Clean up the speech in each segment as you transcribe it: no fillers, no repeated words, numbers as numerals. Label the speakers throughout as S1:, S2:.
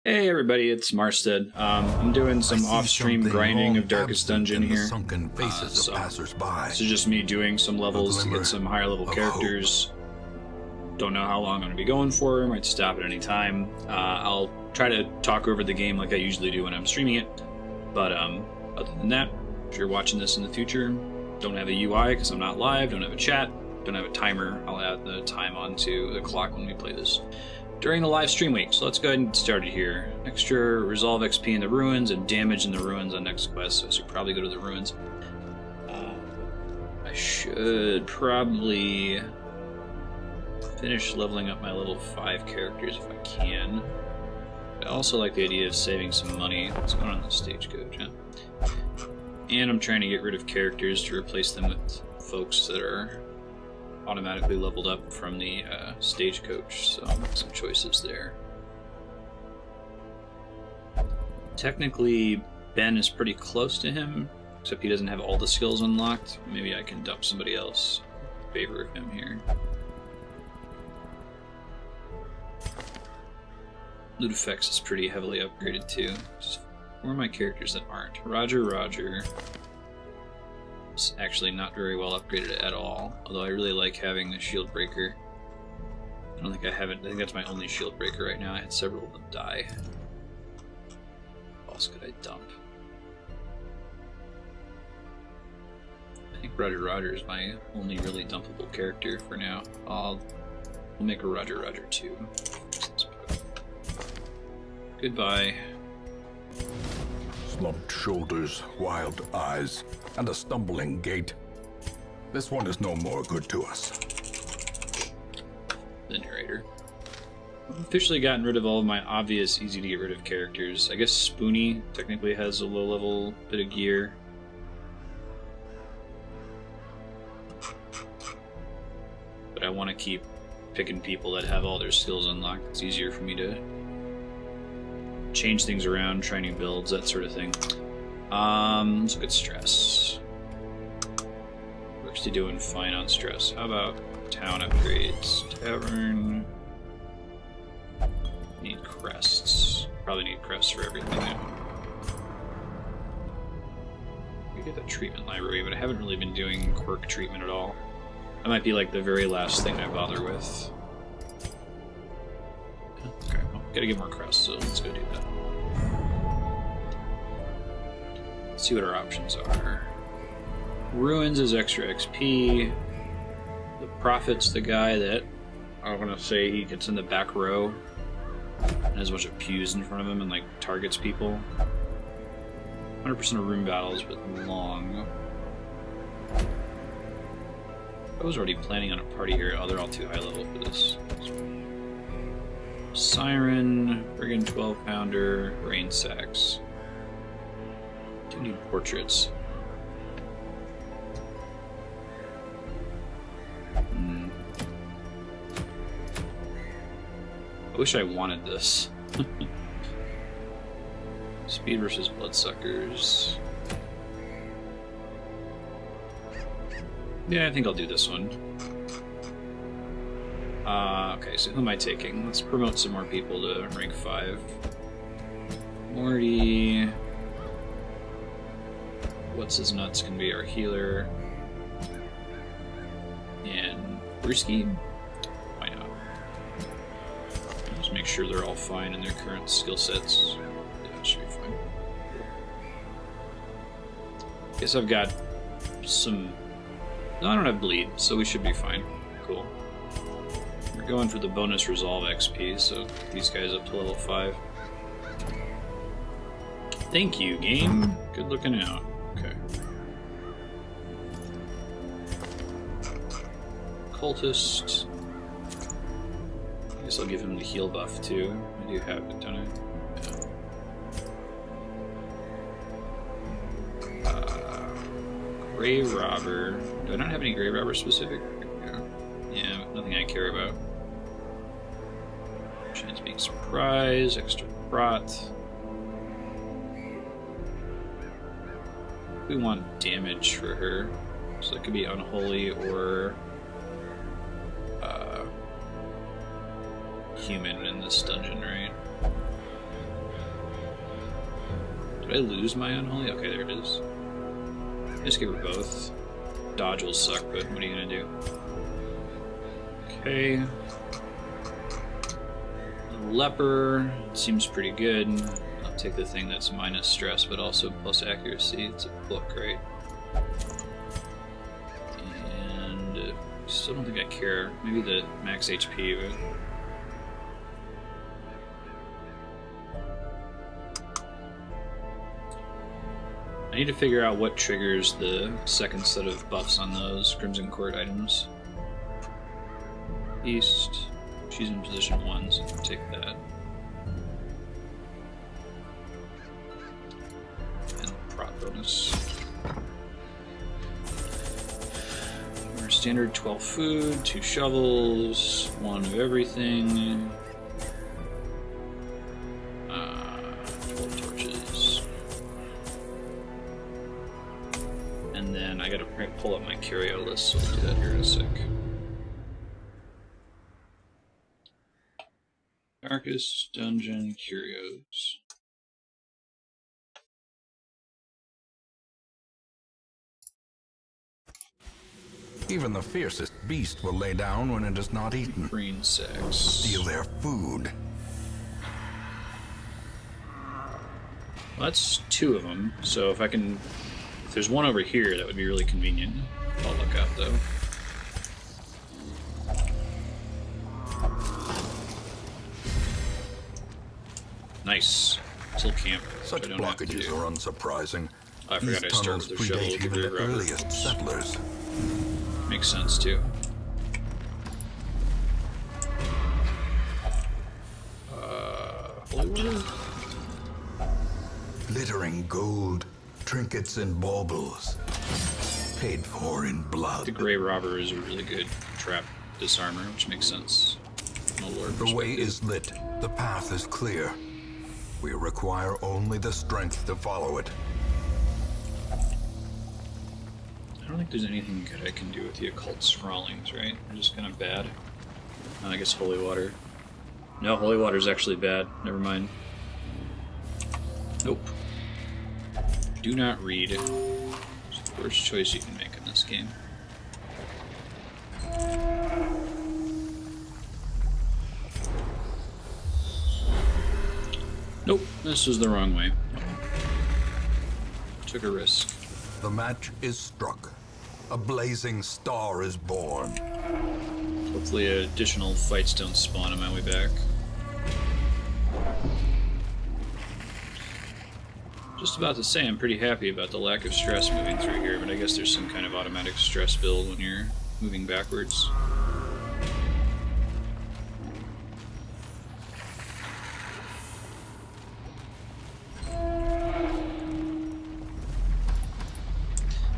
S1: Hey everybody, it's Marstead. I'm doing some off-stream grinding of Darkest Dungeon here.
S2: Sunken faces of passers-by.
S1: This is just me doing some levels to get some higher level characters. Don't know how long I'm going to be going for, might stop at any time. I'll try to talk over the game like I usually do when I'm streaming it. But other than that, if you're watching this in the future, don't have a UI because I'm not live, don't have a chat, don't have a timer. I'll add the time onto the clock when we play this during the live stream week. So let's go ahead and get started here. Extra resolve XP in the ruins and damage in the ruins on next quest, so I should probably go to the ruins. I should probably finish leveling up my level 5 characters if I can. I also like the idea of saving some money. What's going on in the stagecoach, huh? And I'm trying to get rid of characters to replace them with folks that are automatically leveled up from the stagecoach, so I'll make some choices there. Technically, Ben is pretty close to him, except he doesn't have all the skills unlocked. Maybe I can dump somebody else in favor of him here. Loot effects is pretty heavily upgraded too. Just where are my characters that aren't? Roger. It's actually not very well upgraded at all, although I really like having the shield breaker. I don't think I have it. I think that's my only shield breaker right now. I had several of them die. What else could I dump? I think Roger is my only really dumpable character for now. We'll make a Roger 2. Goodbye.
S2: Slumped shoulders, wild eyes, and a stumbling gait. This one is no more good to us.
S1: The narrator. I've officially gotten rid of all of my obvious, easy to get rid of characters. I guess Spoony technically has a low-level bit of gear. But I want to keep picking people that have all their skills unlocked. It's easier for me to change things around, try new builds, that sort of thing. Let's look at stress. We're actually doing fine on stress. How about town upgrades? Tavern. Need crests. Probably need crests for everything now. We get the treatment library, but I haven't really been doing quirk treatment at all. That might be like the very last thing I bother with. Okay, well, gotta get more crests, so let's go do that. Let's see what our options are. Ruins is extra XP. The Prophet's the guy that I want to say he gets in the back row and has a bunch of pews in front of him and like targets people. 100% of room battles, but long. I was already planning on a party here. Oh, they're all too high level for this. Siren, Brigand 12-pounder, Rain Sacks. Do need portraits. I wish I wanted this. Speed versus Bloodsuckers. Yeah, I think I'll do this one. Okay, so who am I taking? Let's promote some more people to rank 5. Morty. What's his nuts can be our healer. And Brewski? Why not? Just make sure they're all fine in their current skill sets. Yeah, it should be fine. Guess I've got some... No, I don't have bleed, so we should be fine. Cool. We're going for the bonus resolve XP, so get these guys up to level 5. Thank you, game. Good looking out. Okay. Cultist. I guess I'll give him the heal buff too. I do have it, don't I? Yeah. Grave Robber. Do I not have any Grave Robber specific? Yeah, nothing I care about. Chance being surprised, extra brought. We want damage for her, so it could be unholy or human in this dungeon, right? Did I lose my unholy? Okay, there it is. Just give her both. Dodge will suck, but what are you gonna do? Okay. Leper seems pretty good. I'll take the thing that's minus stress, but also plus accuracy. It's a book, right? And still don't think I care. Maybe the max HP. But... I need to figure out what triggers the second set of buffs on those Crimson Court items. East. She's in position 1, so I'll take that. And prot bonus. Our standard 12 food, 2 shovels, 1 of everything. 12 torches. And then I gotta pull up my curio list, so I'll do that here in a sec. Darkest Dungeon Curios.
S2: Even the fiercest beast will lay down when it is not eaten.
S1: Green sex.
S2: Steal their food.
S1: Well, that's 2 of them, so if I can... If there's one over here, that would be really convenient. I'll look up, though. Nice. Still camp.
S2: Such blockages are unsurprising.
S1: Oh, I forgot I started with the shovel with the
S2: the earliest settlers.
S1: Makes sense, too. Holy water?
S2: Glittering gold, trinkets and baubles. Paid for in blood.
S1: The Grey Robber is a really good trap disarmer, which makes sense.
S2: The way is lit. The path is clear. We require only the strength to follow it.
S1: I don't think there's anything good I can do with the occult scrawlings, right? They're just kind of bad. I guess holy water. No, holy water is actually bad. Never mind. Nope. Do not read. It's the worst choice you can make in this game. Nope, this was the wrong way. Took a risk.
S2: The match is struck. A blazing star is born.
S1: Hopefully additional fights don't spawn on my way back. Just about to say I'm pretty happy about the lack of stress moving through here, but I guess there's some kind of automatic stress build when you're moving backwards.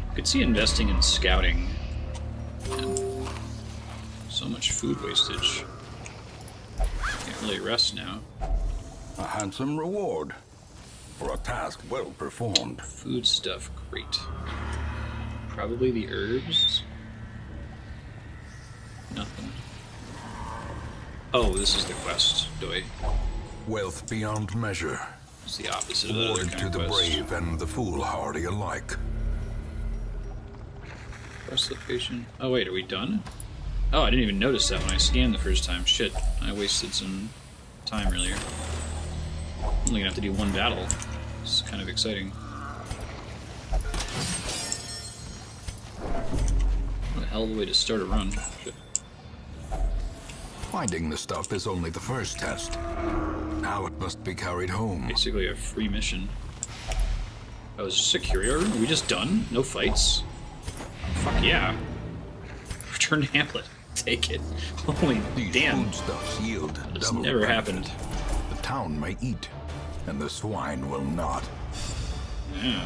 S1: I could see investing in scouting. Man, so much food wastage. Can't really rest now.
S2: A handsome reward for a task well performed.
S1: Food stuff, great. Probably the herbs. Nothing. Oh, this is the quest, Doi.
S2: Wealth beyond measure.
S1: It's the opposite of the other
S2: Awarded
S1: kind
S2: to
S1: of
S2: the
S1: quest.
S2: brave and the foolhardy alike.
S1: Quest location. Oh wait, are we done? Oh, I didn't even notice that when I scanned the first time. Shit, I wasted some time earlier. I'm only gonna have to do one battle. It's kind of exciting. What a hell of a way to start a run. Shit.
S2: Finding the stuff is only the first test. Now it must be carried home.
S1: Basically a free mission. Oh, is this a curio room? Are we just done? No fights? Fuck yeah. Return to Hamlet. Take it. Holy
S2: These
S1: damn.
S2: foodstuffs yield
S1: This
S2: double
S1: never
S2: benefit.
S1: happened.
S2: The town may eat, and the swine will not.
S1: Yeah.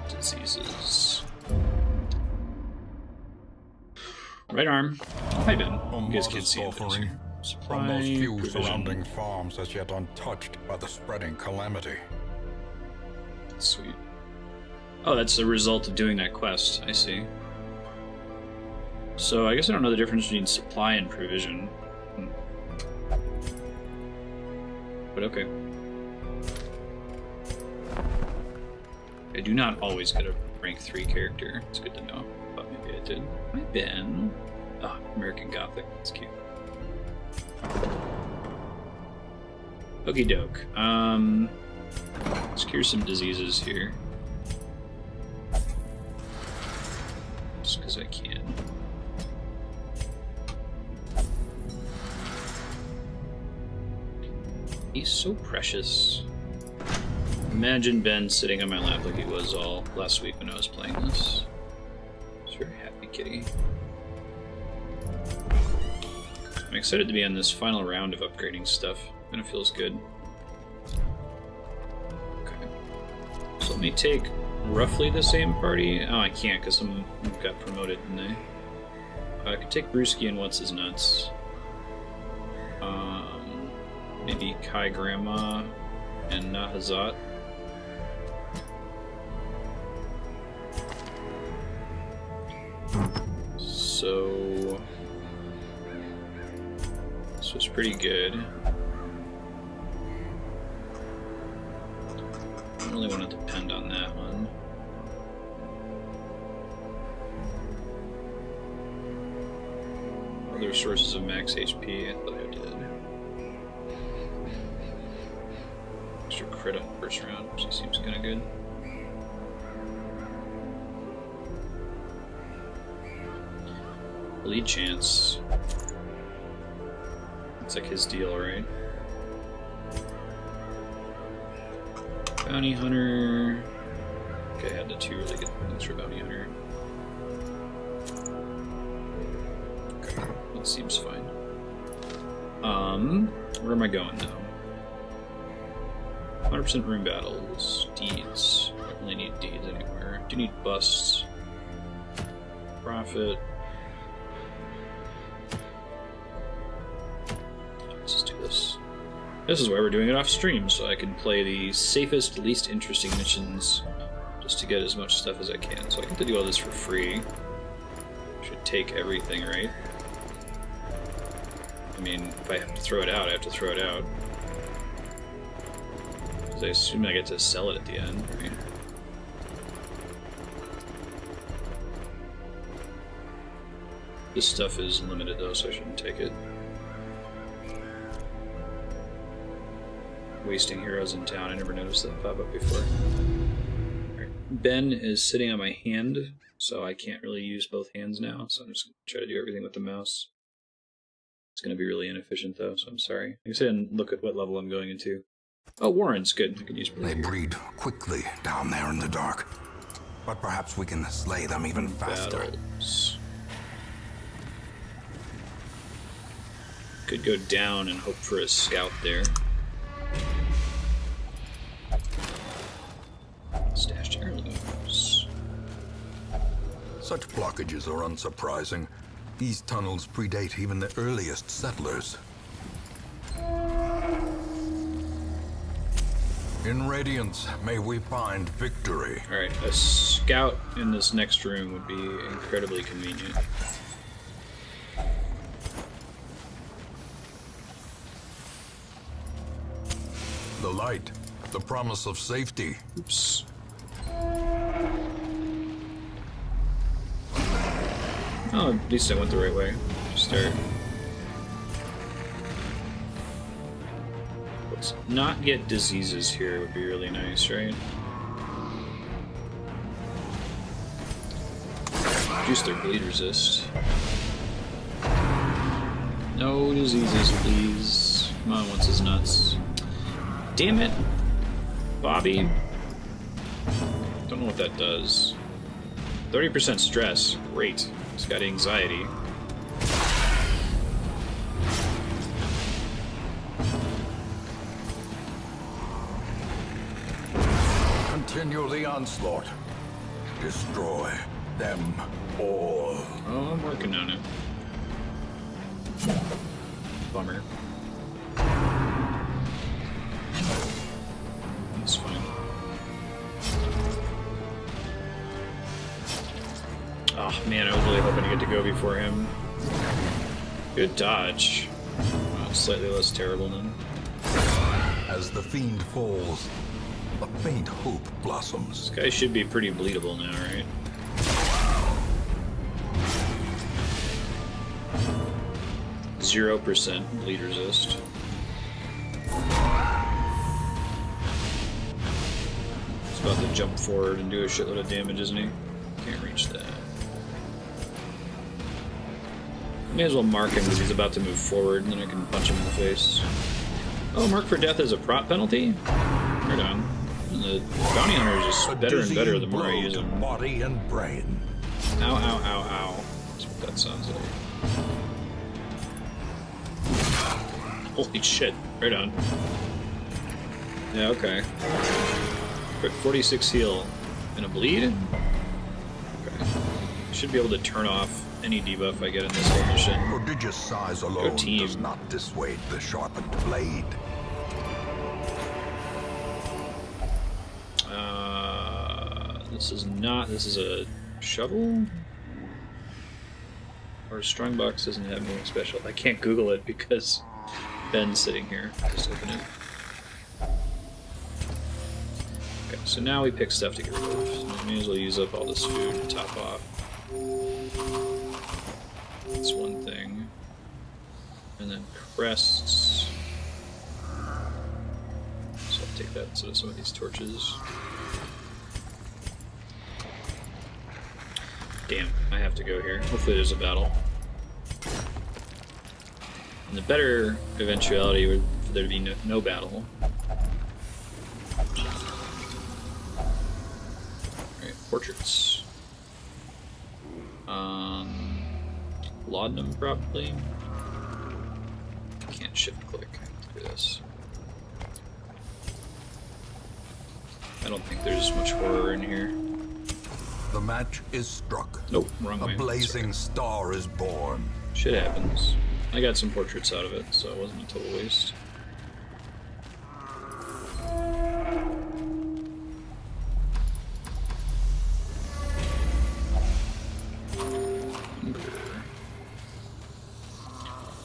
S1: Diseases. Right arm. Hi, Ben. You guys can't see it. but it's here.
S2: From those
S1: Supply,
S2: few
S1: provision.
S2: surrounding farms as yet untouched by the spreading calamity.
S1: Sweet. Oh, that's the result of doing that quest. I see. So I guess I don't know the difference between supply and provision. but okay. I do not always get a rank 3 character. It's good to know. But maybe I did. Hi, Ben. Oh, American Gothic. That's cute. Okie doke. Let's cure some diseases here. Just because I can. He's so precious. Imagine Ben sitting on my lap like he was all last week when I was playing this. It's very happy kitty. I'm excited to be on this final round of upgrading stuff. Kind of feels good. Okay. So let me take roughly the same party. Oh, I can't because some got promoted, didn't I? I could take Brewski and What's His Nuts. Maybe Kai Grandma and Nahazat. So this was pretty good. I don't really want to depend on that one. Other sources of max HP, I thought I did. Extra crit on first round, which seems kind of good. Lead chance. It's like his deal, right? Bounty Hunter. Okay, I had the 2 really good things for Bounty Hunter. Okay, that seems fine. Where am I going now? 100% room battles. Deeds. I don't really need deeds anywhere. Do need busts. Profit. Let's just do this. This is why we're doing it off stream, so I can play the safest, least interesting missions just to get as much stuff as I can. So I get to do all this for free. Should take everything, right? I mean, if I have to throw it out, I have to throw it out. Because I assume I get to sell it at the end, right? This stuff is limited though, so I shouldn't take it. Wasting heroes in town, I never noticed that pop up before. Right. Ben is sitting on my hand, so I can't really use both hands now, so I'm just going to try to do everything with the mouse. It's going to be really inefficient though, so I'm sorry. I guess I didn't look at what level I'm going into. Oh, Warren's good. I can use
S2: They breed quickly down there in the dark, but perhaps we can slay them even faster.
S1: Battles. Could go down and hope for a scout there. Stashed heirlooms.
S2: Such blockages are unsurprising. These tunnels predate even the earliest settlers. In Radiance, may we find victory.
S1: Alright, a scout in this next room would be incredibly convenient.
S2: The light, the promise of safety.
S1: Oops. Oh, at least I went the right way to start. Let's not get diseases here would be really nice, right? Reduce their bleed resist. No diseases, please. Come on, What's His Nuts? Damn it! Bobby. Don't know what that does. 30% stress. Great. He's got anxiety.
S2: Continue the onslaught. Destroy them all.
S1: Oh, I'm working on it. Bummer. That's fine. Oh man, I was really hoping to get to go before him. Good dodge. Well, slightly less terrible then.
S2: As the fiend falls, a faint hope blossoms.
S1: This guy should be pretty bleedable now, right? %0 bleed resist. He's about to jump forward and do a shitload of damage, isn't he? Can't reach that. May as well mark him because he's about to move forward, and then I can punch him in the face. Oh, mark for death is a prop penalty? Right on. And the bounty hunter is just better and better the more I use him.
S2: Body and brain.
S1: Ow, ow, ow, ow. That's what that sounds like. Holy shit. Right on. Yeah, okay. 46 heal. And a bleed? Okay. Should be able to turn off any debuff I get in this whole mission.
S2: Prodigious size alone does not dissuade the sharpened blade.
S1: This is not. This is a shovel? Or Strongbox doesn't have anything special. I can't Google it because Ben's sitting here. Just open it. Okay, so now we pick stuff to get rid of. So we may as well use up all this food to top off. That's one thing. And then crests. So I'll take that instead of some of these torches. Damn, I have to go here. Hopefully there's a battle. In the better eventuality would for there to be no battle. Alright, portraits. Laudanum probably. Can't shift click. Look at this. I don't think there's much horror in here.
S2: The match is struck.
S1: Nope, wrong way.
S2: A blazing star is born.
S1: Shit happens. I got some portraits out of it, so it wasn't a total waste.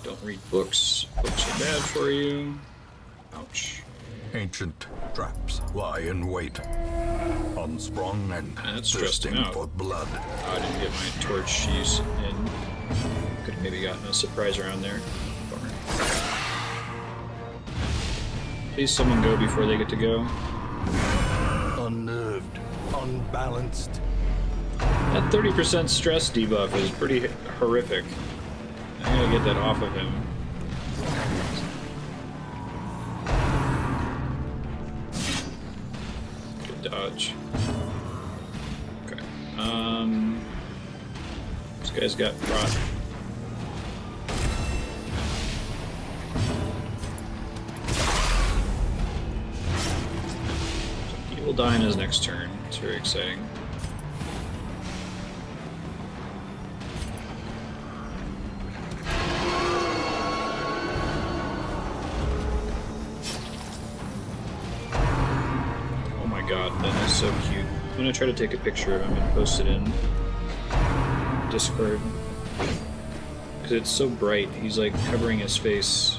S1: Don't read books. Books are bad for you. Ouch.
S2: Ancient traps lie in wait, unsprung and thirsting for blood.
S1: Oh, I didn't get my torch use in. Could have maybe gotten a surprise around there. Bummer. Please someone go before they get to go.
S2: Unnerved, unbalanced.
S1: That 30% stress debuff is pretty horrific. I gotta get that off of him. Dodge. Okay. This guy's got rot. He will die in his next turn. It's very exciting. God, that is so cute. I'm gonna try to take a picture of him and post it in Discord. Because it's so bright, he's like covering his face.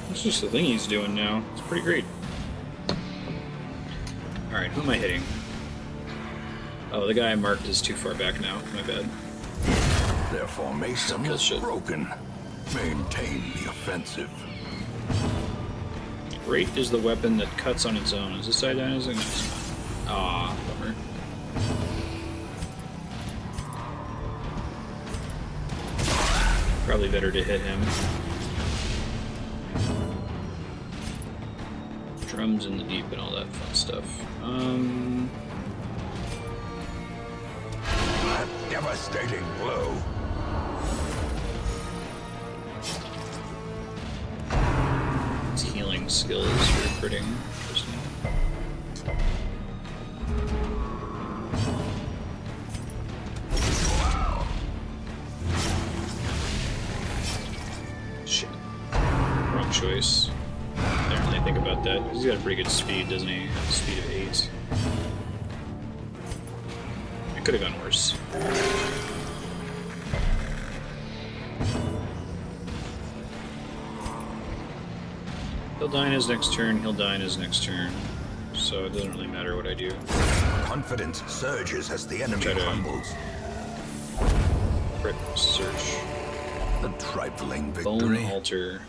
S1: It's just the thing he's doing now. It's pretty great. Alright, who am I hitting? Oh, the guy I marked is too far back now. My bad.
S2: Their formation is broken. Maintain the offensive.
S1: Rate is the weapon that cuts on its own. Is this side dynastic? Ah, bummer. Probably better to hit him. Drums in the deep and all that fun stuff.
S2: A devastating blow.
S1: It's healing skills for critting. that. He's got a pretty good speed, doesn't he? Speed of 8. It could have gone worse. He'll die in his next turn, he'll die in his next turn. So it doesn't really matter what I do.
S2: Confidence surges as the enemy crumbles.
S1: Crit search.
S2: A trifling
S1: Bone
S2: victory,
S1: altar.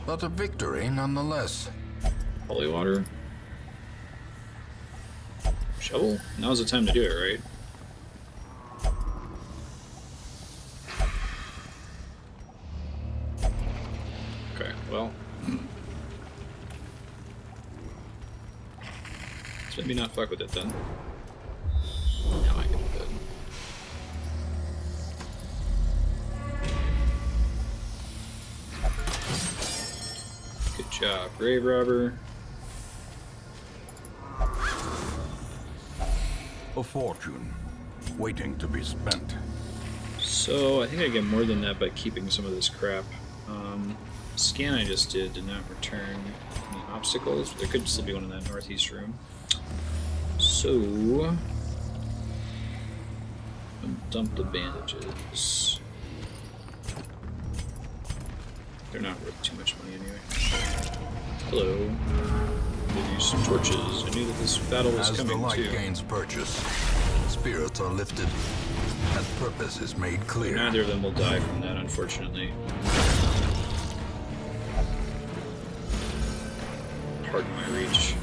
S2: but a victory nonetheless.
S1: Holy water. Shovel? Now's the time to do it, right? Okay, well. Let's maybe not fuck with it then. Now I can do that. Good job, Grave Robber.
S2: A fortune, waiting to be spent.
S1: So, I think I get more than that by keeping some of this crap. Scan I just did not return any obstacles. There could still be one in that northeast room. So, dump the bandages. They're not worth too much money anyway. Hello. Give you some torches. I knew that this battle was coming too.
S2: As the light gains purchase, spirits are lifted, and purpose is made clear.
S1: Neither of them will die from that, unfortunately. Pardon my reach.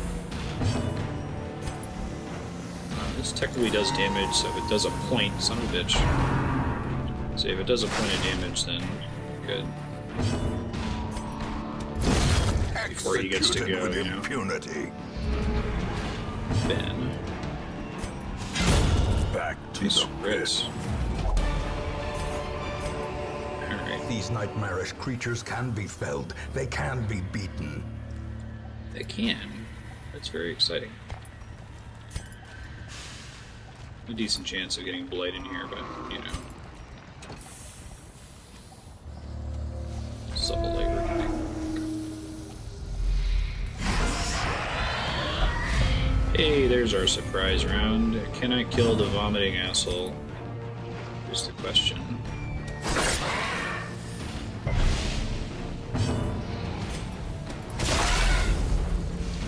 S1: This technically does damage, so if it does a point, son of a bitch. So if it does a point of damage, then good. Before he gets to go,
S2: with
S1: you know.
S2: impunity.
S1: Ben.
S2: Back to
S1: Nice
S2: the
S1: crits.
S2: pit.
S1: Alright.
S2: These nightmarish creatures can be felled. They can be beaten.
S1: They can. That's very exciting. A decent chance of getting Blight in here, but, you know. Supple labor. Hey, there's our surprise round. Can I kill the vomiting asshole? Here's the question.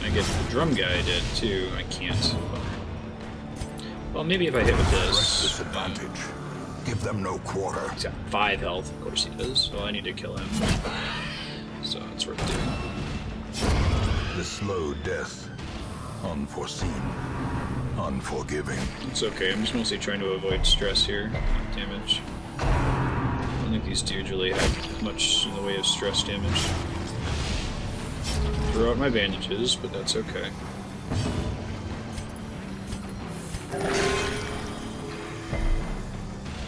S1: I get the drum guy dead too. I can't. Well, maybe if I hit with this.
S2: Disadvantage. Give them no quarter.
S1: He's got 5 health, of course he does. Well, I need to kill him. So it's worth doing.
S2: The slow death. Unforeseen. Unforgiving.
S1: It's okay, I'm just mostly trying to avoid stress here. Not damage. I don't think these dudes really have much in the way of stress damage. Throw out my bandages, but that's okay.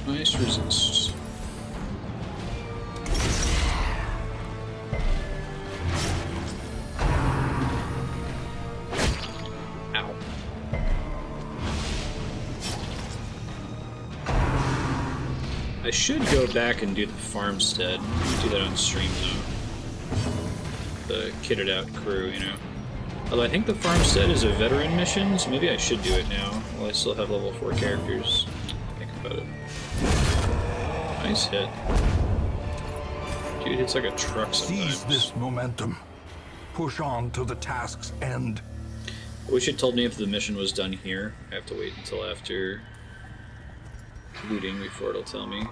S1: Nice resist. Ow. I should go back and do the farmstead. Do that on stream though. The kitted out crew, you know. Although I think the farmstead is a veteran mission, so maybe I should do it now while I still have level 4 characters. Think about it. Nice hit. Dude hits like a truck sometimes.
S2: Seize this momentum. Push on to the task's end.
S1: I wish it told me if the mission was done here. I have to wait until after looting before it'll tell me.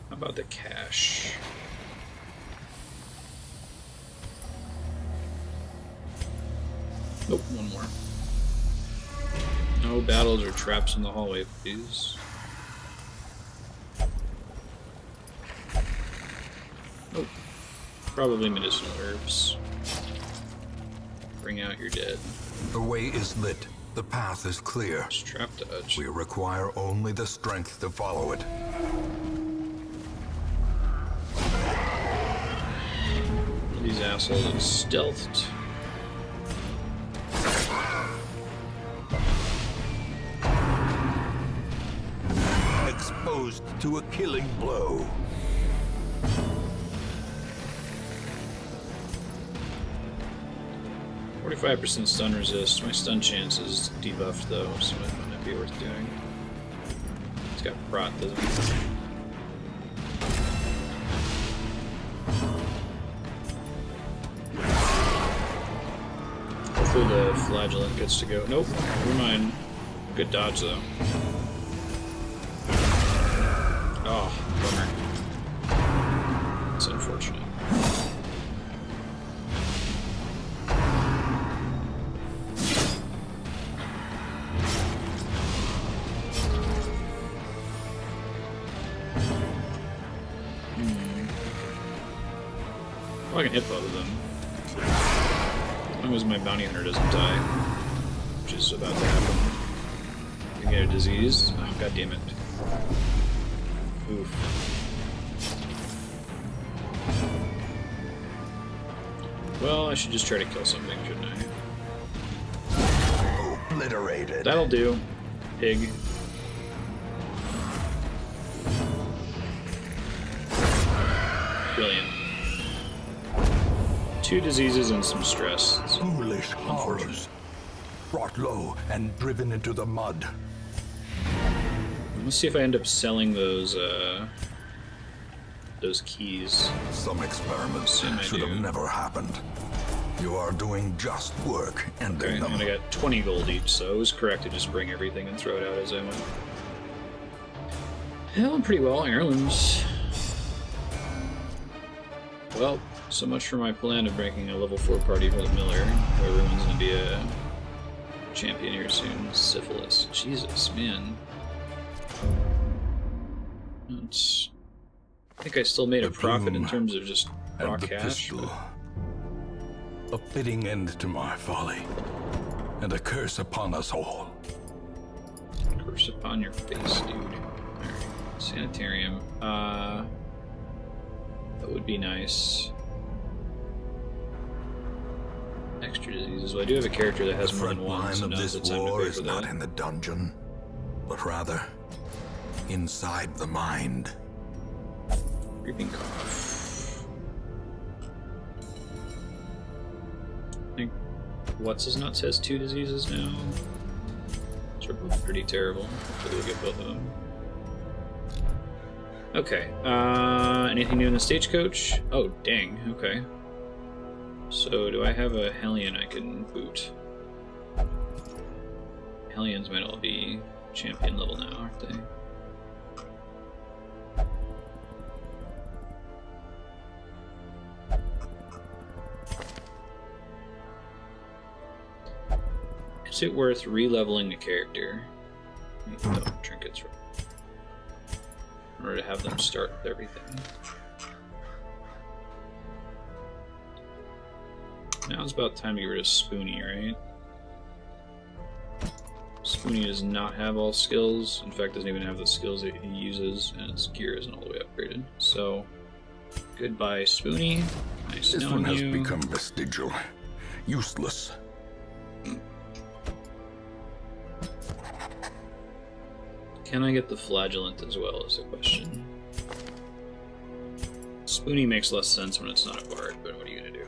S1: How about the cash? Nope, one more. No battles or traps in the hallway, please. Nope. Probably medicinal herbs. Bring out your dead.
S2: The way is lit. The path is clear.
S1: Just trap dodge.
S2: We require only the strength to follow it.
S1: These assholes are stealthed.
S2: reduced to a killing blow.
S1: 45% stun resist. My stun chance is debuffed though, so it might not be worth doing. It's got prot, doesn't it? Hopefully the flagellant gets to go. Nope, never mind. Good dodge though. Oh, bummer. It's unfortunate. I can hit both of them. As long as my bounty hunter doesn't die. Which is about to happen. I get a disease. Oh, god damn it. Oof. Well, I should just try to kill something, shouldn't I?
S2: Obliterated.
S1: That'll do. Pig. Brilliant. 2 diseases and some stress. It's
S2: Foolish horrors. Brought low and driven into the mud.
S1: Let's see if I end up selling those keys.
S2: Some experiments should have never happened. You are doing just work ending
S1: Okay,
S2: them.
S1: and I got 20 gold each, so it was correct to just bring everything and throw it out as I went. Hell, pretty well, heirlooms. Well, so much for my plan of breaking a level 4 party for the Miller. Everyone's gonna be a champion here soon. Syphilis. Jesus, man. That's... I think I still made a profit in terms of just raw
S2: and the
S1: cash.
S2: pistol. A fitting end to my folly, and a curse upon us all.
S1: Curse upon your face, dude. Alright. Sanitarium. That would be nice. Extra diseases. Well, I do have a character that has
S2: The
S1: more
S2: front
S1: than one,
S2: line
S1: so
S2: of
S1: now's
S2: this
S1: the time to
S2: war
S1: pay
S2: is
S1: for
S2: not
S1: that.
S2: in the dungeon, but rather inside the mind.
S1: Creeping cough. I think What's-His-Nuts has 2 diseases now. Those are both pretty terrible. Hopefully we'll get both of them. Okay, anything new in the stagecoach? Oh, dang, okay. So, do I have a Hellion I can boot? Hellions might all be champion level now, aren't they? Is it worth re-leveling a character? Trinkets in order to have them start with everything. Now it's about time to get rid of Spoony, right? Spoony does not have all skills. In fact, doesn't even have the skills that he uses, and his gear isn't all the way upgraded. So, goodbye, Spoony. Nice
S2: This
S1: knowing
S2: one has
S1: you.
S2: become vestigial, useless.
S1: Can I get the flagellant as well, is the question. Spoony makes less sense when it's not a bard, but what are you gonna do?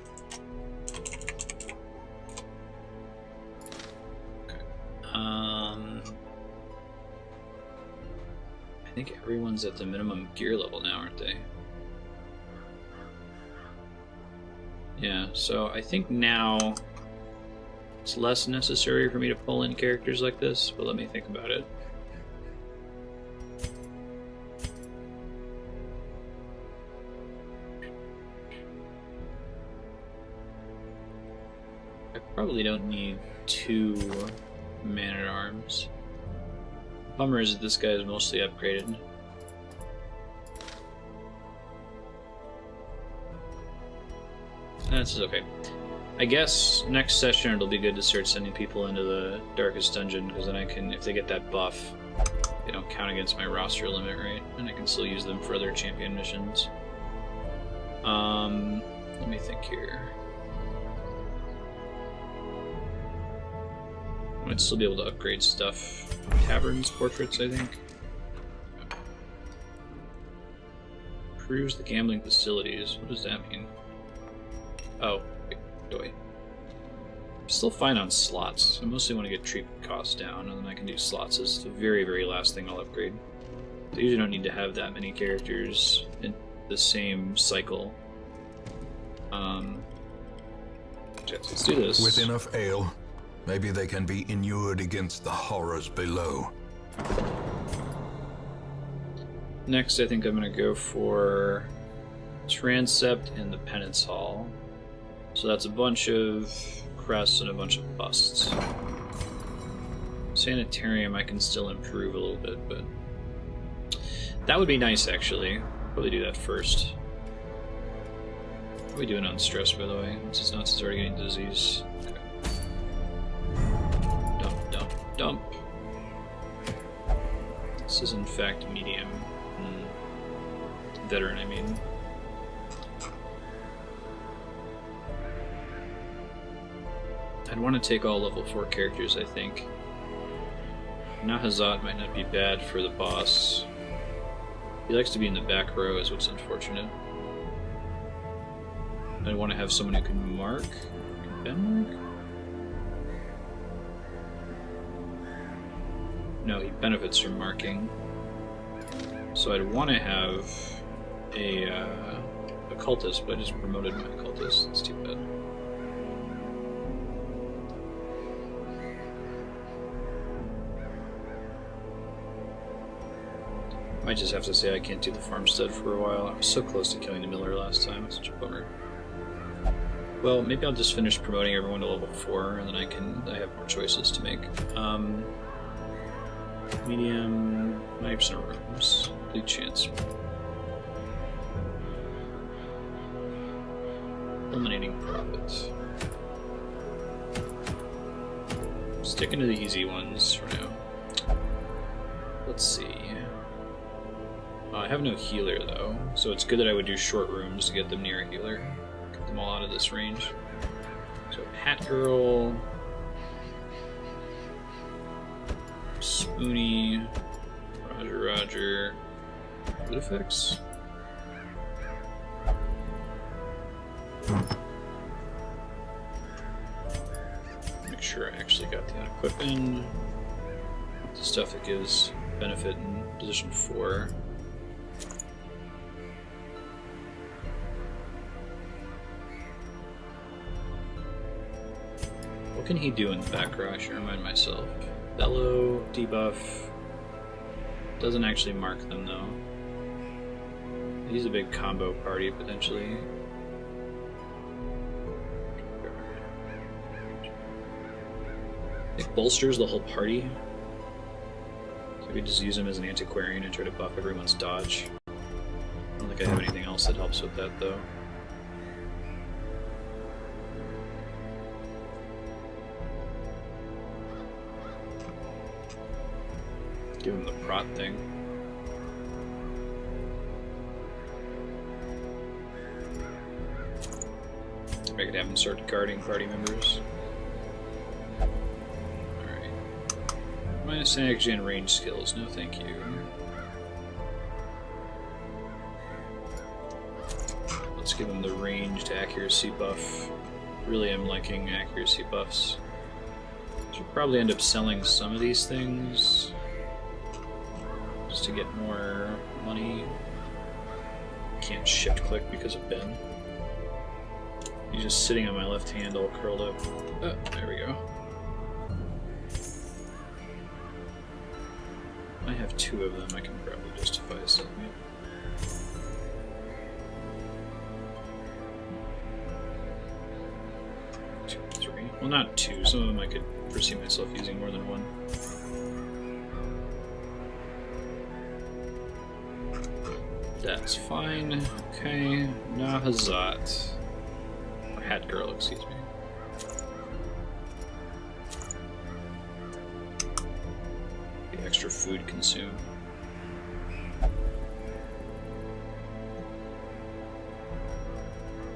S1: Okay. I think everyone's at the minimum gear level now, aren't they? Yeah, so I think now it's less necessary for me to pull in characters like this, but let me think about it. I probably don't need 2 man-at-arms. Bummer is that this guy is mostly upgraded. That's okay. I guess next session it'll be good to start sending people into the Darkest Dungeon, because then I can, if they get that buff, they don't count against my roster limit, right? And I can still use them for other champion missions. Let me think here. I might still be able to upgrade stuff. Taverns, portraits, I think. Improves the gambling facilities. What does that mean? Oh, wait. I'm still fine on slots. I mostly want to get treatment costs down, and then I can do slots as the very, very last thing I'll upgrade. I usually don't need to have that many characters in the same cycle. Let's do this.
S2: With enough ale, maybe they can be inured against the horrors below.
S1: Next, I think I'm going to go for Transept and the Penance Hall. So that's a bunch of crests and a bunch of busts. Sanitarium I can still improve a little bit, but that would be nice, actually. Probably do that first. What are we doing on stress, by the way? Since nuts is already getting disease. Okay. Dump, dump, dump. This is in fact medium. Veteran, I mean. I'd want to take all level 4 characters, I think. Nahazat might not be bad for the boss. He likes to be in the back row, is what's unfortunate. I'd want to have someone who can mark. Can Ben mark? No, he benefits from marking. So I'd want to have a cultist, but I just promoted my cultist. That's too bad. Might just have to say I can't do the farmstead for a while. I was so close to killing the miller last time. It's such a bummer. Well, maybe I'll just finish promoting everyone to level 4, and then I have more choices to make. Medium, 90% of rooms. Big chance. Eliminating profit. Sticking to the easy ones for now. Let's see. I have no healer though, so it's good that I would do short rooms to get them near a healer. Get them all out of this range. So Hat Girl, Spoonie, Roger, Ludifix. Make sure I actually got the unequip in. The stuff that gives benefit in position 4. What can he do in the back row? I should remind myself. Bellow, debuff. Doesn't actually mark them though. He's a big combo party potentially. I think bolsters the whole party. So I could just use him as an antiquarian and try to buff everyone's dodge. I don't think I have anything else that helps with that though. Give him the prot thing. I could have him start guarding party members. Alright. Minus synergy and range skills. No thank you. Let's give him the ranged accuracy buff. Really am liking accuracy buffs. Should probably end up selling some of these things. Just to get more money. Can't shift click because of Ben. He's just sitting on my left hand all curled up. Oh, there we go. I have 2 of them, I can probably justify selling it. 2, 3. Well, not 2. Some of them I could foresee myself using more than 1. That's fine. Okay. Nahazat. Or Hat Girl, excuse me. The extra food consumed.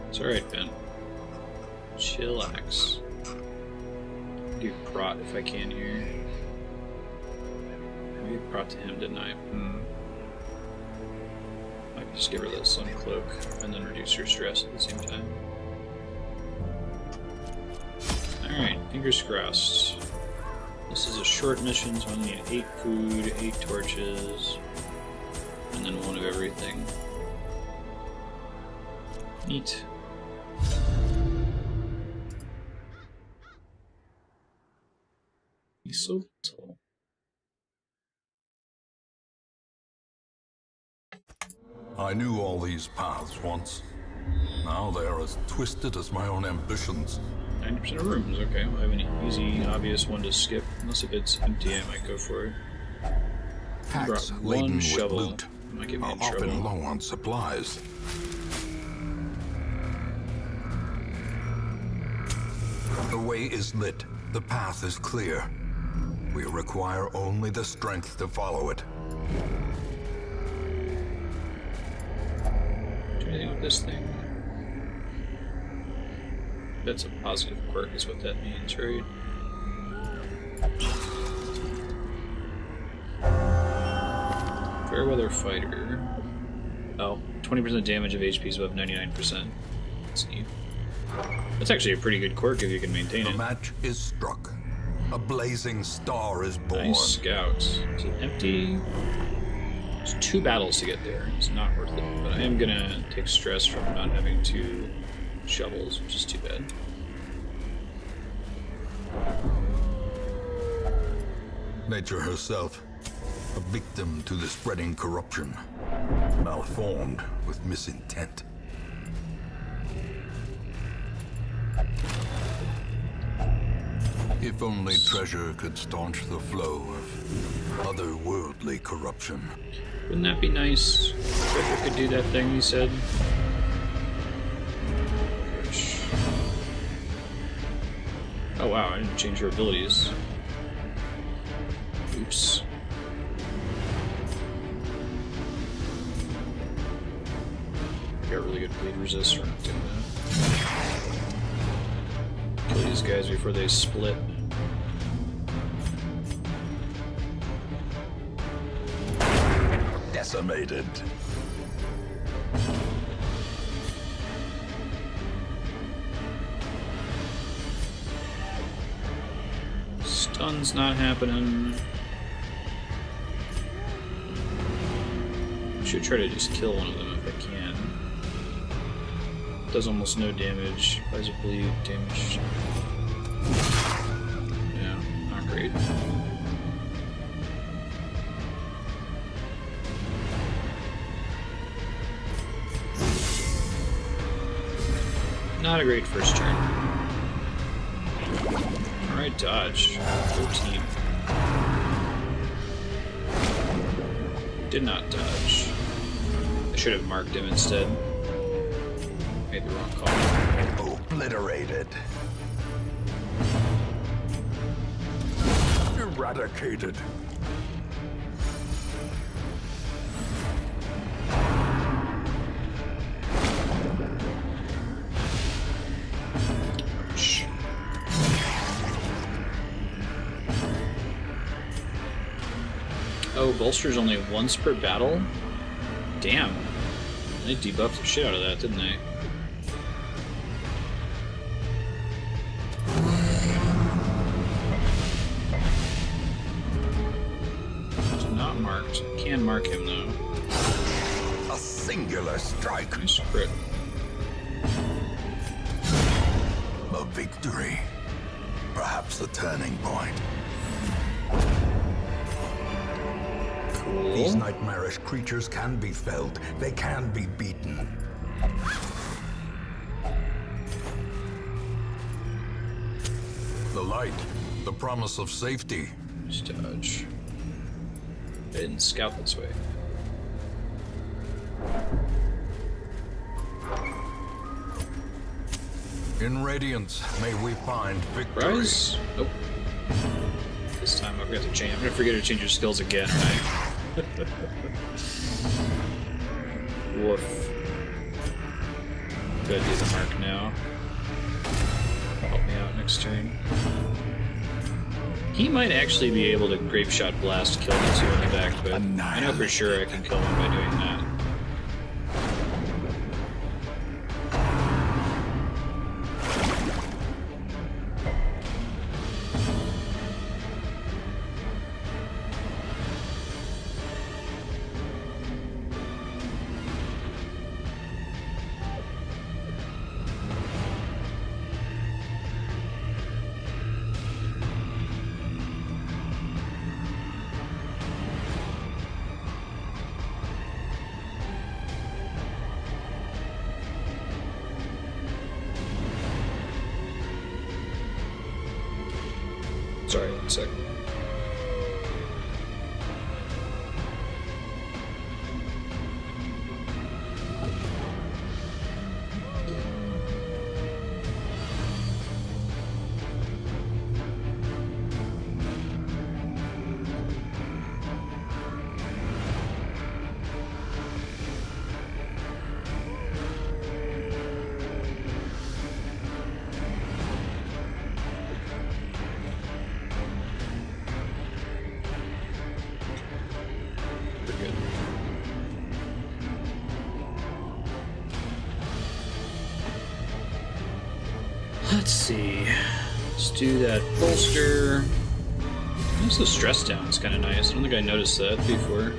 S1: It's alright, Ben. Chillax. Do prot if I can here. I gave prot to him, didn't I? might just get rid of the sun cloak and then reduce your stress at the same time. Alright, fingers crossed. This is a short mission, so I only need 8 food, 8 torches, and then 1 of everything. Neat. He's so tall.
S2: I knew all these paths once. Now they are as twisted as my own ambitions.
S1: 90% of rooms, okay. Well, I have an easy, obvious one to skip. Unless if it's empty, I might go for it.
S2: Packs
S1: Brought
S2: laden
S1: one
S2: with
S1: shovel.
S2: loot
S1: Might get me
S2: are
S1: in
S2: often
S1: trouble.
S2: low on supplies. The way is lit. The path is clear. We require only the strength to follow it.
S1: Do anything with this thing? That's a positive quirk, is what that means, right? Fairweather Fighter. Oh, 20% damage of HP is above 99%. Let's see. That's actually a pretty good quirk if you can maintain
S2: The
S1: it.
S2: match is struck. A blazing star is born.
S1: Nice scout. Is it empty? There's 2 battles to get there. It's not worth it. But I am gonna take stress from not having 2 shovels, which is too bad.
S2: Nature herself, a victim to the spreading corruption, malformed with misintent. If only treasure could staunch the flow of otherworldly corruption.
S1: Wouldn't that be nice? If I could do that thing he said. Oh wow, I didn't change her abilities. Oops. I got really good bleed resist for not doing that. Kill these guys before they split.
S2: Decimated.
S1: Stun's not happening. Should try to just kill one of them if I can. Does almost no damage. Applies a bleed damage. Yeah, not great. Not a great first turn. Alright, dodge. 14. Did not dodge. I should have marked him instead. Made the wrong call.
S2: Obliterated. Eradicated.
S1: Ouch. Oh, bolster's only once per battle? Damn. They debuffed the shit out of that, didn't they? It's not marked. Can mark him though.
S2: A singular strike.
S1: Nice crit.
S2: A victory. Perhaps a turning point.
S1: Cool.
S2: These nightmarish creatures can be felled. They can be beaten. The light, the promise of safety.
S1: Just dodge. I didn't scout this way.
S2: In radiance, may we find victory.
S1: Rise? Nope. This time I forgot to change. I'm gonna forget to change your skills again, right? Woof. Gotta do the mark now. Help me out next turn. He might actually be able to Grape Shot Blast kill the 2 in the back, but I know for sure I can kill him by doing that. Sorry, 1 sec. Let's see. Let's do that bolster. There's the stress down. It's kind of nice. I don't think I noticed that before.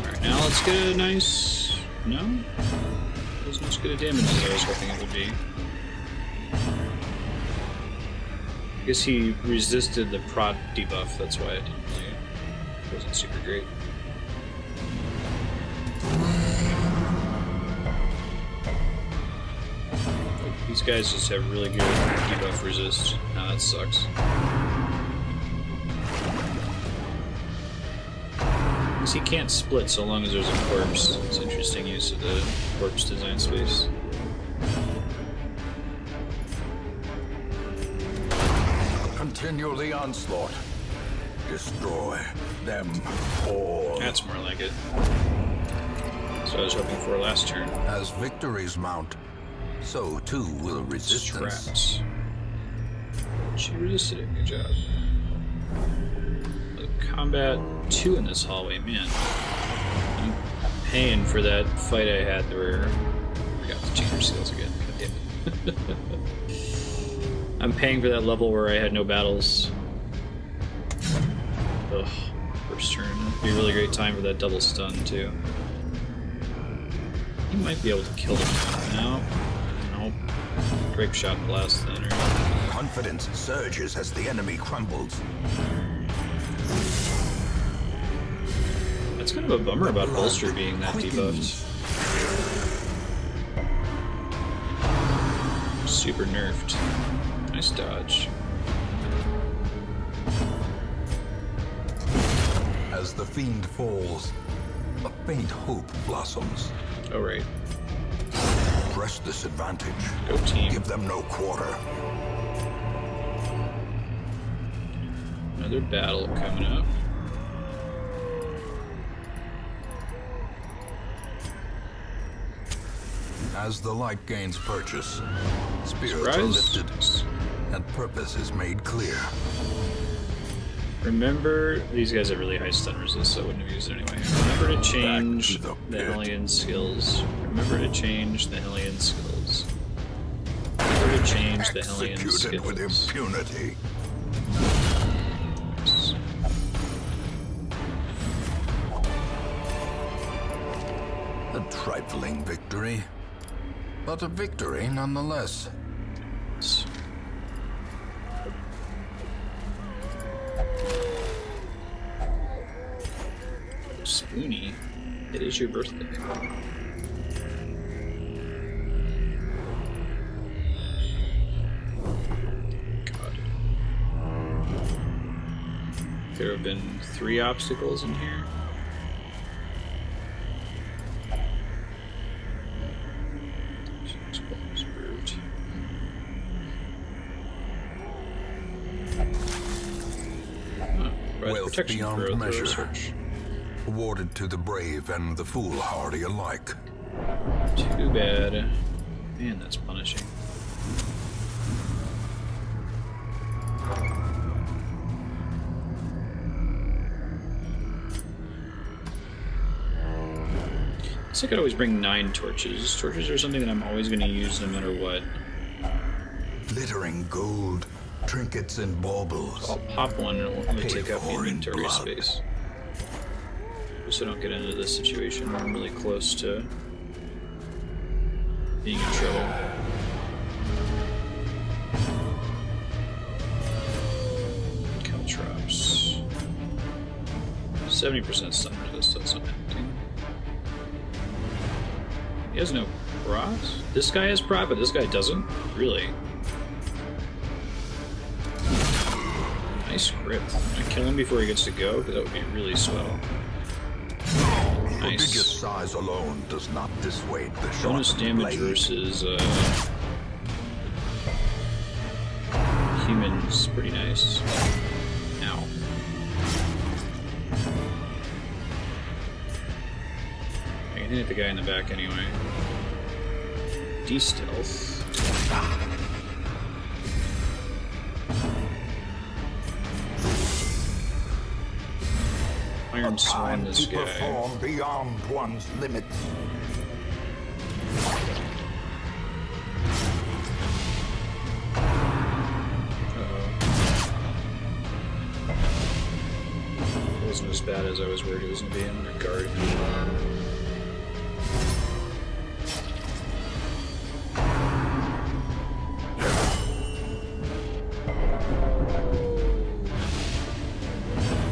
S1: Alright, now let's get a nice... No? Wasn't as good a damage as I was hoping it would be. I guess he resisted the prod debuff. That's why it didn't really... It wasn't super great. These guys just have really good debuff resist. Now that sucks. Because he can't split so long as there's a corpse. It's interesting use of the corpse design space.
S2: Continue the onslaught. Destroy them all.
S1: That's more like it. That's what I was hoping for last turn.
S2: As victories mount, so too will resistance.
S1: Traps. She resisted it. Good job. Combat 2 in this hallway, man. I'm paying for that fight I had where I forgot the changer skills again. God damn it. I'm paying for that level where I had no battles. Ugh. First turn. It'd be a really great time for that double stun too. You might be able to kill him now. Nope. Grape shot blast then. Or...
S2: Confidence surges as the enemy crumbles.
S1: That's kind of a bummer about bolster being that debuffed. Super nerfed. Nice dodge.
S2: As the fiend falls, a faint hope blossoms.
S1: Oh, right.
S2: Press this advantage.
S1: Go team.
S2: Give them no quarter.
S1: Another battle coming up.
S2: As the light gains purchase, spirits
S1: Surprise.
S2: are lifted, and purpose is made clear.
S1: Remember, these guys have really high stun resist, so I wouldn't have used it anyway. Remember to change the Hellion skills. Remember to change the Hellion skills. Remember to change the Hellion
S2: Executed with
S1: skills.
S2: impunity. A trifling victory, but a victory nonetheless.
S1: Spoony, it is your birthday. God. There have been 3 obstacles in here.
S2: Wealth beyond measure, awarded to the brave and the foolhardy alike.
S1: Too bad. Man, that's punishing. So I could always bring 9 torches. Torches are something that I'm always going to use no matter what.
S2: Glittering gold, trinkets and baubles.
S1: I'll pop one and it won't really take up
S2: for in
S1: inventory
S2: blood.
S1: space. Just so I don't get into this situation where I'm really close to being in trouble. Caltrops. 70% stun resist, that's not acting. He has no prot? This guy has prot, but this guy doesn't? Really? Nice crit. Can I kill him before he gets to go? Because that would be really swell. Nice.
S2: Prodigious size alone does not dissuade the
S1: Bonus
S2: sharpened
S1: damage
S2: blade.
S1: versus humans. Pretty nice. Ow. I can hit the guy in the back anyway. De-stealth. Iron Slam this
S2: to
S1: guy.
S2: perform beyond one's limits.
S1: It wasn't as bad as I was worried it was going to be. I'm going to guard.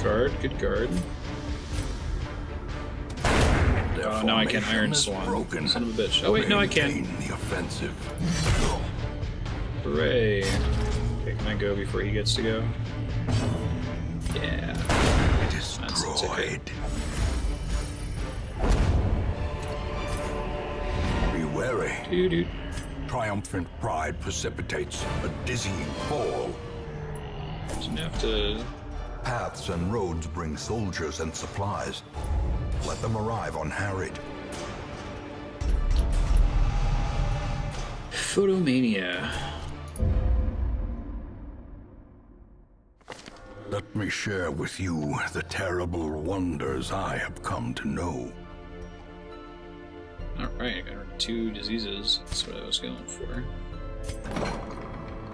S1: Guard, good guard. Oh, now I can Iron Swan.
S2: Broken.
S1: Son of a bitch. Oh wait, no I can't.
S2: Maintain the offensive.
S1: Hooray. Okay, can I go before he gets to go? Yeah.
S2: Destroyed. Be wary.
S1: Doo-doo.
S2: Triumphant pride precipitates a dizzying fall.
S1: Didn't have to...
S2: Paths and roads bring soldiers and supplies. Let them arrive unharried.
S1: Photomania.
S2: Let me share with you the terrible wonders I have come to know.
S1: Alright, I got rid of 2 diseases. That's what I was going for.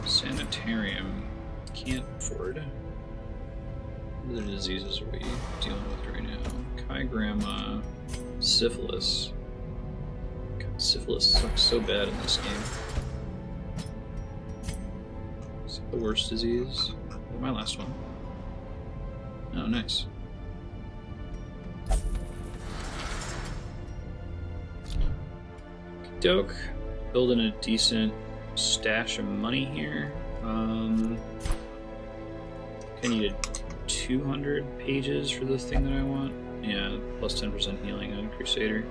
S1: Sanitarium. Can't afford. What other diseases are we dealing with right now? Kygrama. Syphilis. God, syphilis sucks so bad in this game. Is it the worst disease? My last one. Oh, nice. Doke. Building a decent stash of money here. I needed 200 pages for the thing that I want. Yeah, plus 10% healing on Crusader.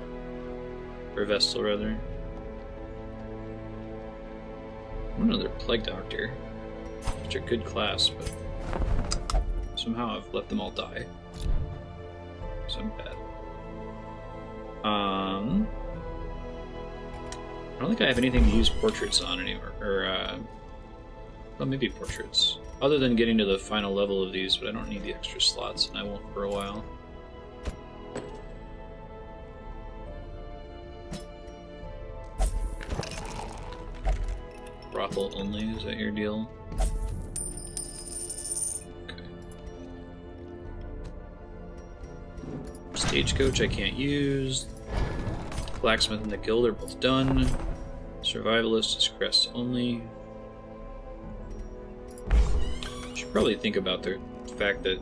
S1: Or Vestal, rather. One other Plague Doctor. Which are good class, but somehow I've let them all die. So I'm bad. I don't think I have anything to use portraits on anymore. Or, well, maybe portraits. Other than getting to the final level of these, but I don't need the extra slots, and I won't for a while. Brothel only, is that your deal? Okay. Stagecoach I can't use. Blacksmith and the Guild are both done. Survivalist is crest only. Should probably think about the fact that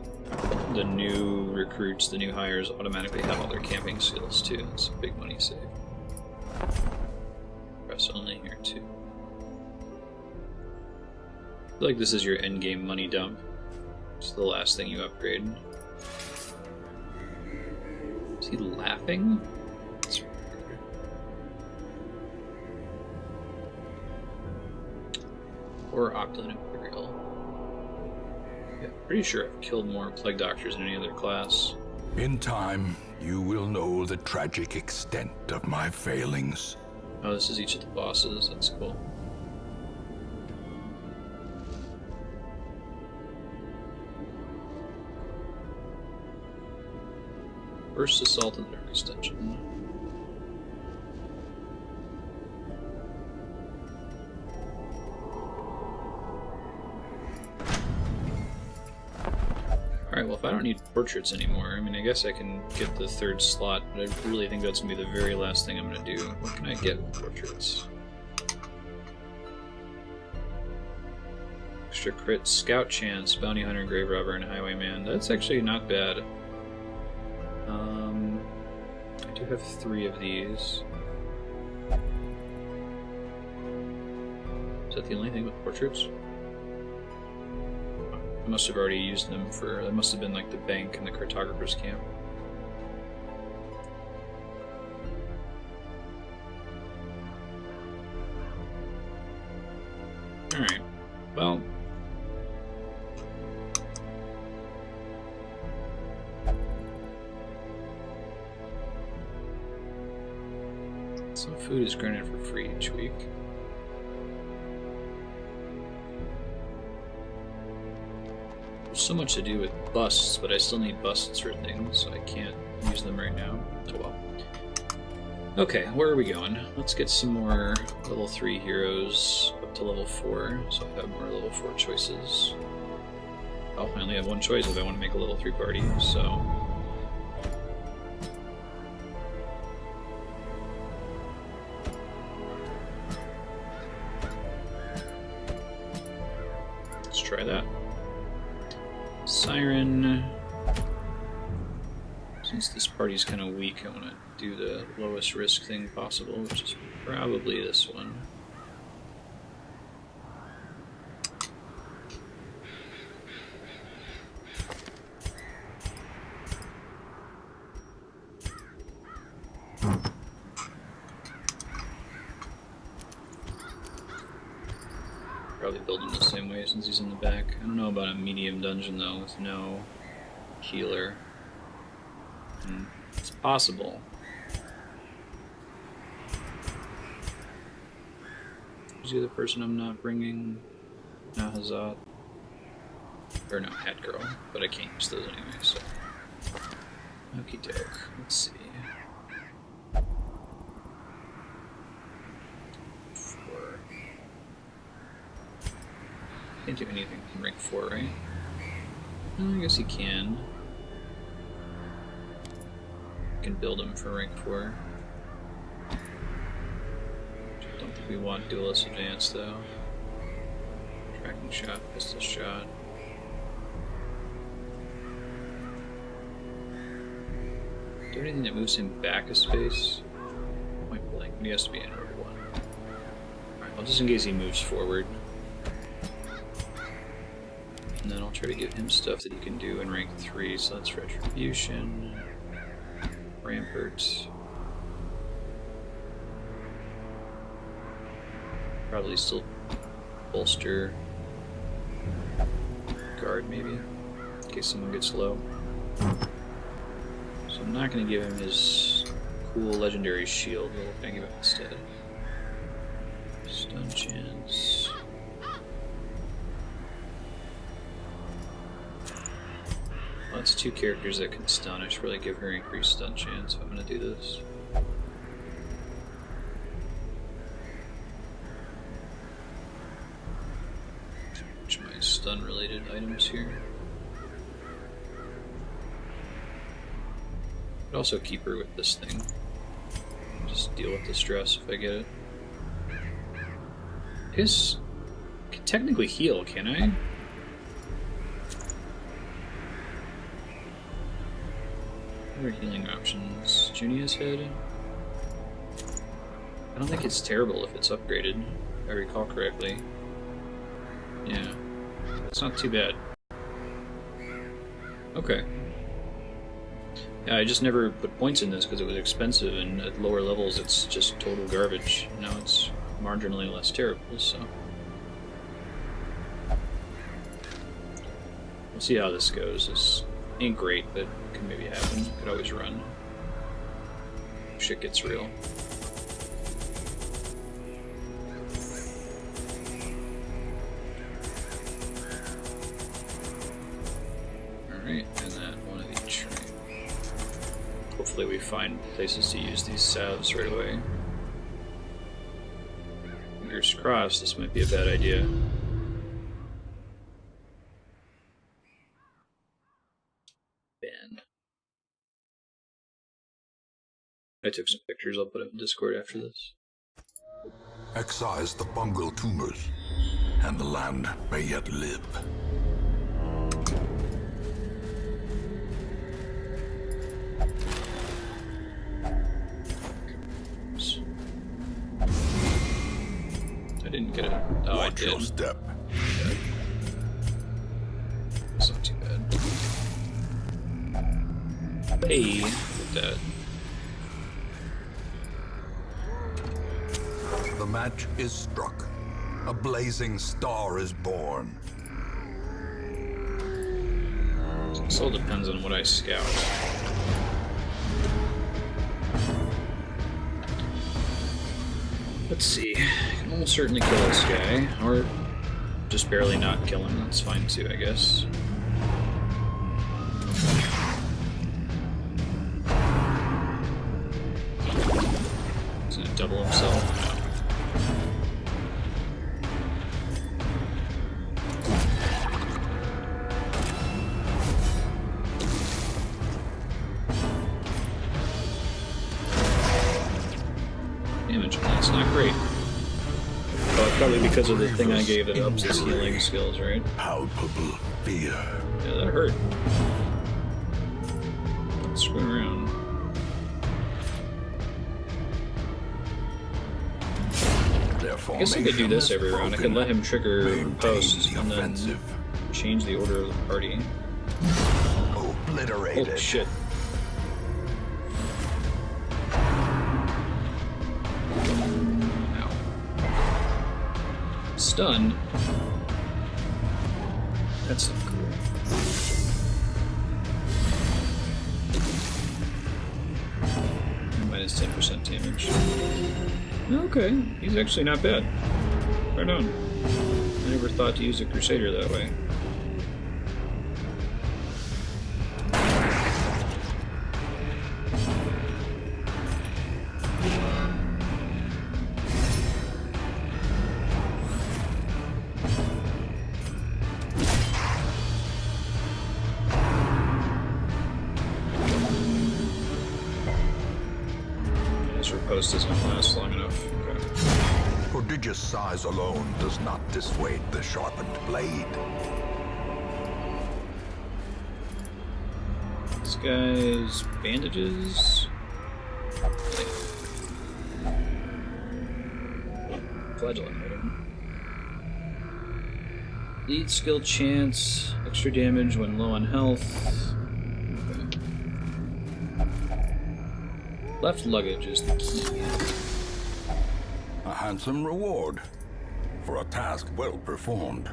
S1: the new recruits, the new hires, automatically have all their camping skills too. It's a big money save. Crest only here too. I feel like this is your endgame money dump. It's the last thing you upgrade. Is he laughing? That's weird. Or Octlan Imperial. Yeah, pretty sure I've killed more Plague Doctors than any other class.
S2: In time, you will know the tragic extent of my failings.
S1: Oh, this is each of the bosses. That's cool. First Assault in the Dark Extension. Alright, well if I don't need portraits anymore, I mean I guess I can get the 3rd slot, but I really think that's going to be the very last thing I'm going to do. What can I get with portraits? Extra crit, Scout Chance, Bounty Hunter, Grave Robber, and Highwayman. That's actually not bad. I do have 3 of these. Is that the only thing with portraits? must have already used them for... That must have been like the bank and the cartographer's camp. Alright, well... Some food is granted for free each week. There's so much to do with busts, but I still need busts for things, so I can't use them right now. Oh well. Okay, where are we going? Let's get some more level 3 heroes up to level 4, so I have more level 4 choices. Oh, I only have one choice if I want to make a level 3 party, so... Let's try that. Siren. Since this party's kind of weak, I want to do the lowest risk thing possible, which is probably this one. Probably build him the same way since he's in the back. I don't know about a medium dungeon though, with no healer. It's possible. Who's the other person I'm not bringing? Nahazat. Or no, Hat Girl. But I can't use those anyway, so. Okie doke. Let's see. 4. Can't do anything from rank 4, right? Well, I guess he can. Can build him for rank 4. Don't think we want duelist advance though. Tracking shot, pistol shot. Do anything that moves him back a space? Point blank. He has to be in order 1. Alright, well, just in case he moves forward. And then I'll try to give him stuff that he can do in rank 3, so that's Retribution. Rampart. Probably still bolster. Guard, maybe, in case someone gets low. So I'm not going to give him his cool legendary shield. What can I give him instead? Stun chance. Well, that's 2 characters that can stun. I should really give her increased stun chance if I'm going to do this. Which my stun related items here. Could also keep her with this thing. Just deal with the stress if I get it. I guess I can technically heal, can I? What are healing options? Junia's head? I don't think it's terrible if it's upgraded, if I recall correctly. Yeah, it's not too bad. Okay. Yeah, I just never put points in this because it was expensive, and at lower levels it's just total garbage. Now it's marginally less terrible, so... We'll see how this goes. This ain't great, but could maybe happen. Could always run. Shit gets real. Alright, and then one of each. Hopefully we find places to use these salves right away. Fingers crossed, this might be a bad idea. I took some pictures, I'll put them in Discord after this.
S2: Excise the fungal tumors, and the land may yet live.
S1: I didn't get it. Oh,
S2: Watch
S1: I did.
S2: your step.
S1: Okay. Hey, look at that.
S2: The match is struck. A blazing star is born.
S1: It still depends on what I scout. Let's see. I can almost certainly kill this guy, or just barely not kill him. That's fine too, I guess. He's gonna double himself. Damage, that's not great. Probably because of the thing I gave that ups his healing skills, right?
S2: Palpable fear.
S1: Yeah, that hurt. Screwing around. I guess I could do this every round. I could let him trigger post and then change the order of the party.
S2: Obliterated.
S1: Oh shit. Ow. Stun? That's not cool. Minus 10% damage. Okay, he's actually not bad. Right on. I never thought to use a Crusader that way. Post doesn't last long enough. Okay.
S2: Prodigious size alone does not dissuade the sharpened blade.
S1: This guy's bandages. Flagellant item. Lead skill chance, extra damage when low on health. Left luggage is the key.
S2: A handsome reward for a task well performed.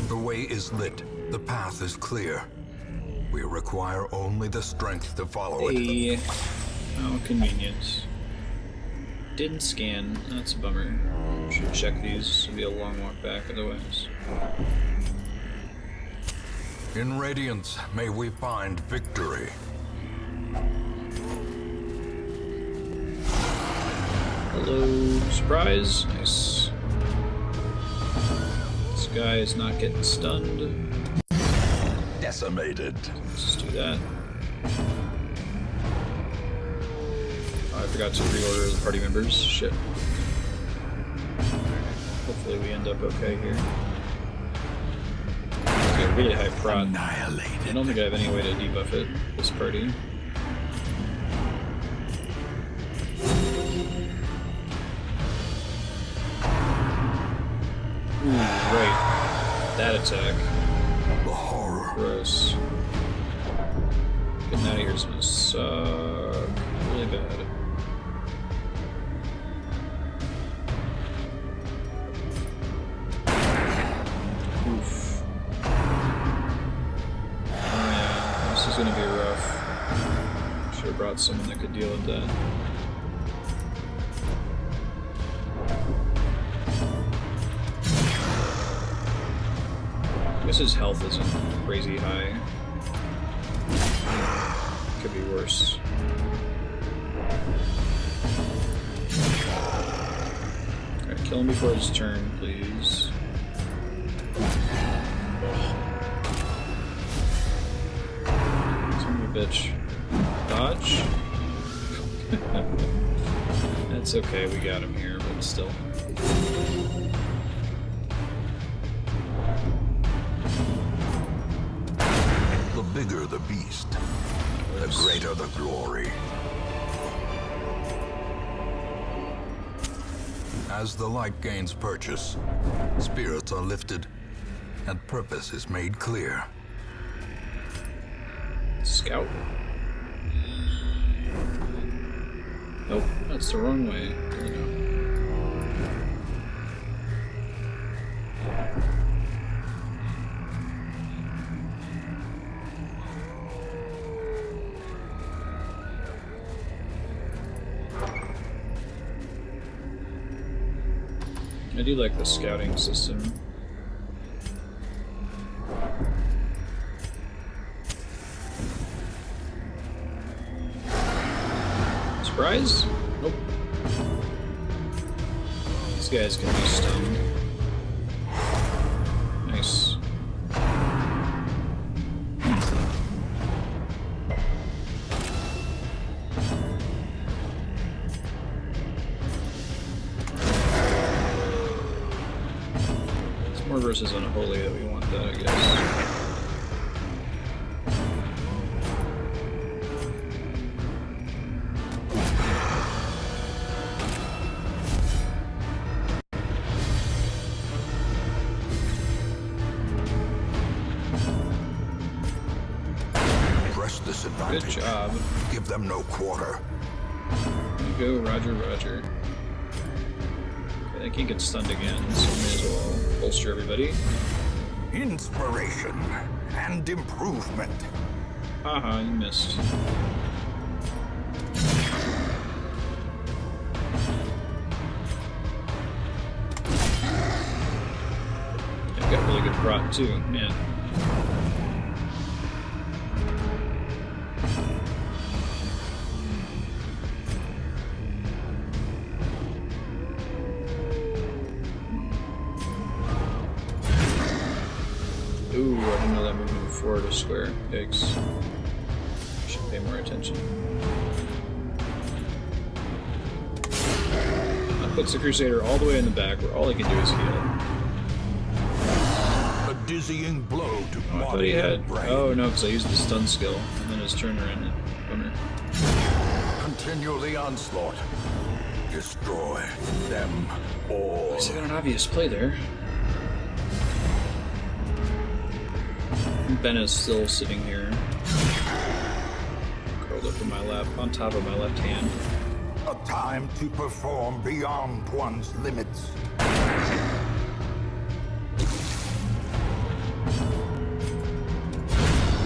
S2: The way is lit. The path is clear. We require only the strength to follow it.
S1: Hey, how convenient. Didn't scan. That's a bummer. Should check these. It'll be a long walk back otherwise.
S2: In Radiance, may we find victory.
S1: Hello, surprise. Nice. This guy is not getting stunned.
S2: Decimated.
S1: Let's just do that. Oh, I forgot to reorder the party members. Shit. Hopefully we end up okay here. It's got really high prot. I don't think I have any way to debuff it, this party. Ooh, right. That attack.
S2: The horror.
S1: Gross. Getting out of here is gonna suck really bad. Oof. Oh yeah, this is gonna be rough. Should have brought someone that could deal with that. I guess his health isn't crazy high. Could be worse. Alright, kill him before his turn, please. Son of a bitch. Dodge? That's okay, we got him here, but still.
S2: The bigger the beast, the greater the glory. As the light gains purchase, spirits are lifted, and purpose is made clear.
S1: Scout. Nope, that's the wrong way. There we go. I do like the scouting system. Surprise? Nope. These guys can be stunned. Nice. More versus unholy that we want that, I guess.
S2: Press this advantage.
S1: Good job.
S2: Give them no quarter.
S1: There you go, Roger, Roger. I can't get stunned again, so may as well bolster everybody.
S2: Inspiration and improvement.
S1: Haha, you missed. I've got really good prot too, man. Ooh, I didn't know that movement forward was square. Yikes. Should pay more attention. That puts the Crusader all the way in the back where all he can do is heal.
S2: A dizzying blow to
S1: Oh, I thought he had. Oh no, because I used the stun skill and then his turner and owner.
S2: Continue the onslaught. Destroy them all.
S1: I got an obvious play there. Ben is still sitting here, curled up in my lap, on top of my left hand.
S2: A time to perform beyond one's limits.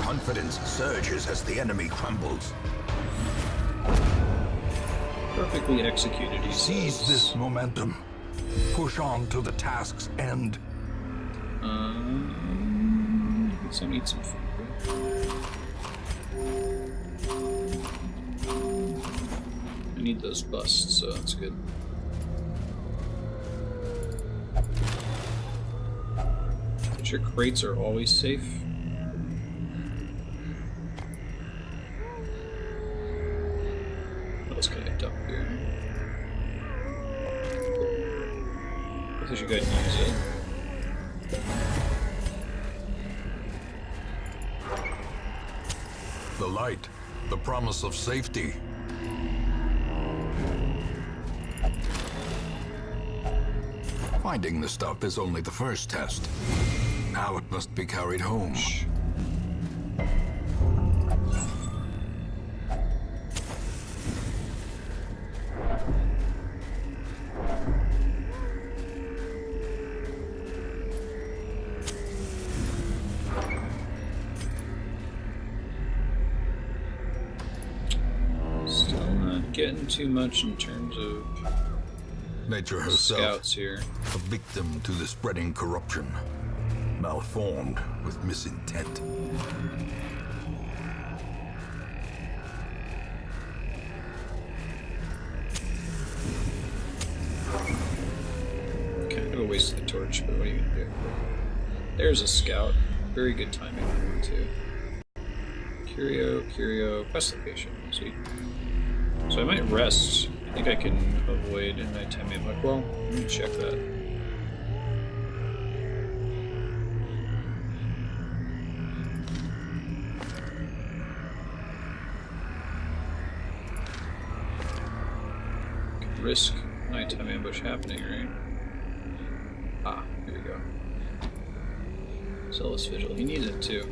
S2: Confidence surges as the enemy crumbles.
S1: Perfectly executed, he
S2: Seize
S1: says.
S2: this momentum. Push on to the task's end.
S1: So I need some food. I need those busts, so that's good. But your crates are always safe. What else can I dump here? I guess you guys use it.
S2: The light, the promise of safety. Finding the stuff is only the first test. Now it must be carried home.
S1: Getting too much in terms of
S2: Nature herself,
S1: scouts here.
S2: a victim to the spreading corruption, malformed with misintent.
S1: Kind of a waste of the torch, but what are you gonna do? There's a scout. Very good timing for me too. Curio, quest location. Sweet. So I might rest. I think I can avoid nighttime. I'm like, well, let me check that. risk nighttime ambush happening, right? Ah, here we go. Zealous Vigil. He needs it too.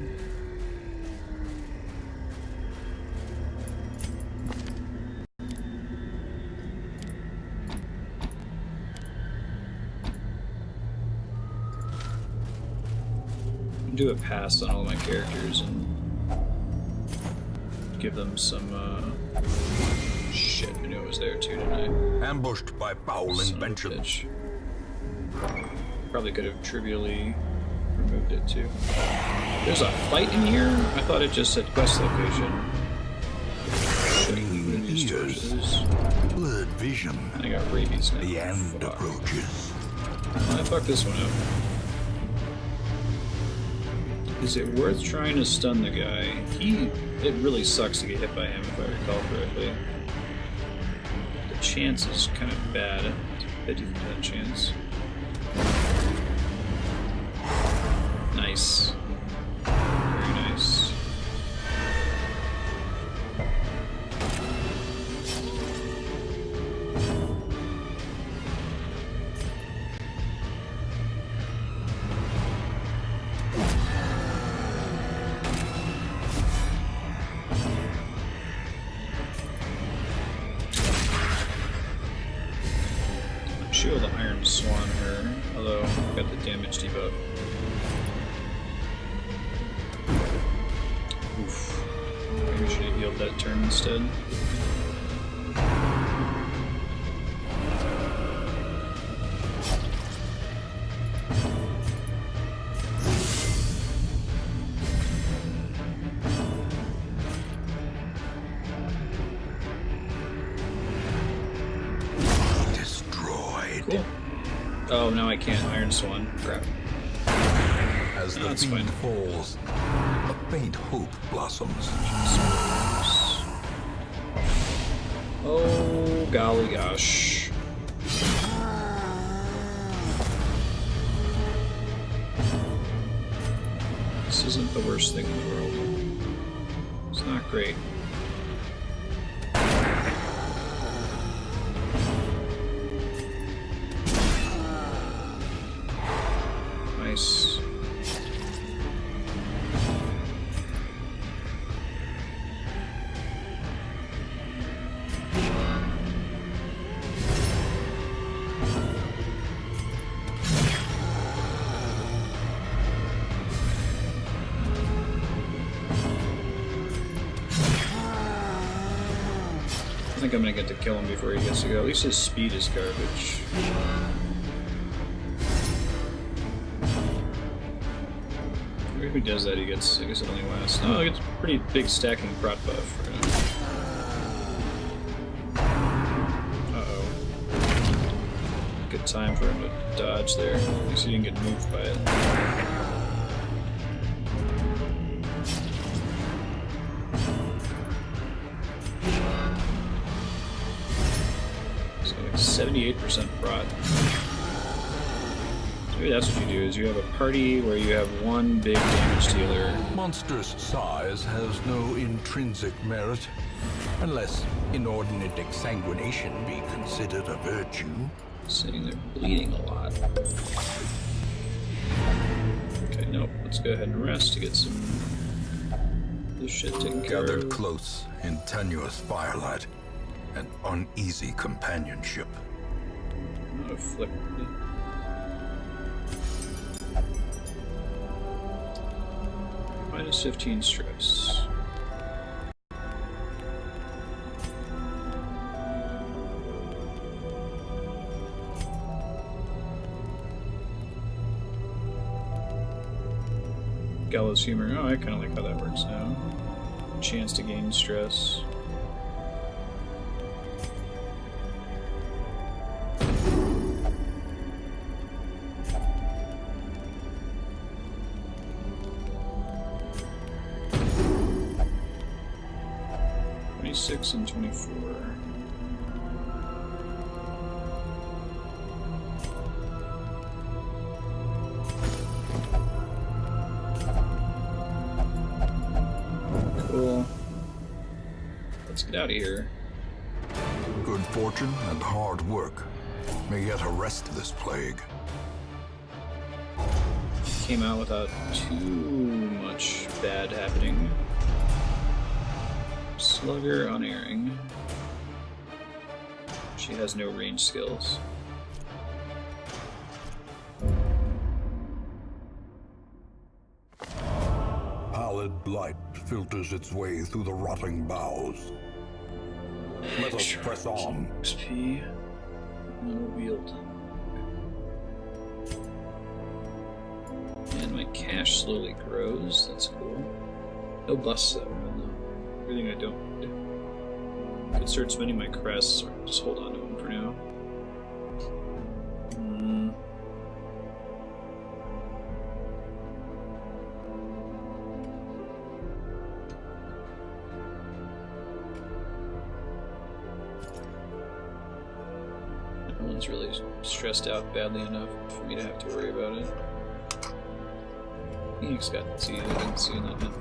S1: Do a pass on all my characters and give them some shit. I knew it was there too, didn't I?
S2: Ambushed by foul inventions.
S1: Probably could have trivially removed it too. There's a fight in here? I thought it just said quest location.
S3: Blurred vision.
S1: I got rabies now.
S3: The end approaches.
S1: I fucked this one up. Is it worth trying to stun the guy? It really sucks to get hit by him if I recall correctly. The chance is kind of bad. 50% chance. Nice. Very nice. Shield the Iron Swan her, although I've got the damage debuff. Oof. Maybe we should have healed that turn instead. Cool. Oh, now I can't Iron Swan. Crap.
S2: As the fiend falls, a faint hope blossoms.
S1: Oh, golly gosh. This isn't the worst thing in the world. It's not great. Nice. I think I'm gonna get to kill him before he gets to go. At least his speed is garbage. If he does that, he gets. I guess it only lasts. No, it gets pretty big stacking prot buff for him. Uh-oh. Good time for him to dodge there. At least he didn't get moved by it. So like 78% prot. Maybe that's what you do, is you have a party where you have one big damage dealer.
S2: Monstrous size has no intrinsic merit, unless inordinate exsanguination be considered a virtue.
S1: Sitting there bleeding a lot. Okay, nope. Let's go ahead and rest to get some of this shit taken care
S2: Gathered
S1: of.
S2: close in tenuous firelight and uneasy companionship.
S1: I'm gonna flick. Minus 15 stress. Gallows humor. Oh, I kind of like how that works now. Chance to gain stress. And 24. Cool. Let's get out of here.
S2: Good fortune and hard work may yet arrest this plague.
S1: Came out without too much bad happening. Slugger unerring. She has no range skills.
S2: Pallid blight filters its way through the rotting boughs. Let us press on.
S1: XP. Wield. And my cash slowly grows. That's cool. No busts though. Everything I don't do. Could start spending my crests or just hold on to them for now. No one's really stressed out badly enough for me to have to worry about it. Phoenix got Z, I didn't see that yet.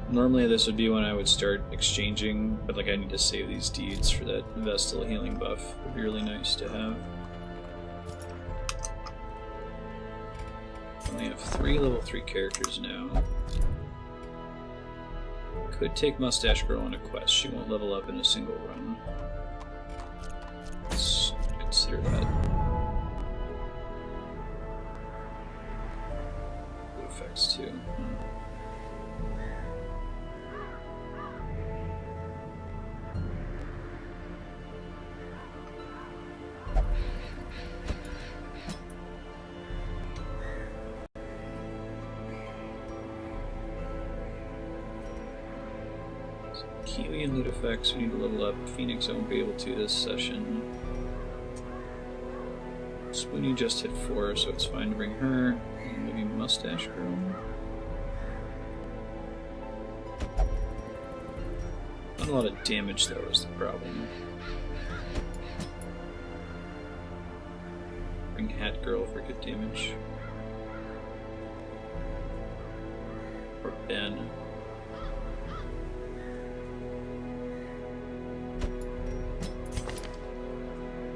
S1: Normally this would be when I would start exchanging, but like I need to save these deeds for that Vestal healing buff. It would be really nice to have. Only have 3 level 3 characters now. Could take Mustache Girl on a quest. She won't level up in a single run. Let's consider that. Good effects too. Kiwi and loot effects, we need to level up. Phoenix I won't be able to this session. Spoonie just hit 4, so it's fine to bring her. And maybe Mustache Girl. Not a lot of damage though is the problem. Bring Hat Girl for good damage. Or Ben.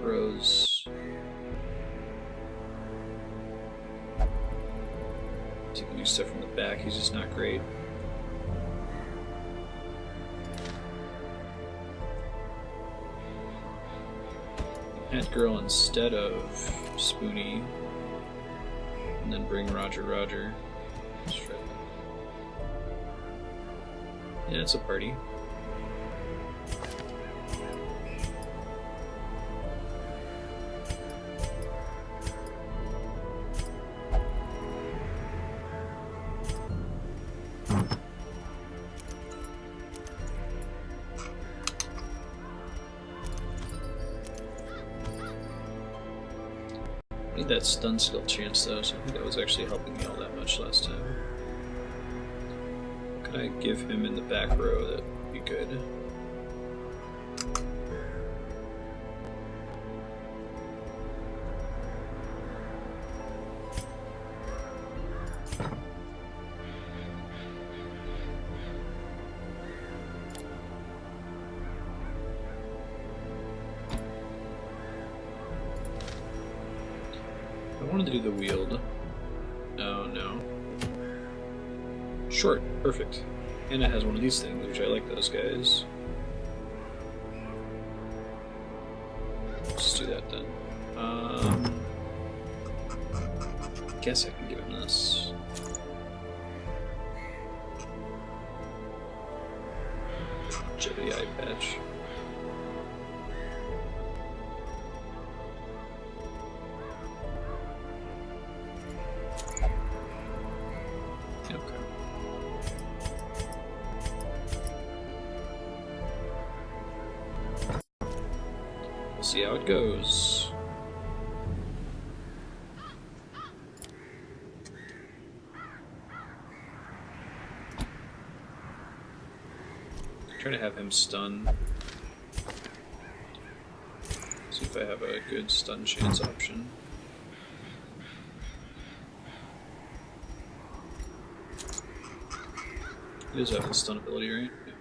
S1: Rose. He can do stuff from the back, he's just not great. Hat Girl instead of Spoonie. And then bring Roger. Yeah, it's a party. That stun skill chance though, so I think that was actually helping me all that much last time. Could I give him in the back row? That would be good. I wanted to do the wield. Oh no. Short, perfect. And it has one of these things, which I like those guys. Let's do that then. Guess I can give him this. Jedi eye patch. See how it goes. Try to have him stun. See if I have a good stun chance option. He does have the stun ability, right? Yeah.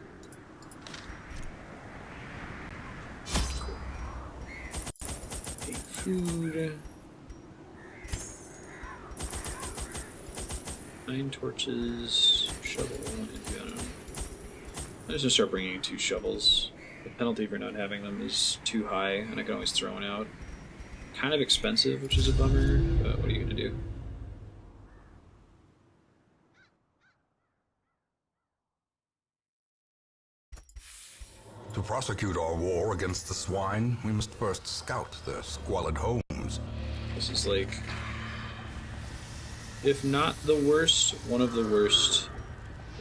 S1: Cool. 8 food. 9 torches. Shovel. I don't know. I'm just gonna start bringing 2 shovels. The penalty for not having them is too high, and I can always throw one out. Kind of expensive, which is a bummer, but what are you gonna do?
S2: To prosecute our war against the swine, we must first scout their squalid homes.
S1: This is like, if not the worst, one of the worst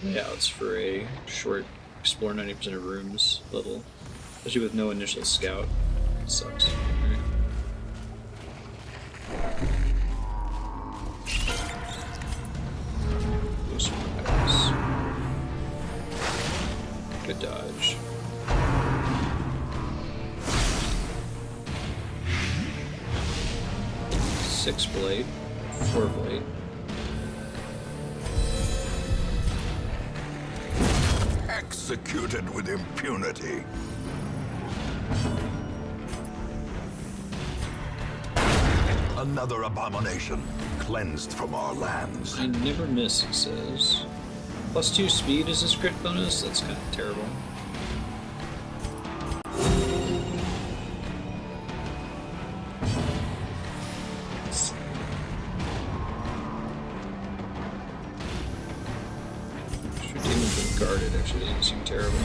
S1: layouts for a short explore 90% of rooms level, especially with no initial scout. It sucks. Right. Good dodge. Six blade, 4 blade.
S2: Executed with impunity. Another abomination cleansed from our lands.
S1: I never miss, he says. +2 speed is his crit bonus? That's kind of terrible. Guarded actually doesn't seem terrible.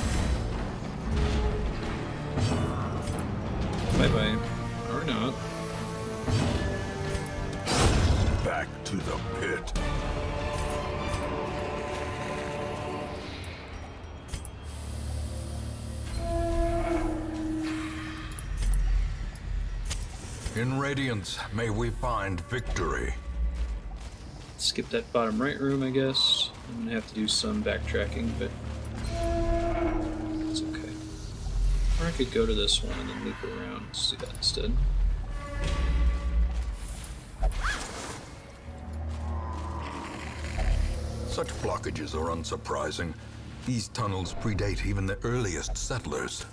S1: Bye bye. Or not.
S2: Back to the pit. In Radiance, may we find victory.
S1: Skip that bottom right room, I guess. I'm gonna have to do some backtracking, but it's okay. Or I could go to this one and then loop around. Let's do that instead.
S2: Such blockages are unsurprising. These tunnels predate even the earliest settlers.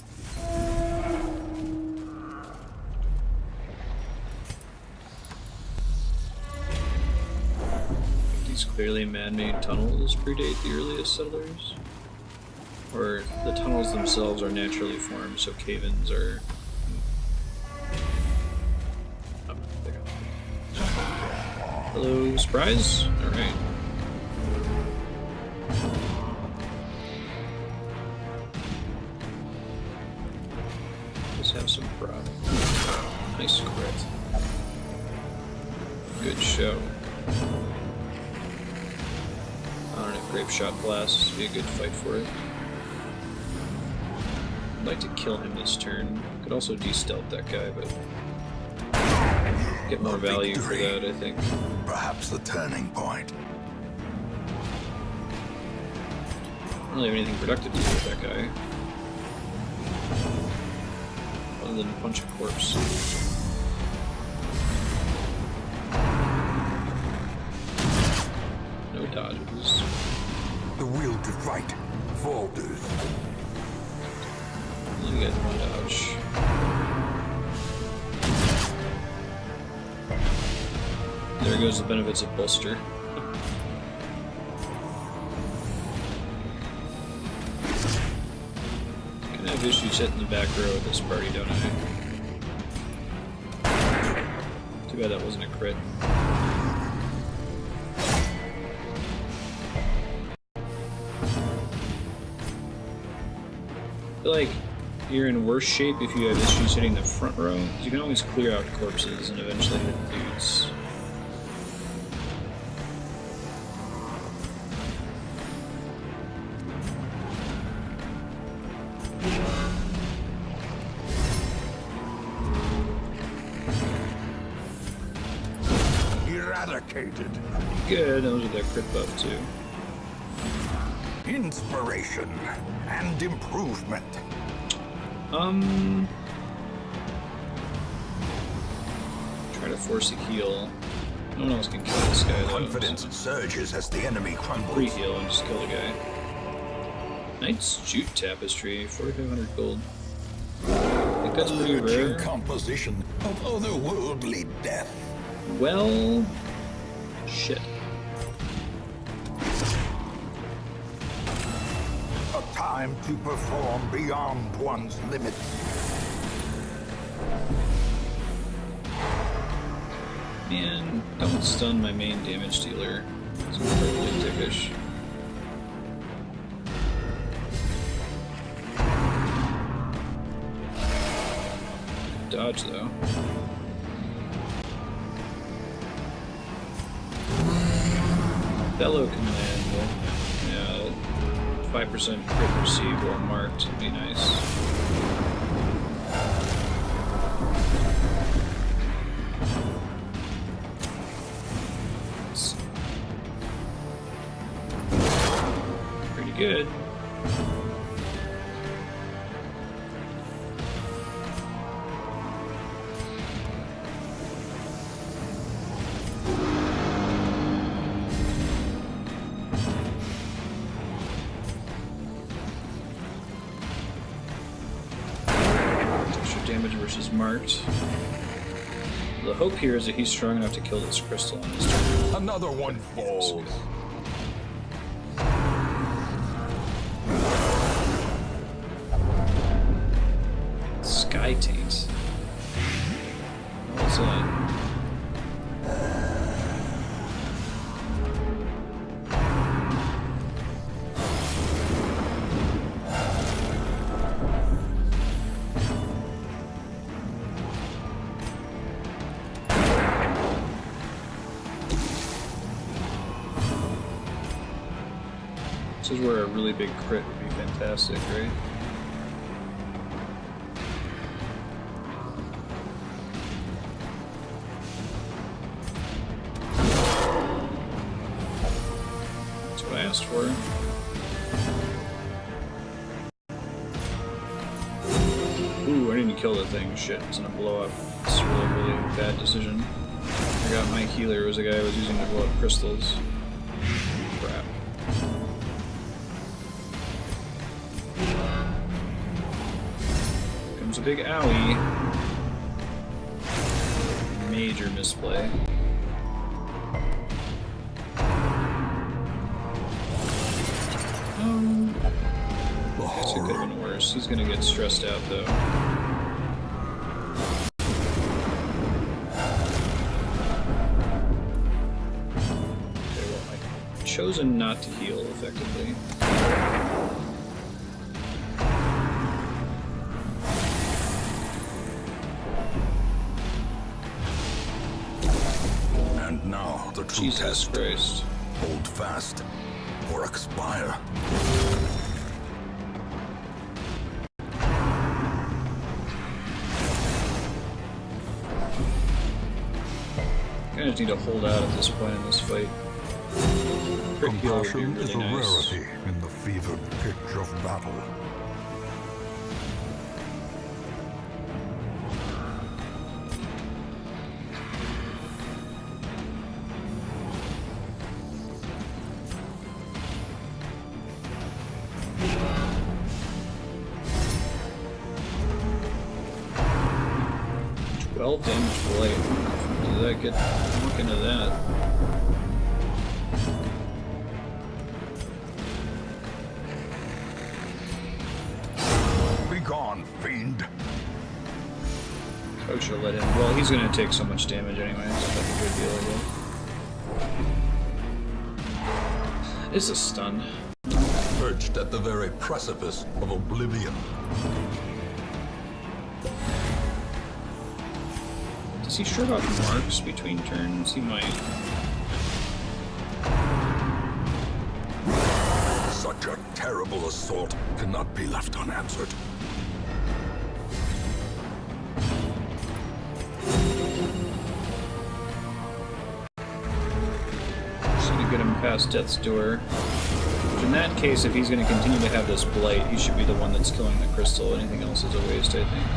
S1: These clearly man-made tunnels predate the earliest settlers? Or the tunnels themselves are naturally formed, so cave-ins are... Oh, there we go. Hello, surprise? Alright. Just have some prop. Nice crit. Good show. I don't know, Grape Shot Blast would be a good fight for it. I'd like to kill him this turn. Could also de-stealth that guy, but get more value for that, I think.
S2: Perhaps the turning point.
S1: I don't really have anything productive to do with that guy. Other than punch a corpse. No dodges.
S2: The will to fight falters.
S1: You get one dodge. There goes the benefits of bolster. Kind of have issues hitting the back row of this party, don't I? Too bad that wasn't a crit. I feel like you're in worse shape if you have issues hitting the front row. You can always clear out corpses and eventually hit dudes.
S2: Eradicated.
S1: Good, those are their crit buff too.
S2: Inspiration and improvement.
S1: Try to force a heal. No one else can kill this guy though.
S2: Confidence surges as the enemy crumbles.
S1: Pre-heal and just kill the guy. Knight's Jute Tapestry, 4,500 gold. I think that's pretty rare.
S2: Composition of otherworldly death.
S1: Well, shit.
S2: A time to perform beyond one's limits.
S1: Man, don't stun my main damage dealer. It's incredibly dickish. Dodge though. Bellow command. Yeah, 5% crit received while marked would be nice. Pretty good. Damage versus marked. The hope here is that he's strong enough to kill this crystal on his turn.
S2: Another one falls.
S1: Sky Taint. What's that? This is where a really big crit would be fantastic, right? That's what I asked for. Ooh, I didn't kill the thing. Shit, it's gonna blow up. It's a really, really bad decision. I forgot my healer was a guy I was using to blow up crystals. Crap. Comes a big owie. Major misplay. Guess it could have been worse. He's gonna get stressed out though. Okay, well, I've chosen not to heal effectively.
S2: And now the true
S1: Jesus
S2: test.
S1: Christ.
S2: Hold fast or expire.
S1: I just need to hold out at this point in this fight. Crit heal would be
S2: Compassion is
S1: really
S2: a
S1: nice.
S2: rarity in the fevered pitch of battle.
S1: Well, damage blade. Did that get look into that?
S2: Be gone, fiend.
S1: Probably should have let him. Well, he's gonna take so much damage anyway. It's not like a big deal again. It's a stun.
S2: Perched at the very precipice of oblivion.
S1: Does he shrug off marks between turns? He might.
S2: Such a terrible assault cannot be left unanswered.
S1: Just gonna get him past Death's Door. Which in that case, if he's gonna continue to have this blight, he should be the one that's killing the crystal. Anything else is a waste, I think.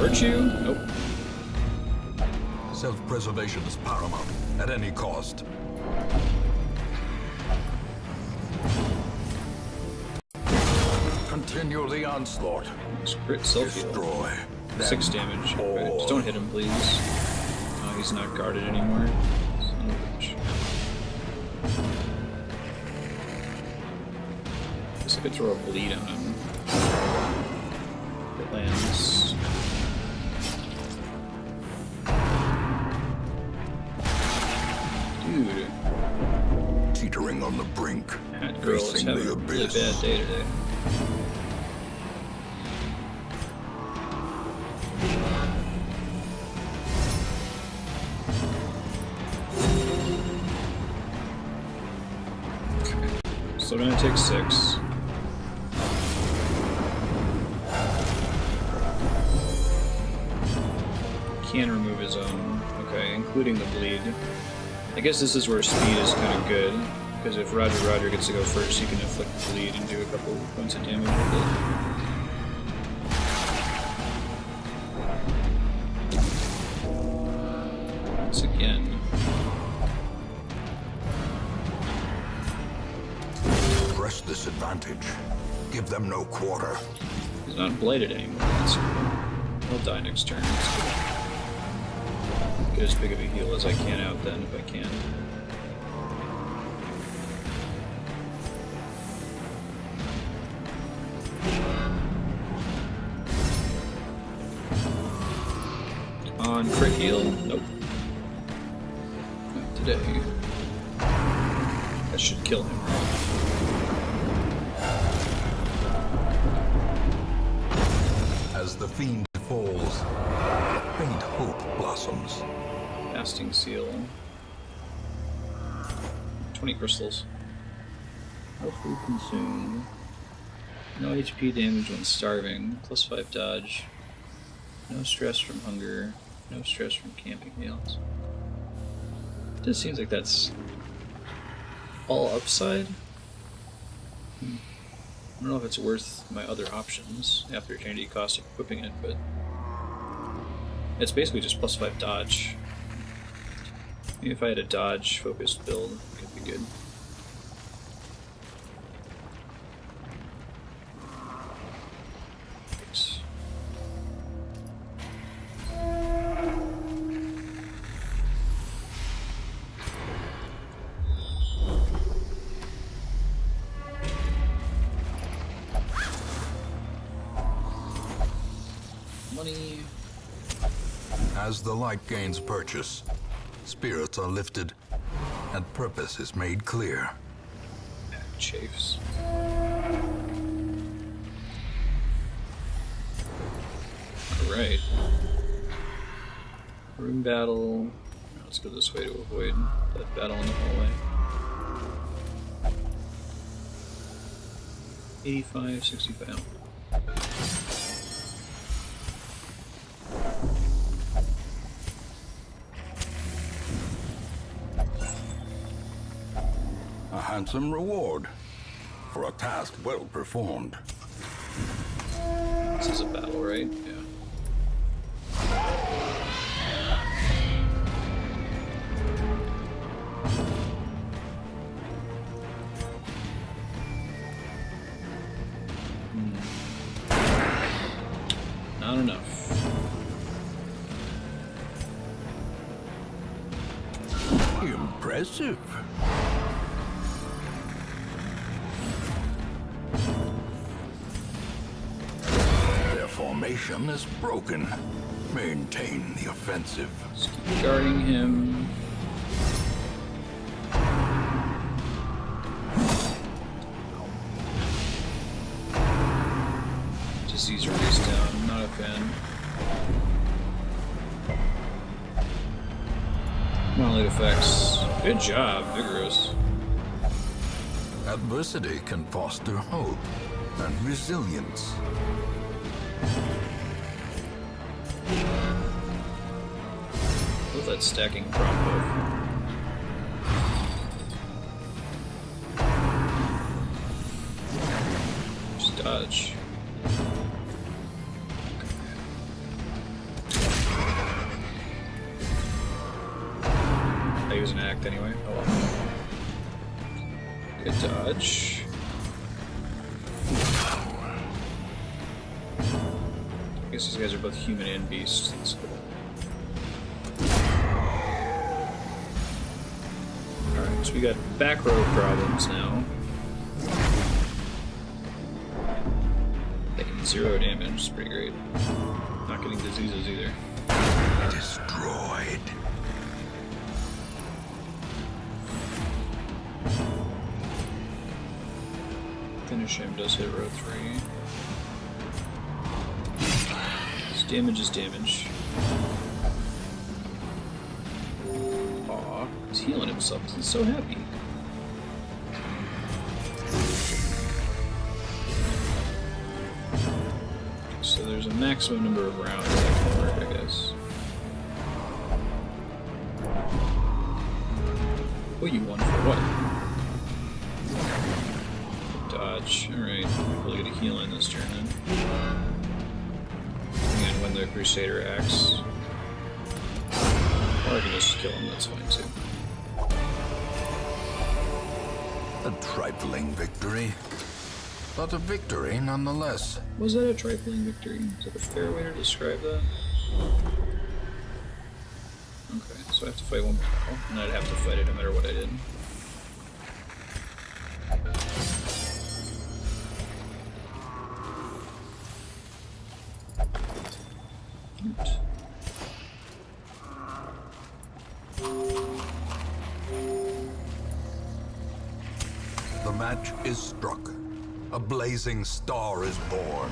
S1: Virtue? Nope.
S2: Self-preservation is paramount at any cost. Continue the onslaught.
S1: Crit self-heal.
S2: Destroy.
S1: 6 damage. Okay, just don't hit him, please. Oh, he's not guarded anymore. Son of a bitch. Guess I could throw a bleed on him. It lands. Dude.
S2: Teetering on the brink.
S1: That girl is having a really bad day today. So I'm gonna take 6. Can remove his own. Okay, including the bleed. I guess this is where speed is kind of good, because if Roger gets to go first, he can inflict the bleed and do a couple points of damage with it. Once again.
S2: Press this advantage. Give them no quarter.
S1: He's not blighted anymore. That's cool. He'll die next turn. That's cool. Get as big of a heal as I can out then, if I can. On crit heal? Nope. Not today. That should kill him, right?
S2: As the fiend falls, faint hope blossoms.
S1: Casting seal. 20 crystals. No food consumed. No HP damage when starving. Plus 5 dodge. No stress from hunger. No stress from camping meals. It just seems like that's all upside. I don't know if it's worth my other options after eternity cost of equipping it, but it's basically just plus 5 dodge. Maybe if I had a dodge focused build, it could be good. Thanks. Money.
S2: As the light gains purchase, spirits are lifted, and purpose is made clear.
S1: Chafes. Alright. Room battle. Let's go this way to avoid that battle in the hallway. 85, 65.
S2: A handsome reward for a task well performed.
S1: This is a battle, right? Yeah. Not enough.
S2: Impressive. Their formation is broken. Maintain the offensive.
S1: Just keep guarding him. Disease release down, not a fan. Monolith effects. Good job, Vigorous.
S2: Adversity can foster hope and resilience.
S1: With that stacking prombo. Just dodge. I use an act anyway. Oh well. Good dodge. guess these guys are both human and beast. That's cool. Alright, so we got back row problems now. Taking 0 damage, it's pretty great. Not getting diseases either.
S2: Destroyed.
S1: Finish him does hit row 3. His damage is damage. Aw, he's healing himself. He's so happy. So there's a maximum number of rounds that can work, I guess. Oh, you won for what? Dodge. Alright, probably get a heal in this turn then. And when the Crusader acts. Or I can just kill him, that's fine too.
S2: A trifling victory, but a victory nonetheless.
S1: Was that a trifling victory? Is that a fair way to describe that? Okay, so I have to fight one battle, and I'd have to fight it no matter what I did. Oops.
S2: The match is struck. A blazing star is born.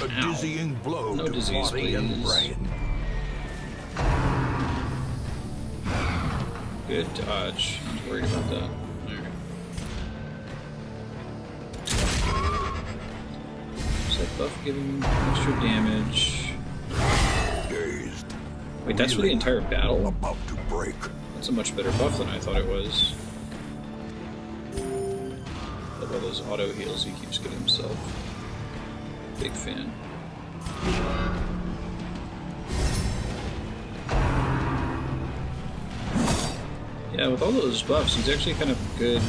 S2: A dizzying blow
S1: No
S2: to
S1: disease,
S2: body and
S1: please.
S2: brain.
S1: Good dodge. Not worried about that. Alright. Is that buff giving extra damage?
S2: Dazed.
S1: Wait, that's for the entire battle?
S2: About to break.
S1: That's a much better buff than I thought it was. Love all those auto heals he keeps giving himself. Big fan. Yeah, with all those buffs, he's actually kind of a good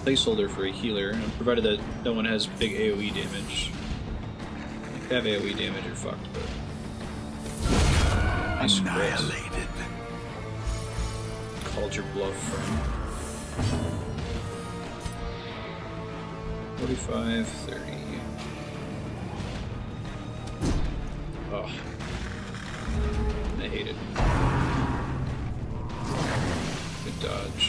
S1: placeholder for a healer, provided that no one has big AoE damage. If you have AoE damage, you're fucked, but... Nice crit.
S2: Annihilated.
S1: Called your bluff, friend. 45, 30. Oh. I hate it. Good dodge.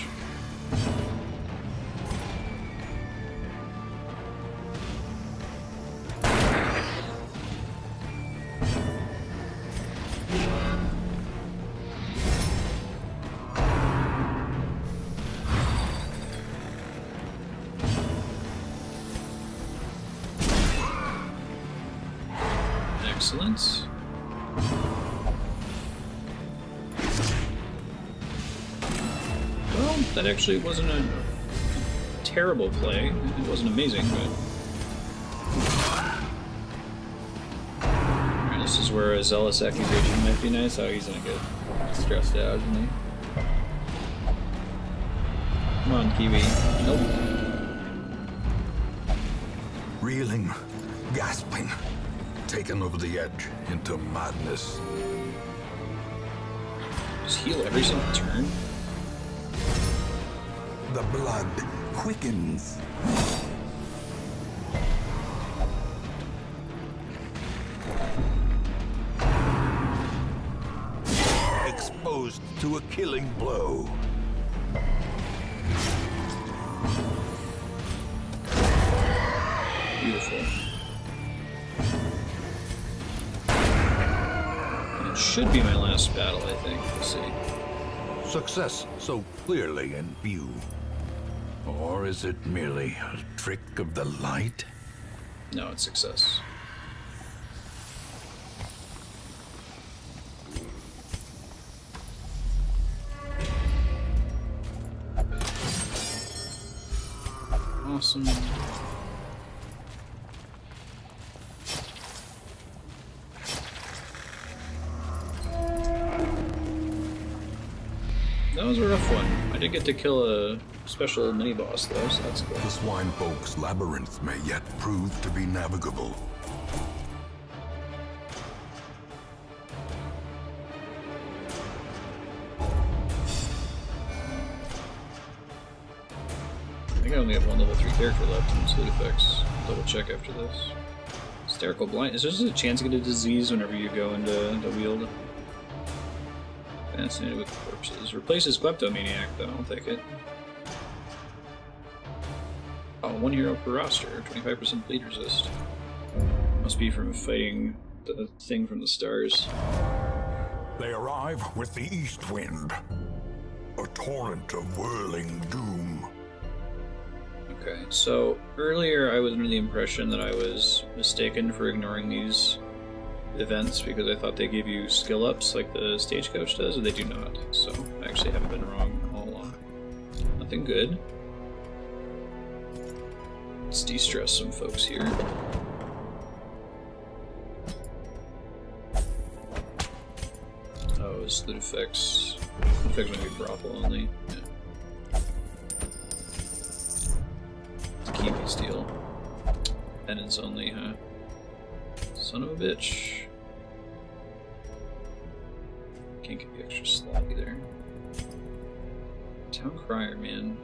S1: Excellent. Well, that actually wasn't a terrible play. It wasn't amazing, but... Alright, this is where a zealous accusation might be nice. Oh, he's gonna get stressed out, isn't he? Come on, Kiwi. Nope.
S2: Reeling, gasping, taken over the edge into madness.
S1: Just heal every single turn.
S2: The blood quickens. Exposed to a killing blow.
S1: Beautiful. It should be my last battle, I think. We'll see.
S2: Success so clearly in view. Or is it merely a trick of the light?
S1: No, it's success. Awesome. That was a rough one. I did get to kill a special mini boss though, so that's cool.
S2: The swine folk's labyrinth may yet prove to be navigable.
S1: I think I only have one level 3 character left in Salute Effects. Double check after this. Hysterical Blind. Is there just a chance to get a disease whenever you go into the wield? Fascinated with corpses. Replaces Kleptomaniac though, I'll take it. Oh, 1 hero per roster, 25% bleed resist. Must be from fighting the thing from the stars.
S2: They arrive with the east wind, a torrent of whirling doom.
S1: Okay, so earlier I was under the impression that I was mistaken for ignoring these events because I thought they gave you skill ups like the Stagecoach does, or they do not. So I actually haven't been wrong all along. Nothing good. Let's de-stress some folks here. Oh, Salute Effects. Salute Effects might be brothel only. Yeah. Keepy Steel. Penance only, huh? Son of a bitch. Can't get the extra slot either. Town Crier, man.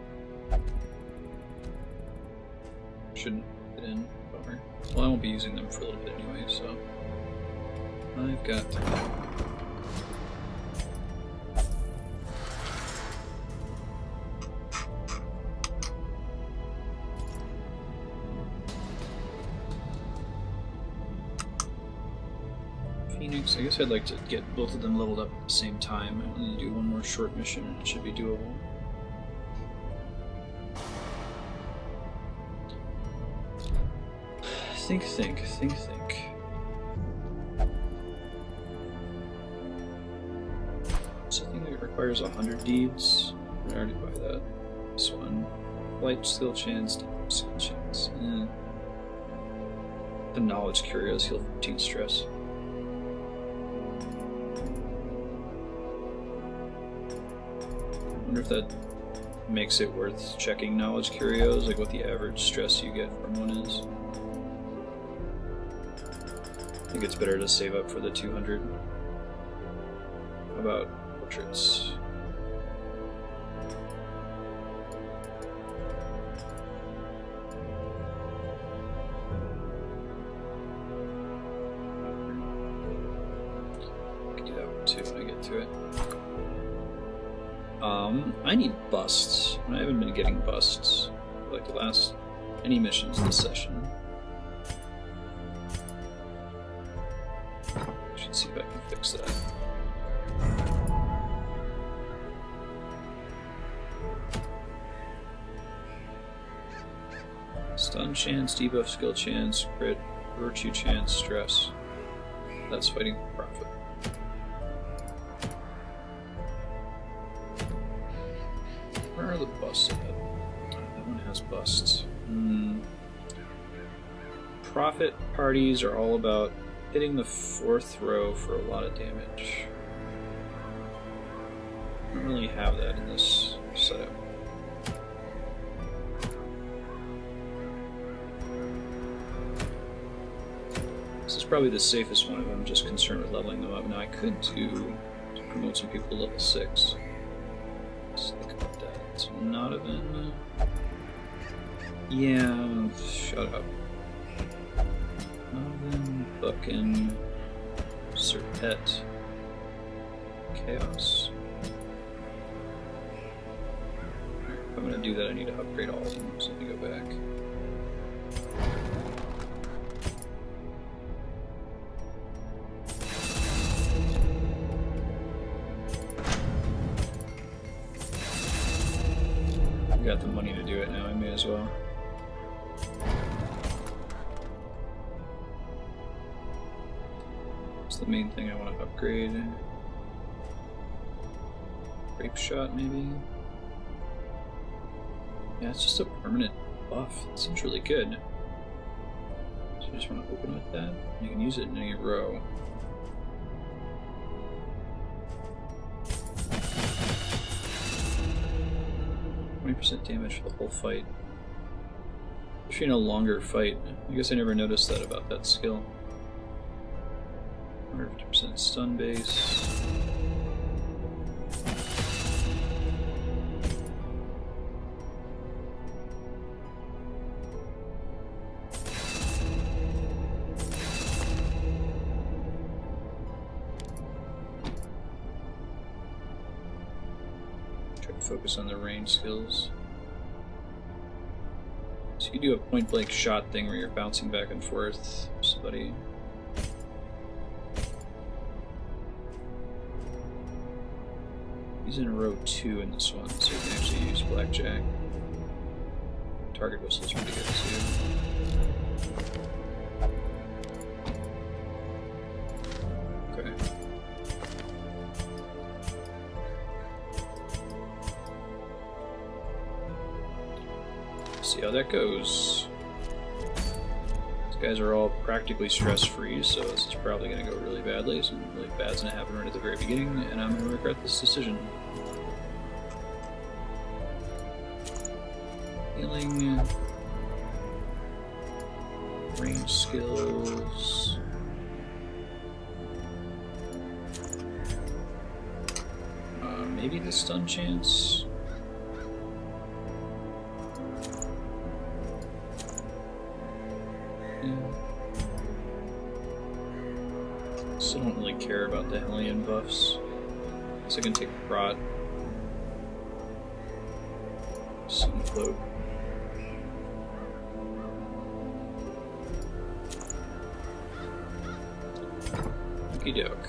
S1: Shouldn't fit in. Bummer. Well, I won't be using them for a little bit anyway, so. I've got to. Phoenix, I guess I'd like to get both of them leveled up at the same time. I only need to do one more short mission and it should be doable. Think. So I think it requires 100 deeds. I already buy that. This one. Light skill chance, deep skill chance. The knowledge curios heal 15 stress. I wonder if that makes it worth checking knowledge curios, like what the average stress you get from one is. I think it's better to save up for the 200. How about portraits? I can do that one too when I get to it. I need busts. I haven't been getting busts like the last any missions this session. Should see if I can fix that. Stun chance, debuff skill chance, crit, virtue chance, stress. That's fighting for profit. Where are the busts at? That one has busts. Profit parties are all about hitting the 4th row for a lot of damage. I don't really have that in this setup. This is probably the safest one if I'm just concerned with leveling them up. Now I could do to promote some people to level 6. Let's think about that. It's not even. Yeah, shut up. Oven, Buckin, Serpent, Chaos. Alright, if I'm gonna do that, I need to upgrade all of them, so let me go back. I've got the money to do it now, I may as well. The main thing I want to upgrade. Grape shot, maybe? Yeah, it's just a permanent buff. It seems really good. So I just want to open with that. You can use it in any row. 20% damage for the whole fight. Especially in a longer fight. I guess I never noticed that about that skill. 150% stun base. Focus on the range skills. So you do a point blank shot thing where you're bouncing back and forth. Somebody. He's in row 2 in this one, so you can actually use blackjack. Target whistle's pretty good too. Okay. See how that goes. These guys are all practically stress-free, so this is probably going to go really badly. Something really bad's going to happen right at the very beginning, and I'm going to regret this decision. Healing. Range skills. Maybe the stun chance. Still don't really care about the Hellion buffs. So I can take Rot. Sun Cloak. Okie doke.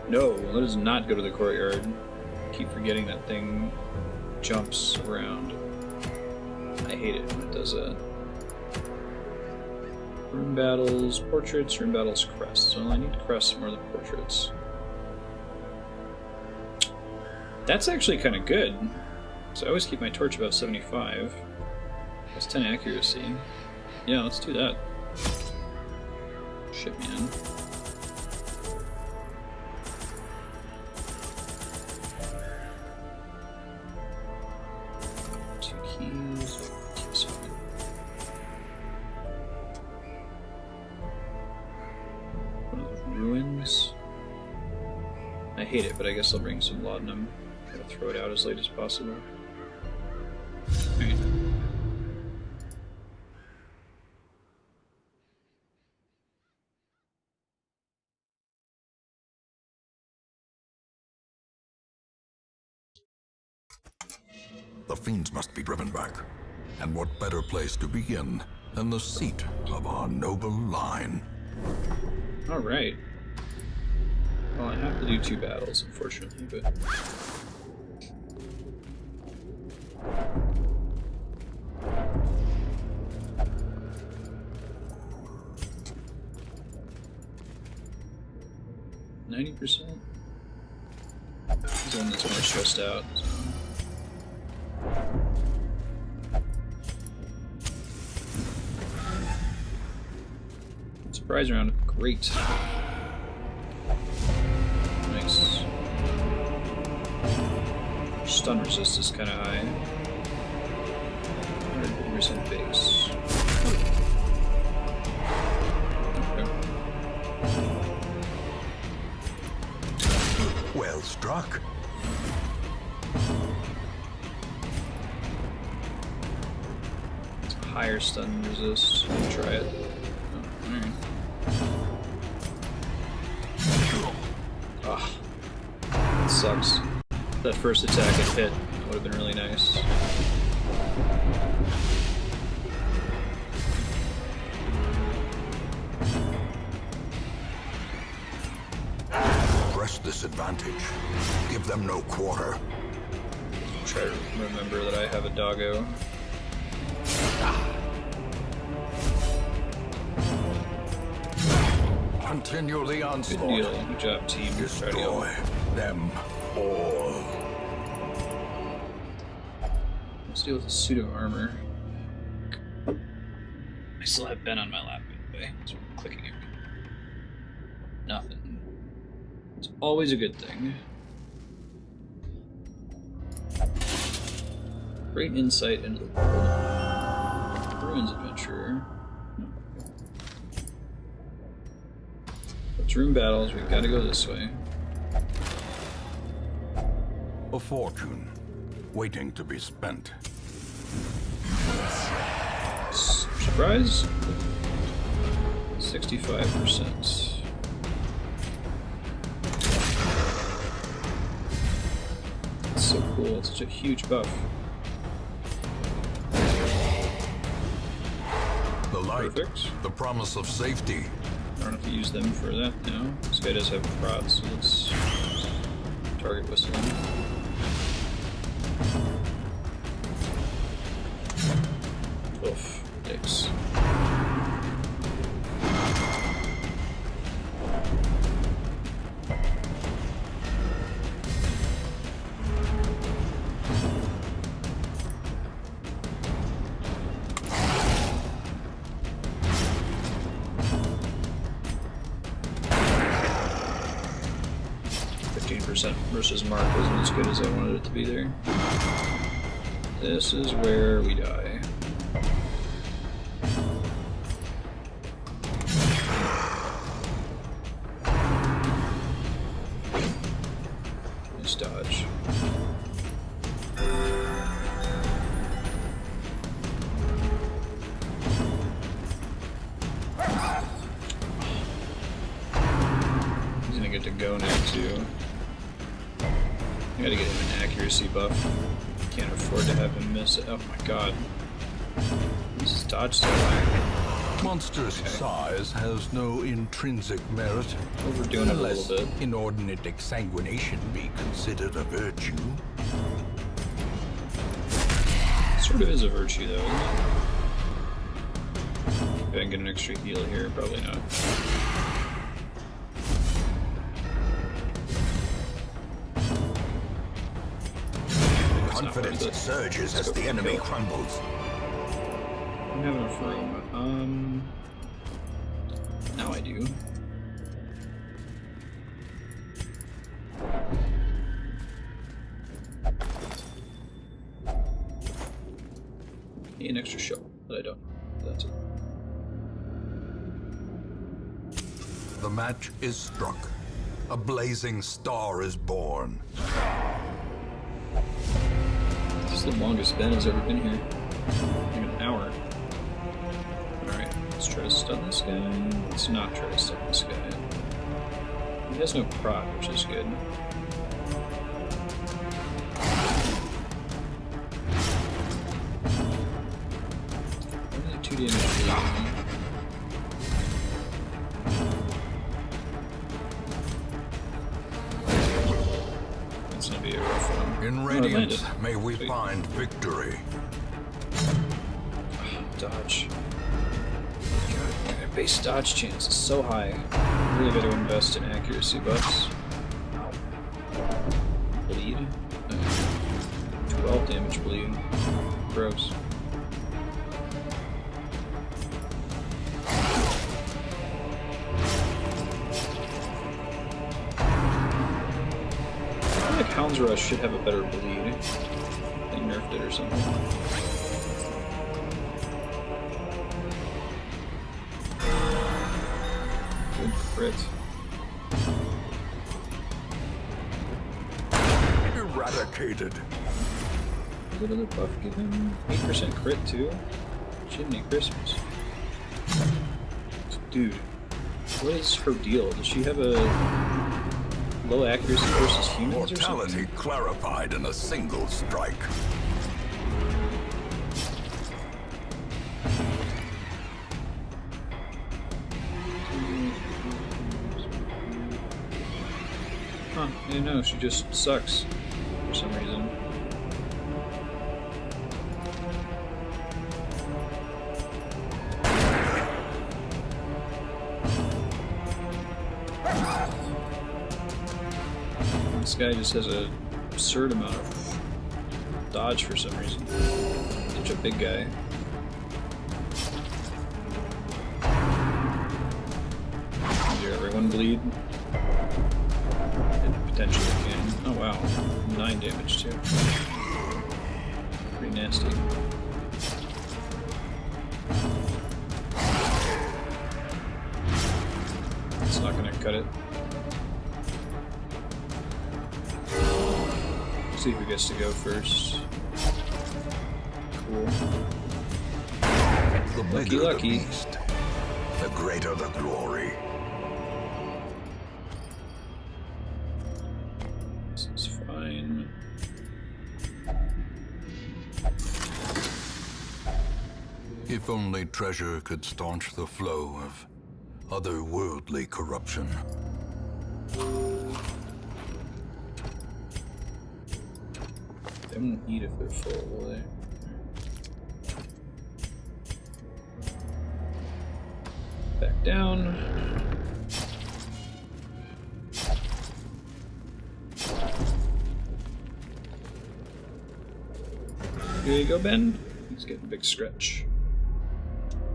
S1: No, let us not go to the courtyard. Keep forgetting that thing jumps around. I hate it when it does that. Room battles, portraits, room battles, crests. Well, I need crests more than portraits. That's actually kind of good. So I always keep my torch above 75. That's 10 accuracy. Yeah, let's do that. Shit, man. I hate it, but I guess I'll bring some laudanum. I'll throw it out as late as possible. Alright.
S2: The fiends must be driven back. And what better place to begin than the seat of our noble line?
S1: Alright. Well, I have to do 2 battles, unfortunately, but... $90%? He's the one that's more stressed out, so... Surprise round, great. Nice. Stun resist is kind of high. 100% base. Okay.
S2: Well struck.
S1: It's a higher stun resist. I'll try it. Oh, alright. Ah, that sucks. That first attack had hit. That would have been really nice.
S2: Press this advantage. Give them no quarter.
S1: Try to remember that I have a doggo.
S2: Continue the onslaught.
S1: Good deal. Good job, team.
S2: Destroy them all.
S1: Let's deal with the pseudo armor. I still have Ben on my lap, by the way. So I'm clicking it. Nothing. It's always a good thing. Great insight into the world. Ruins adventurer. It's room battles, we've got to go this way.
S2: A fortune waiting to be spent.
S1: Surprise? 65%. It's so cool, it's such a huge buff.
S2: The light,
S1: Perfect.
S2: the promise of safety.
S1: I don't have to use them for that now. This guy does have prods, so let's target whistle him. Oof, dicks. Versus Mark wasn't as good as I wanted it to be there. This is where we die. Nice dodge. He's gonna get to go now too. I gotta get him an accuracy buff. Can't afford to have him miss it. Oh my god. This is dodge so high.
S2: Monstrous size has no intrinsic merit.
S1: Overdoing it a
S2: Unless
S1: little bit.
S2: inordinate exsanguination be considered a virtue.
S1: Sort of is a virtue though, isn't it? If I can get an extra heal here, probably not.
S2: Confidence surges as the enemy crumbles.
S1: I don't have enough room. Now I do. Need an extra shell, but I don't. That's it.
S2: The match is struck. A blazing star is born.
S1: This is the longest Ben has ever been here. Like an hour. Alright, let's try to stun this guy. Let's not try to stun this guy. He has no prod, which is good. Only 2 damage. That's gonna be a rough one.
S2: In radiance, may we find victory.
S1: Dodge. God, my base dodge chance is so high. I really got to invest in accuracy buffs. Bleed. 12 damage bleed. Gross. I feel like Hound's Rush should have a better bleed. They nerfed it or something. Good crit.
S2: Eradicated.
S1: What did other buff give him? 8% crit too? Jiminy Christmas. Dude, what is her deal? Does she have a low accuracy versus humans or
S2: Mortality
S1: something?
S2: clarified in a single strike.
S1: Huh, I didn't know, she just sucks for some reason. This guy just has an absurd amount of dodge for some reason. Such a big guy. Did everyone bleed? And potentially can. Oh wow. 9 damage too. Pretty nasty. It's not gonna cut it. See who gets to go first. Cool.
S2: The
S1: Lucky,
S2: bigger
S1: lucky.
S2: the beast, the greater the glory.
S1: This is fine.
S2: If only treasure could staunch the flow of otherworldly corruption.
S1: They won't eat if they're full, will they? Back down. Here you go, Ben. He's getting a big stretch.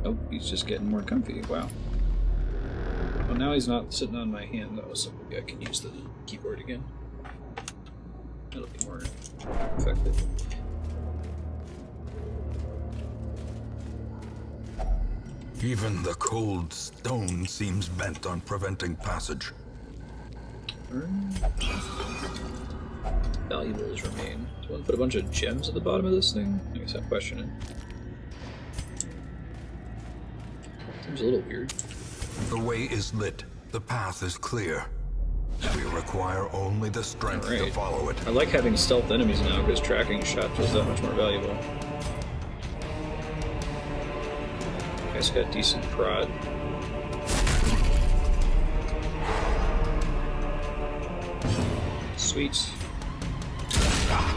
S1: Oh, he's just getting more comfy. Wow. Oh, now he's not sitting on my hand, though, so maybe I can use the keyboard again. That'll be more effective.
S2: Even the cold stone seems bent on preventing passage.
S1: Valuables remain. Do you want to put a bunch of gems at the bottom of this thing? I guess I'll question it. Seems a little weird.
S2: The way is lit. The path is clear. We require only the strength to follow it.
S1: I like having stealth enemies now because tracking shots was that much more valuable. Guy's got decent prod. Sweet.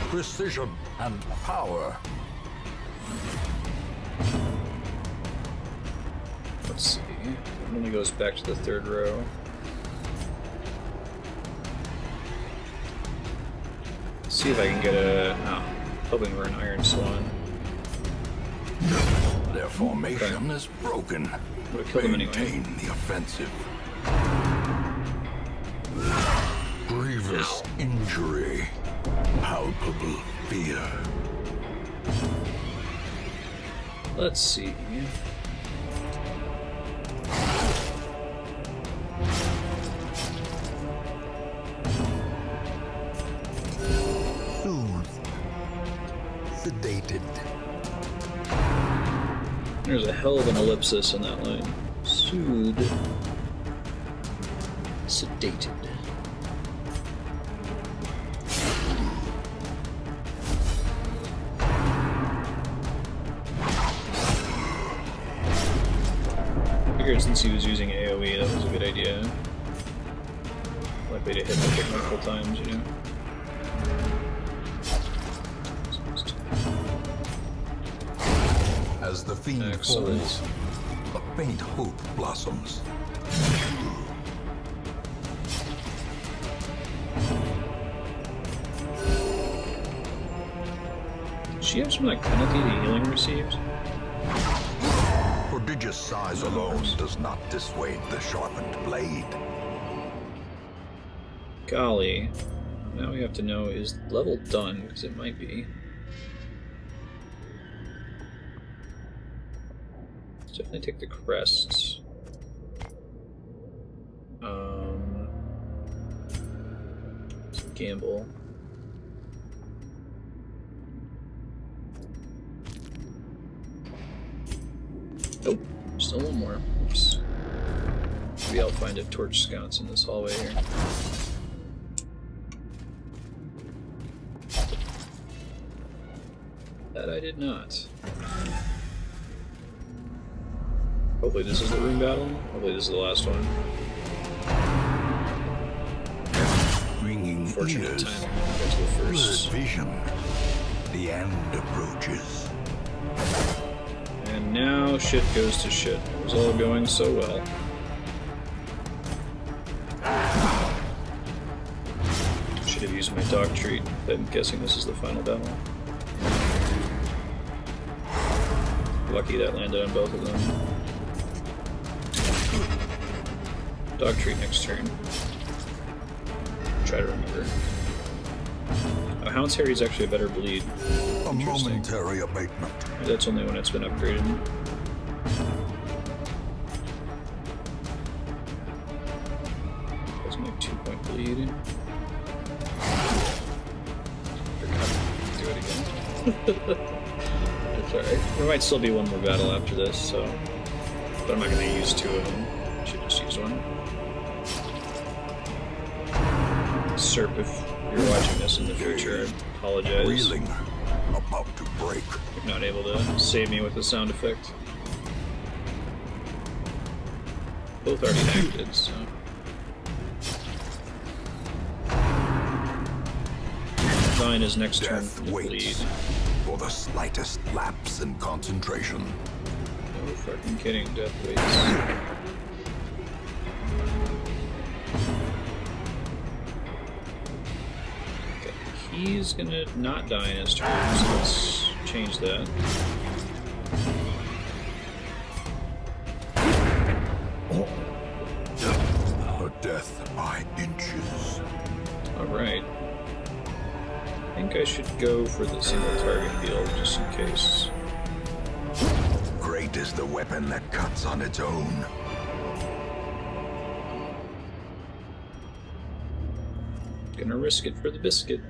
S2: Precision and power.
S1: Let's see. It only goes back to the third row. Let's see if I can get a... Oh, hoping we're an Iron Swan.
S2: Their formation is broken.
S1: Would have killed him anyway.
S2: Maintain the offensive. Grievous injury. Palpable fear.
S1: Let's see.
S2: Soothed. Sedated.
S1: There's a hell of an ellipsis in that line. Soothed. Sedated. Figured since he was using AoE, that was a good idea. Likely to hit the kick multiple times, you know?
S2: As the fiend falls, a faint hope blossoms.
S1: Does she have some like penalty to healing received?
S2: Prodigious size alone does not dissuade the sharpened blade.
S1: Golly. Now we have to know, is the level done? Because it might be. Let's definitely take the crests. Let's gamble. Nope. Still one more. Oops. Maybe I'll find a torch sconce in this hallway here. That I did not. Hopefully this is the room battle. Hopefully this is the last one.
S2: Ringing
S1: Fortunate
S2: ears.
S1: timing. Go to the first.
S2: Blurred vision. The end approaches.
S1: And now shit goes to shit. It was all going so well. Should have used my dog treat. I'm guessing this is the final battle. Lucky that landed on both of them. Dog treat next turn. try to remember. Oh, Hound's Harry is actually a better bleed.
S2: A momentary abatement.
S1: That's only when it's been upgraded. That's my 2-point bleed. Do it again. That's alright. There might still be one more battle after this, so. But I'm not going to use 2 of them. I should just use 1. Serp, if you're watching this in the future, I apologize.
S2: Reeling, about to break.
S1: You're not able to save me with the sound effect. Both already acted, so. Vine is next turn
S2: Death
S1: for the bleed.
S2: waits for the slightest lapse in concentration.
S1: No fucking kidding, Death waits. He's gonna not die in his turn, so let's change that.
S2: Her death by inches.
S1: Alright. I think I should go for the single target field just in case.
S2: Great is the weapon that cuts on its own.
S1: Gonna risk it for the biscuit.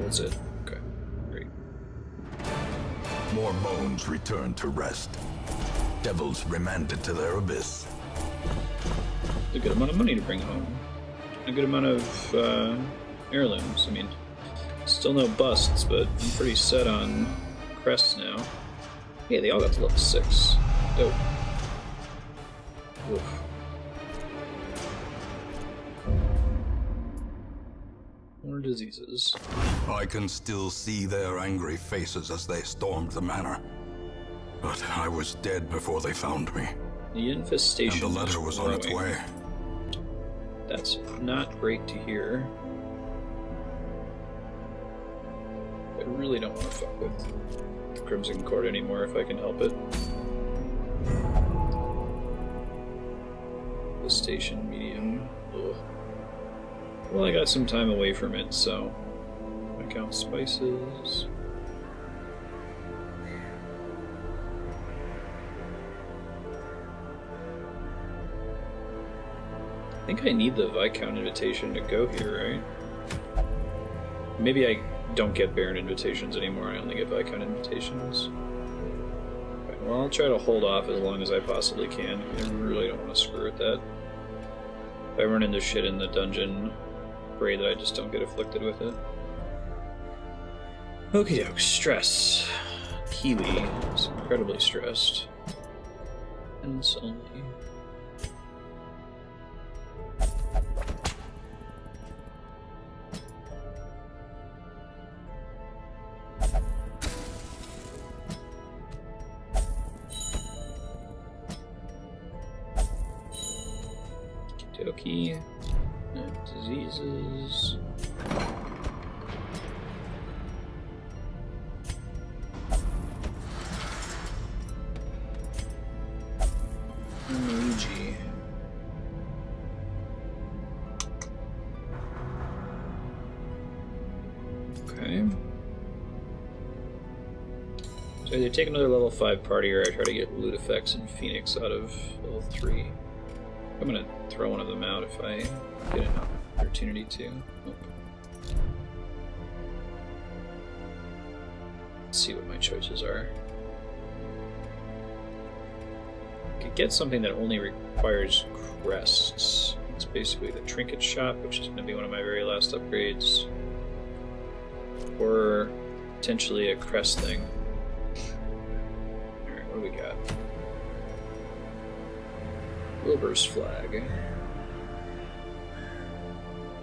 S1: That's it. Okay, great.
S2: More bones return to rest. Devils remanded to their abyss.
S1: A good amount of money to bring home. A good amount of heirlooms. I mean, still no busts, but I'm pretty set on crests now. Hey, they all got to level 6. Dope. Oof. More diseases.
S2: I can still see their angry faces as they stormed the manor. But I was dead before they found me.
S1: The infestation.
S2: And the letter was on its way.
S1: That's not great to hear. I really don't want to fuck with the Crimson Court anymore if I can help it. The station medium. Ugh. Well, I got some time away from it, so I count spices. I think I need the Viscount invitation to go here, right? Maybe I don't get Baron invitations anymore, I only get Viscount invitations. Okay, well, I'll try to hold off as long as I possibly can. I really don't want to screw with that. If I run into shit in the dungeon, pray that I just don't get afflicted with it. Okie doke, stress. Kiwi is incredibly stressed. And it's only... Okie dokie. Diseases. Luigi. Okay. So either take another level 5 party or I try to get loot effects and Phoenix out of level 3. I'm gonna throw one of them out if I get an opportunity to. Nope. Let's see what my choices are. I could get something that only requires crests. It's basically the trinket shop, which is going to be one of my very last upgrades. Or potentially a crest thing. Alright, what do we got? Wilbur's flag.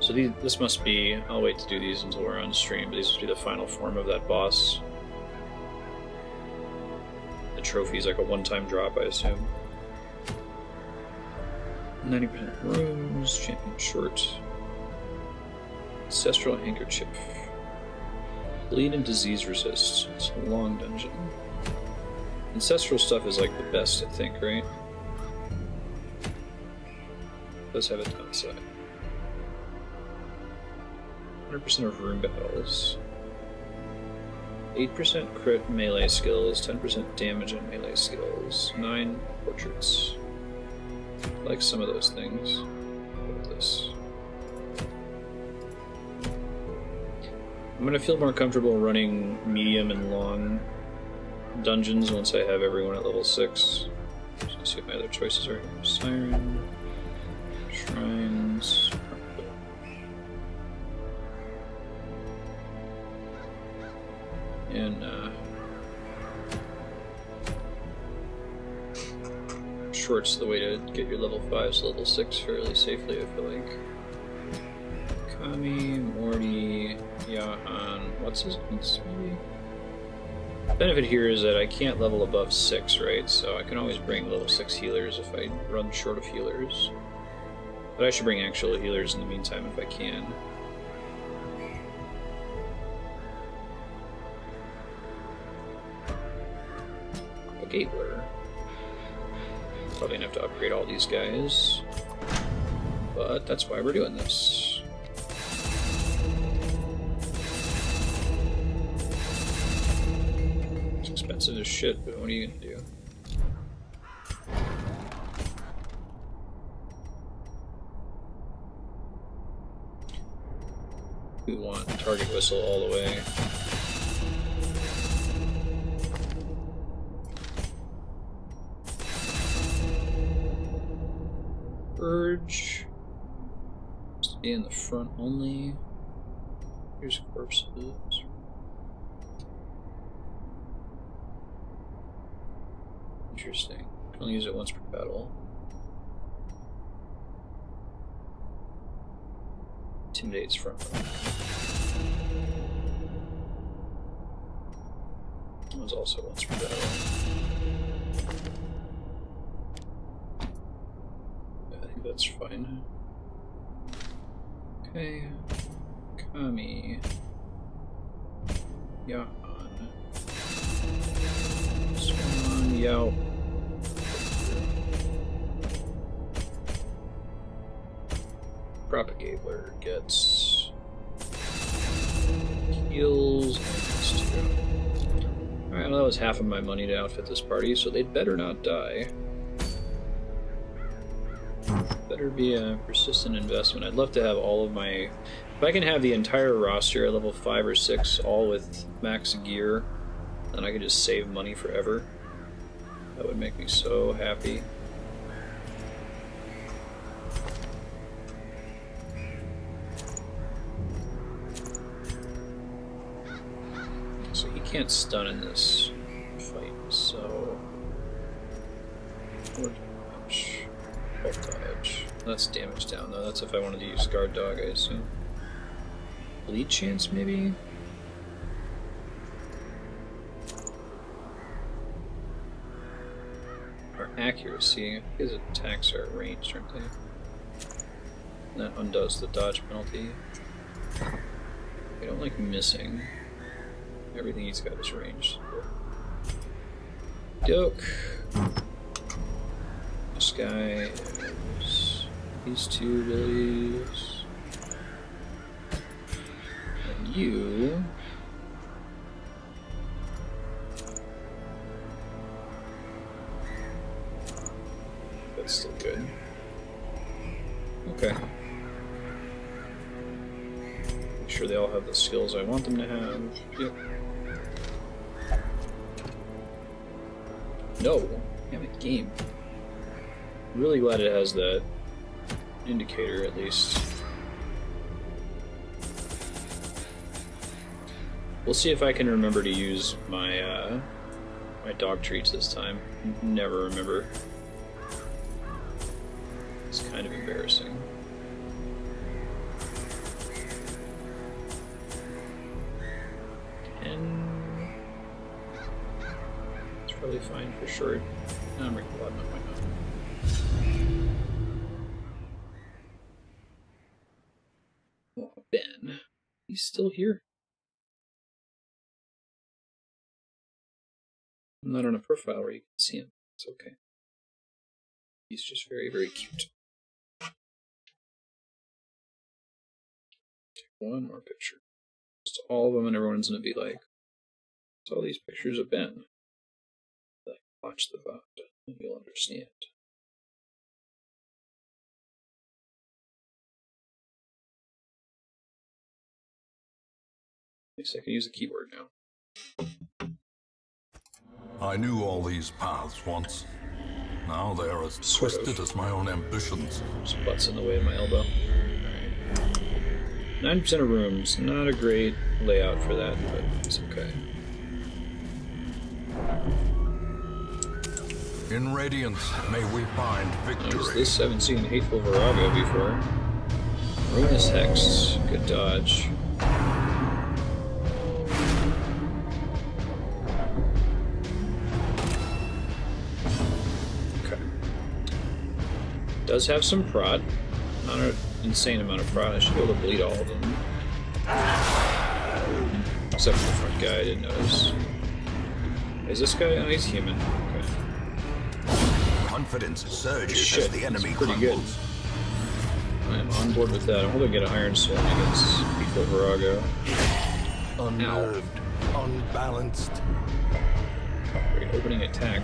S1: So this must be... I'll wait to do these until we're on stream, but these must be the final form of that boss. The trophy is like a one-time drop, I assume. 90% rooms, champion short. Ancestral handkerchief. Bleed and disease resist. It's a long dungeon. Ancestral stuff is like the best, I think, right? It does have a downside. 100% of room battles. 8% crit melee skills, 10% damage and melee skills, 9 portraits. I like some of those things. What about this? I'm gonna feel more comfortable running medium and long dungeons once I have everyone at level 6. Just gonna see what my other choices are here. Siren, Shrines. And short's the way to get your level 5s to level 6 fairly safely, I feel like. Kami, Morty, Yahan, what's his name? Maybe? The benefit here is that I can't level above 6, right? So I can always bring level 6 healers if I run short of healers. But I should bring actual healers in the meantime if I can. Gateway. Probably gonna have to upgrade all these guys, but that's why we're doing this. It's expensive as shit, but what are you gonna do? We want target whistle all the way. Urge. Stay in the front only. Here's corpses. Interesting. Can only use it once per battle. Intimidates front row. That was also once per battle. That's fine. Okay. Kami. Yahan. Swan. Yao. Propagator gets heals and two. Alright, well that was half of my money to outfit this party, so they'd better not die. Better be a persistent investment. I'd love to have all of my... If I can have the entire roster at level 5 or 6, all with max gear, then I could just save money forever. That would make me so happy. So he can't stun in this fight, so... Or damage. Dodge. That's damage down though. That's if I wanted to use guard dog, I assume. Bleed chance, maybe? Or accuracy. His attacks are ranged, aren't they? And that undoes the dodge penalty. I don't like missing. Everything he's got is ranged. Doke. This guy has these two abilities. And you... That's still good. Okay. Make sure they all have the skills I want them to have. Yep. No! Damn it, game. I'm really glad it has that indicator, at least. We'll see if I can remember to use my my dog treats this time. Never remember. It's kind of embarrassing. And it's probably fine for short. No, I'm recording. No, why not? Ben, he's still here. I'm not on a profile where you can see him. It's okay. He's just very, very cute. Take one more picture. Just all of them, and everyone's gonna be like, "What's all these pictures of Ben?" Like, watch the VOD, and you'll understand. At least I can use the keyboard now.
S2: I knew all these paths once. Now they are as twisted as my own ambitions.
S1: Just butts in the way of my elbow. 9% of rooms. Not a great layout for that, but it's okay.
S2: In Radiance, may we find victory.
S1: This I haven't seen Hateful Virago before. Ruinous Hex. Good dodge. Does have some prod. Not an insane amount of prod. I should be able to bleed all of them. Except for the front guy, I didn't notice. Is this guy? Oh, he's human. Okay.
S2: Confidence surges
S1: Shit,
S2: as the enemy
S1: pretty good. I'm on board with that. I'm hoping to get an Iron Sword against Hateful Virago.
S2: Unnerved, unbalanced.
S1: Great opening attack.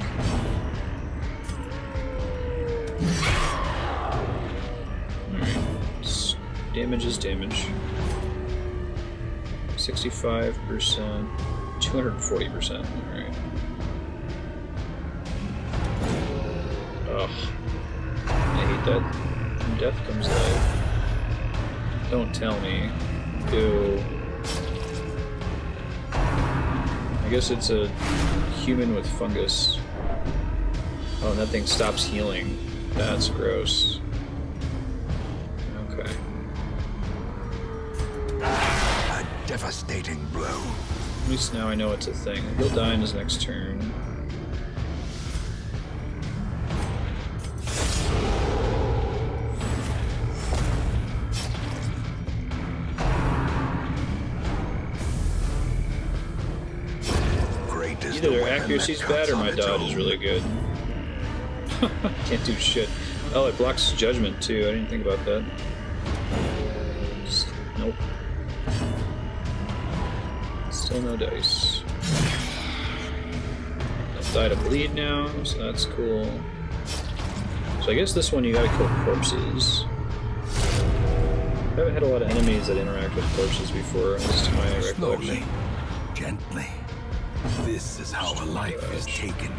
S1: Alright. Damage is damage. 65%. 240%. Alright. Ugh. I hate that. From death comes life. Don't tell me. Ew. I guess it's a human with fungus. Oh, and that thing stops healing. That's gross. Okay.
S2: A devastating blow.
S1: At least now I know it's a thing. He'll die in his next turn. Either their accuracy's bad or my dodge is really good. Can't do shit. Oh, it blocks judgment too. I didn't think about that. Nope. Still no dice. I'll die to bleed now, so that's cool. So I guess this one you gotta kill corpses. I haven't had a lot of enemies that interact with corpses before, at least to my recollection.
S2: Slowly, gently. This is how a life is taken.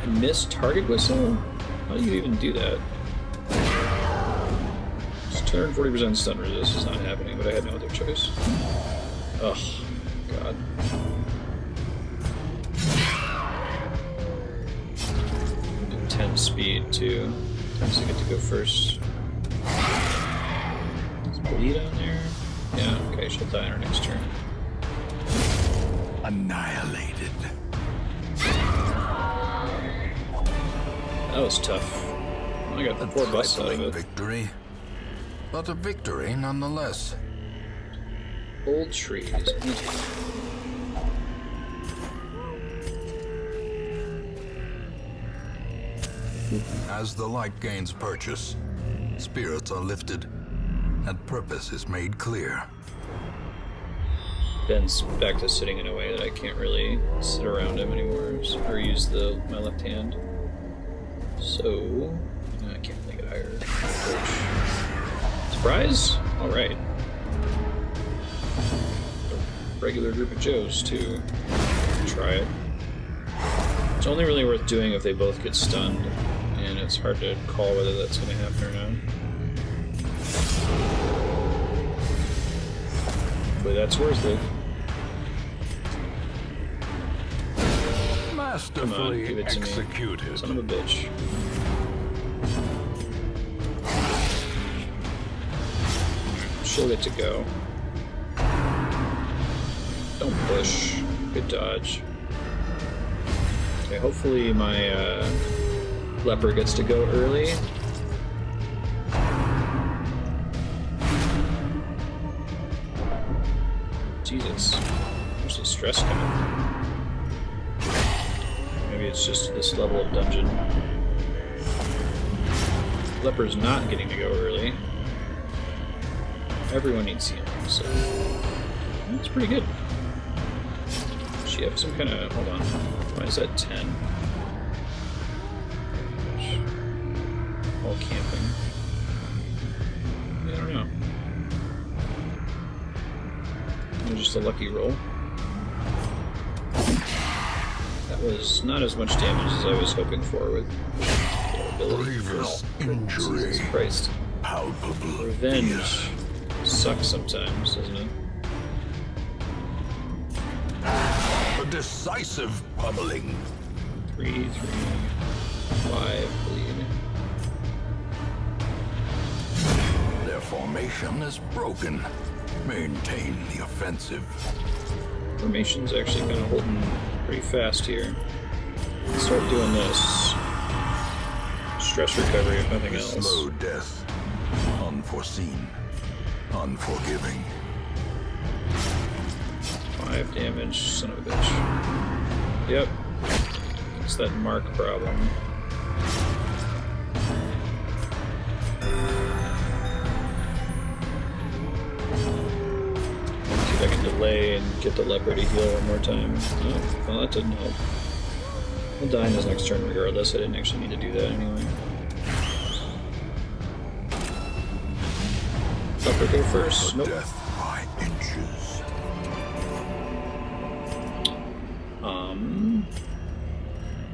S1: I missed target whistle? How do you even do that? It's 240% stun resist is not happening, but I had no other choice. Ugh, God. And 10 speed too. Tends to get to go first. Is bleed on there? Yeah, okay, she'll die on her next turn.
S2: Annihilated.
S1: That was tough. I got the 4 busts out of it.
S2: Victory, but a victory nonetheless.
S1: Old trees.
S2: As the light gains purchase, spirits are lifted, and purpose is made clear.
S1: Ben's back to sitting in a way that I can't really sit around him anymore, or use my left hand. So, I can't make it higher. Surprise? Alright. Regular group of Joes, too. Try it. It's only really worth doing if they both get stunned, and it's hard to call whether that's going to happen or not. But that's worth it.
S2: Masterfully
S1: give it to
S2: executed.
S1: Me. Son of a bitch. She'll get to go. Don't push. Good dodge. Okay, hopefully my leper gets to go early. Jesus. Where's the stress coming? Maybe it's just this level of dungeon. Leper's not getting to go early. Everyone needs healing, so that's pretty good. Does she have some kind of... hold on. Why is that 10? All camping. I don't know. It was just a lucky roll. That was not as much damage as I was hoping for with ability.
S2: Grievous injury.
S1: Jesus Christ.
S2: Palpable.
S1: Revenge sucks sometimes, doesn't it?
S2: A decisive pummeling.
S1: 3, 3, 5, bleed.
S2: Their formation is broken. Maintain the offensive.
S1: Formation's actually kind of holding pretty fast here. Let's start doing this. Stress recovery, if nothing else.
S2: Slow death. Unforeseen. Unforgiving.
S1: 5 damage, son of a bitch. Yep. It's that mark problem. See if I can delay and get the leper to heal one more time. Oh, well, that didn't help. I'll die in his next turn regardless. I didn't actually need to do that anyway. Leper go first. Nope.
S2: Death by inches.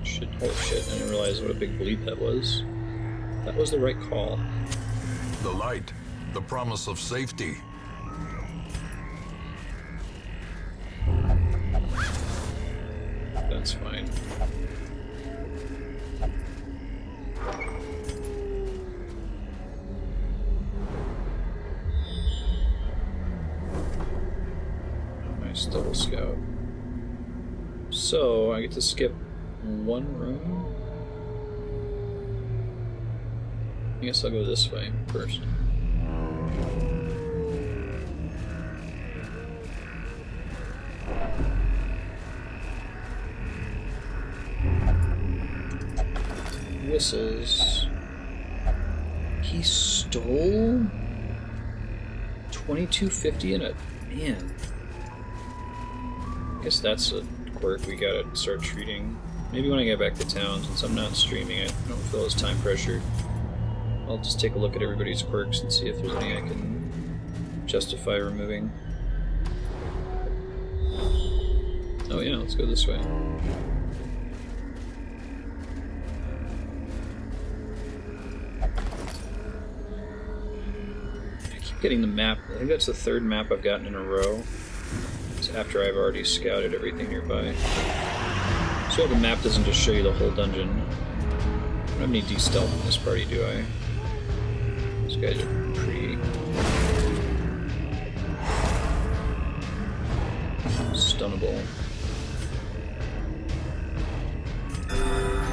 S1: Shit, holy shit, I didn't realize what a big bleed that was. That was the right call.
S2: The light. The promise of safety.
S1: That's fine. Nice double scout. So, I get to skip one room? I guess I'll go this way first. Whistles. He stole 2250 in a... man. I guess that's a quirk we gotta start treating. Maybe when I get back to town, since I'm not streaming it, I don't feel as time pressured. I'll just take a look at everybody's quirks and see if there's any I can justify removing. Oh yeah, let's go this way. I keep getting the map. I think that's the third map I've gotten in a row. It's after I've already scouted everything nearby. So the map doesn't just show you the whole dungeon. I don't have any de-stealth in this party, do I? These guys are pretty... stunnable.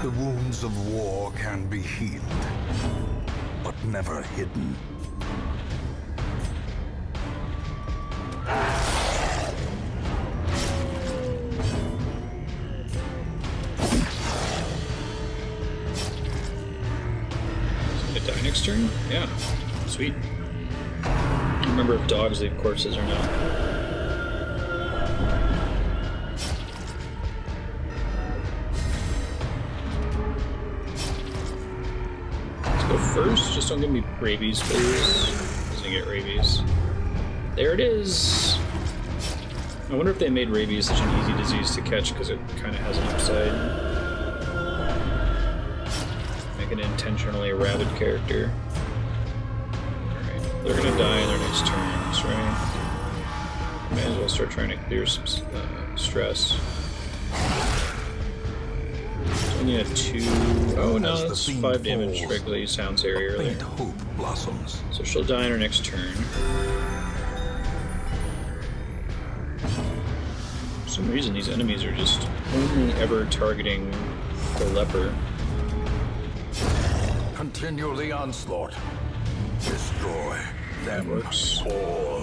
S2: The wounds of war can be healed, but never hidden.
S1: Die next turn? Yeah. Sweet. I don't remember if dogs leave corpses or not. Let's go first. Just don't give me rabies, please. Doesn't get rabies. There it is! I wonder if they made rabies such an easy disease to catch because it kind of has an upside. An intentionally rabid character. Alright, they're gonna die in their next turns, right? May as well start trying to clear some stress. So we need a 2. Oh no, that's 5 damage. Regularly used Hound's Area earlier.
S2: Hope blossoms.
S1: So she'll die in her next turn. For some reason, these enemies are just only ever targeting the leper.
S2: Continue the onslaught. Destroy them all.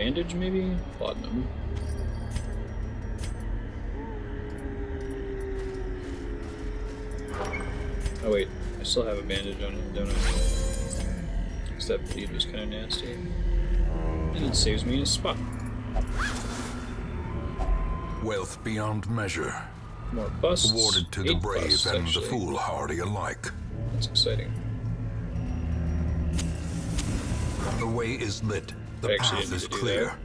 S1: bandage, maybe? Laudanum. Oh wait, I still have a bandage on him, don't I? Because that bleed was kind of nasty. And it saves me a spot.
S2: Wealth beyond measure.
S1: More busts.
S2: Awarded to the
S1: 8
S2: brave
S1: busts,
S2: and
S1: actually.
S2: the foolhardy alike.
S1: That's exciting.
S2: The way is lit. The
S1: I actually
S2: path
S1: didn't
S2: is
S1: need to do
S2: clear.
S1: that.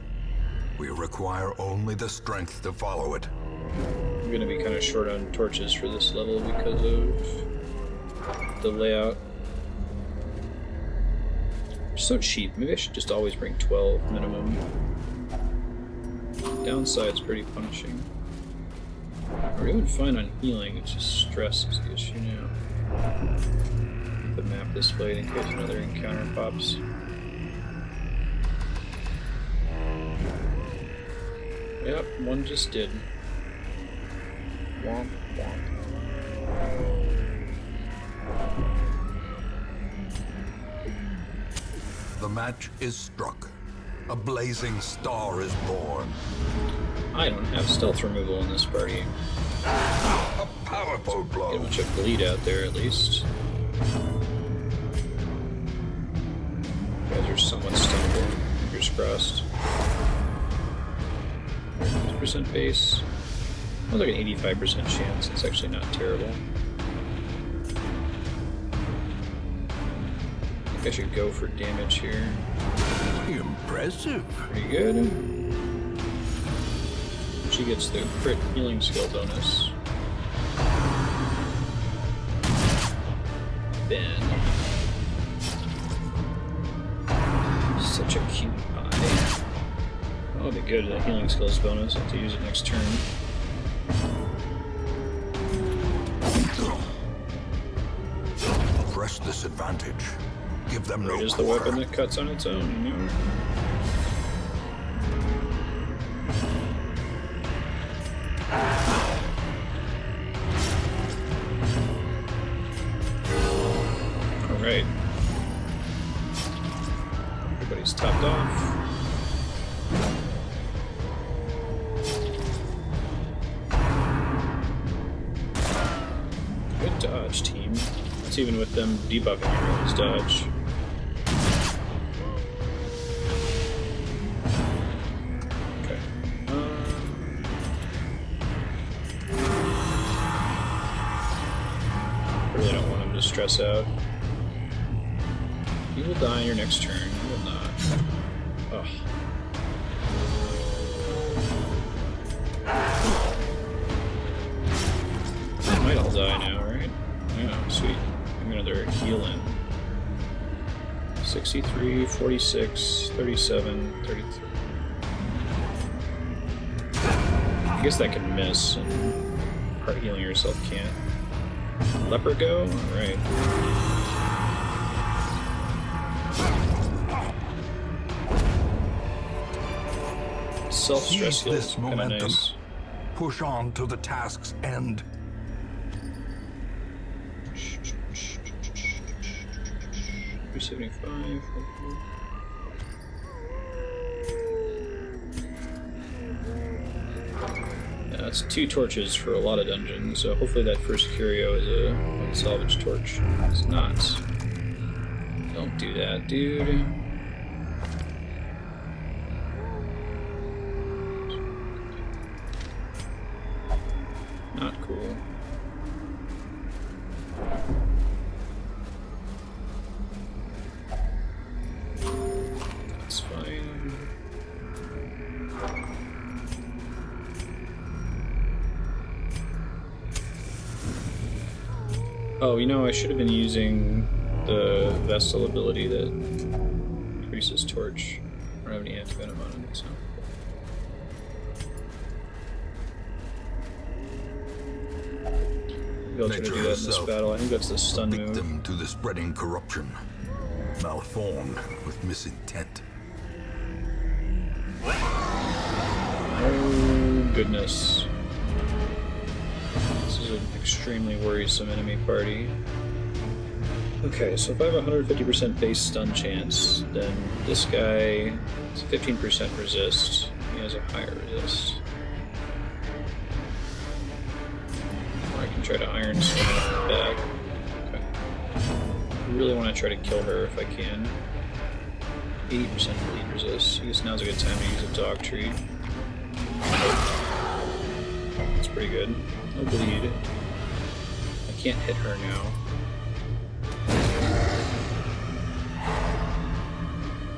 S2: We require only the strength to follow it.
S1: I'm gonna be kind of short on torches for this level because of the layout. They're so cheap. Maybe I should just always bring 12 minimum. Downside's pretty punishing. We're doing fine on healing, it's just stress is the issue now. The map displayed in case another encounter pops. Yep, one just did. Womp womp.
S2: The match is struck. A blazing star is born.
S1: I don't have stealth removal in this party.
S2: A powerful
S1: Get a
S2: blow.
S1: bunch of bleed out there at least. You guys are somewhat stunnable. Fingers crossed. 50% base. Well, like an 85% chance. It's actually not terrible. I think I should go for damage here.
S2: Impressive.
S1: Pretty good. She gets the crit healing skill bonus. Ben. Such a cute eye. Oh, be good. The healing skills bonus. I have to use it next turn.
S2: Press this advantage. Give them no
S1: Great is the
S2: quarter.
S1: weapon that cuts on its own, you know? Alright. Everybody's topped off. Good dodge, team. That's even with them debuffing everyone's dodge. Okay. Really don't want him to stress out. You will die on your next turn. You will not. Ugh. They might all die now, right? Yeah, sweet. I'm another heal in. 63, 46, 37, 33. I guess that can miss, and part healing yourself can't. Leper go? Alright. Self-stress
S2: Seize
S1: heal is
S2: this
S1: kind of
S2: momentum.
S1: nice.
S2: Push on to the task's end.
S1: 375. Yeah, that's 2 torches for a lot of dungeons, so hopefully that first curio is a unsalvaged torch. It's not. Don't do that, dude. Not cool. That's fine. Oh, you know, I should have been using the Vestal ability that increases torch. I don't have any anti-venom on it, so. Maybe I'll try to do that in this
S2: herself.
S1: battle. I think that's the stun move.
S2: Victim to the spreading corruption. Malformed with misintent.
S1: Oh, goodness. This is an extremely worrisome enemy party. Okay, so if I have a 150% base stun chance, then this guy is 15% resist. He has a higher resist. Or I can try to Iron Stone back. Okay. I really want to try to kill her if I can. 80% bleed resist. I guess now's a good time to use a dog treat. That's pretty good. No bleed. I can't hit her now.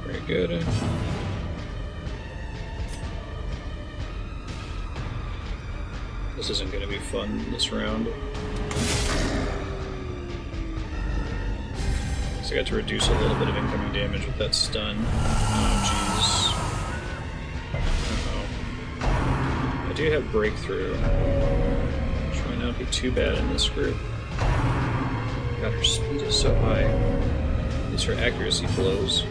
S1: Very good. This isn't going to be fun this round. So I got to reduce a little bit of incoming damage with that stun. Oh, jeez. Uh-oh. I do have breakthrough, which might not be too bad in this group. God, her speed is so high. At least her accuracy blows.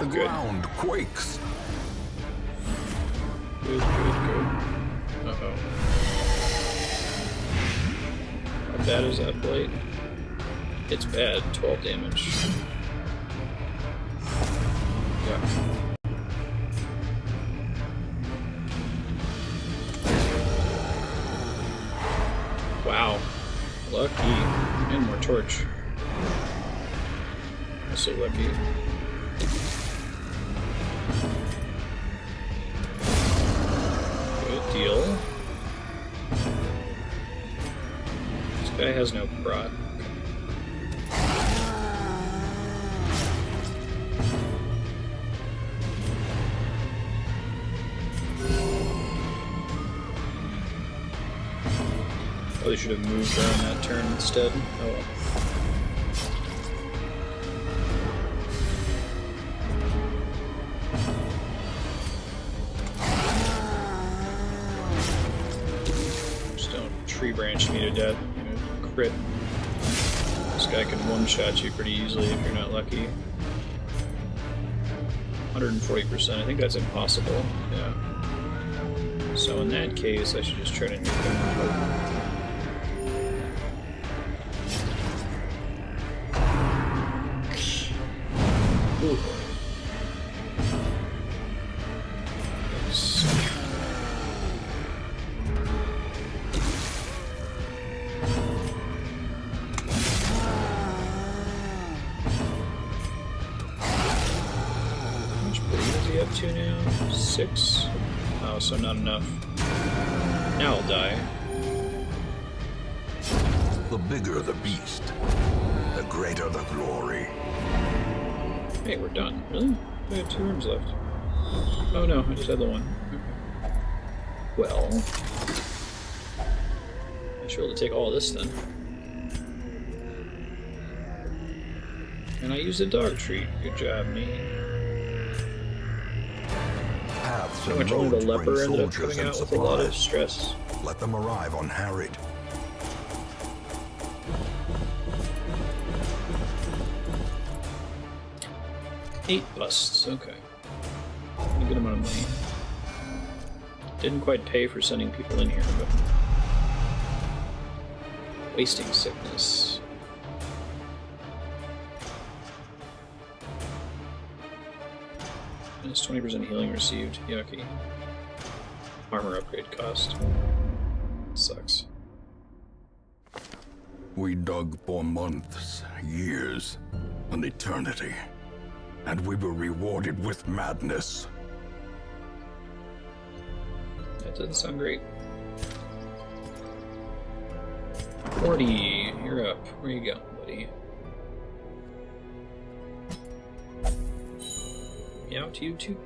S2: The ground quakes.
S1: Good, good, good. Uh-oh. How bad is that blade? It's bad. 12 damage. Yeah. Wow. Lucky. And more torch. Also lucky. Good deal. This guy has no prot. Probably should have moved her on that turn instead. Oh well. Just don't tree branch me to death. Crit. This guy can one-shot you pretty easily if you're not lucky. 140%. I think that's impossible. Yeah. So in that case, I should just try to nuke him. Ooh. Nice. How much bleed is he up to now? 6? Oh, so not enough. Now I'll die.
S2: The bigger the beast, the greater the glory.
S1: Hey, we're done. Really? We have 2 rooms left. Oh no, I just had the one. Okay. Well, I should be able to take all of this then. And I used a dog treat. Good job, me.
S2: Paths
S1: Pretty much
S2: and
S1: only the
S2: roads
S1: leper
S2: bring
S1: ended up
S2: soldiers
S1: coming
S2: and
S1: out with a lot of
S2: supplies.
S1: stress.
S2: Let them arrive unharried.
S1: Eight busts, okay. A good amount of money. Didn't quite pay for sending people in here, but... Wasting sickness. Minus 20% healing received. Yucky. Armor upgrade cost. Sucks.
S2: We dug for months, years, an eternity. And we were rewarded with madness.
S1: That doesn't sound great. 40, you're up. Where you going, buddy? Yeah, to you too.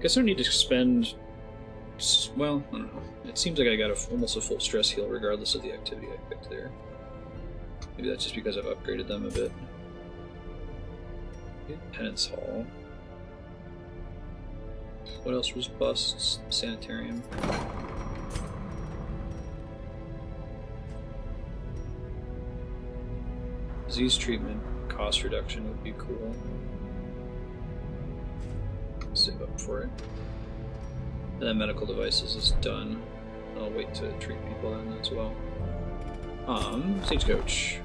S1: Guess I don't need to spend... Well, I don't know. It seems like I got almost a full stress heal regardless of the activity I picked there. Maybe that's just because I've upgraded them a bit. Penance Hall. What else was busts? Sanitarium. Disease treatment cost reduction would be cool. save up for it. And then medical devices is done. I'll wait to treat people then as well. Stagecoach.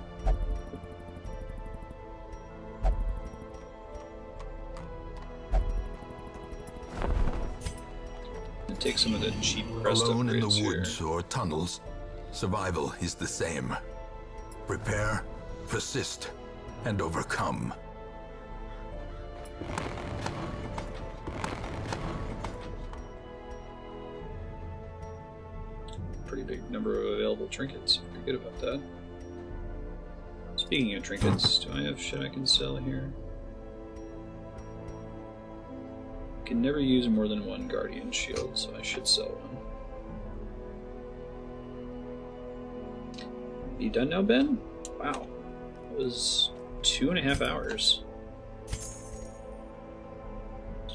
S1: Take some of the cheap crest
S2: Alone in the
S1: upgrades
S2: woods
S1: here.
S2: or tunnels, survival is the same. Prepare, persist, and overcome.
S1: Pretty big number of available trinkets. Forget about that. Speaking of trinkets, do I have shit I can sell here? Can never use more than one guardian shield, so I should sell one. You done now, Ben? Wow. That was 2.5 hours. It's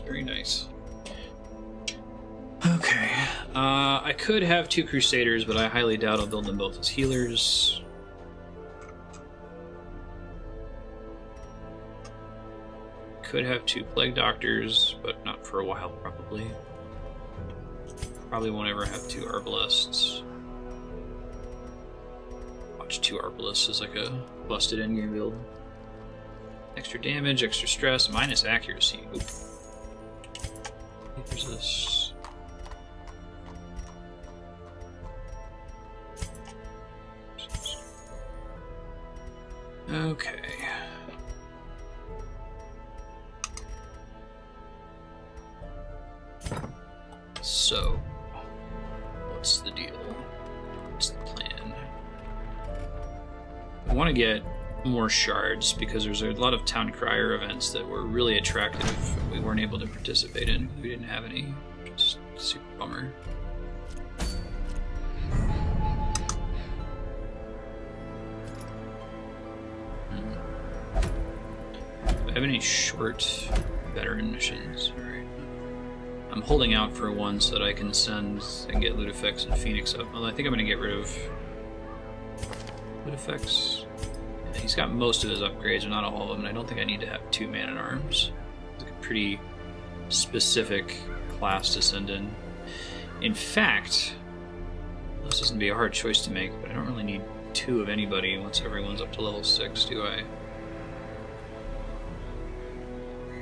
S1: very nice. Okay. I could have 2 Crusaders, but I highly doubt I'll build them both as healers. Could have 2 Plague Doctors, but not for a while, probably. Probably won't ever have 2 Arbalists. Watch 2 Arbalists as like a busted endgame build. Extra damage, extra stress, minus accuracy. Oop. There's this. Okay. So, what's the deal? What's the plan? I want to get more shards because there's a lot of town crier events that were really attractive we weren't able to participate in. We didn't have any, which is a super bummer. Do I have any short veteran missions? All right. I'm holding out for one so that I can send and get Ludifex and Phoenix up. Although I think I'm going to get rid of Ludifex. Yeah, he's got most of his upgrades, but not all of them, and I don't think I need to have 2 man-at-arms. It's like a pretty specific class to send in. In fact, this doesn't be a hard choice to make, but I don't really need 2 of anybody once everyone's up to level 6, do I?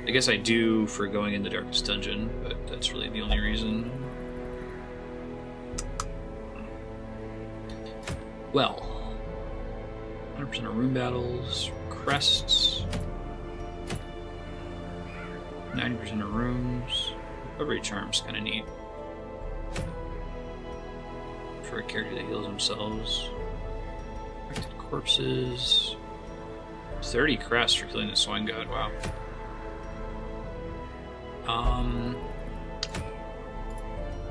S1: I guess I do for going in the Darkest Dungeon, but that's really the only reason. Well, 100% of room battles, crests, 90% of rooms. Recovery Charm's kind of neat for a character that heals themselves. Affected corpses. 30 crests for killing the Swine God. Wow.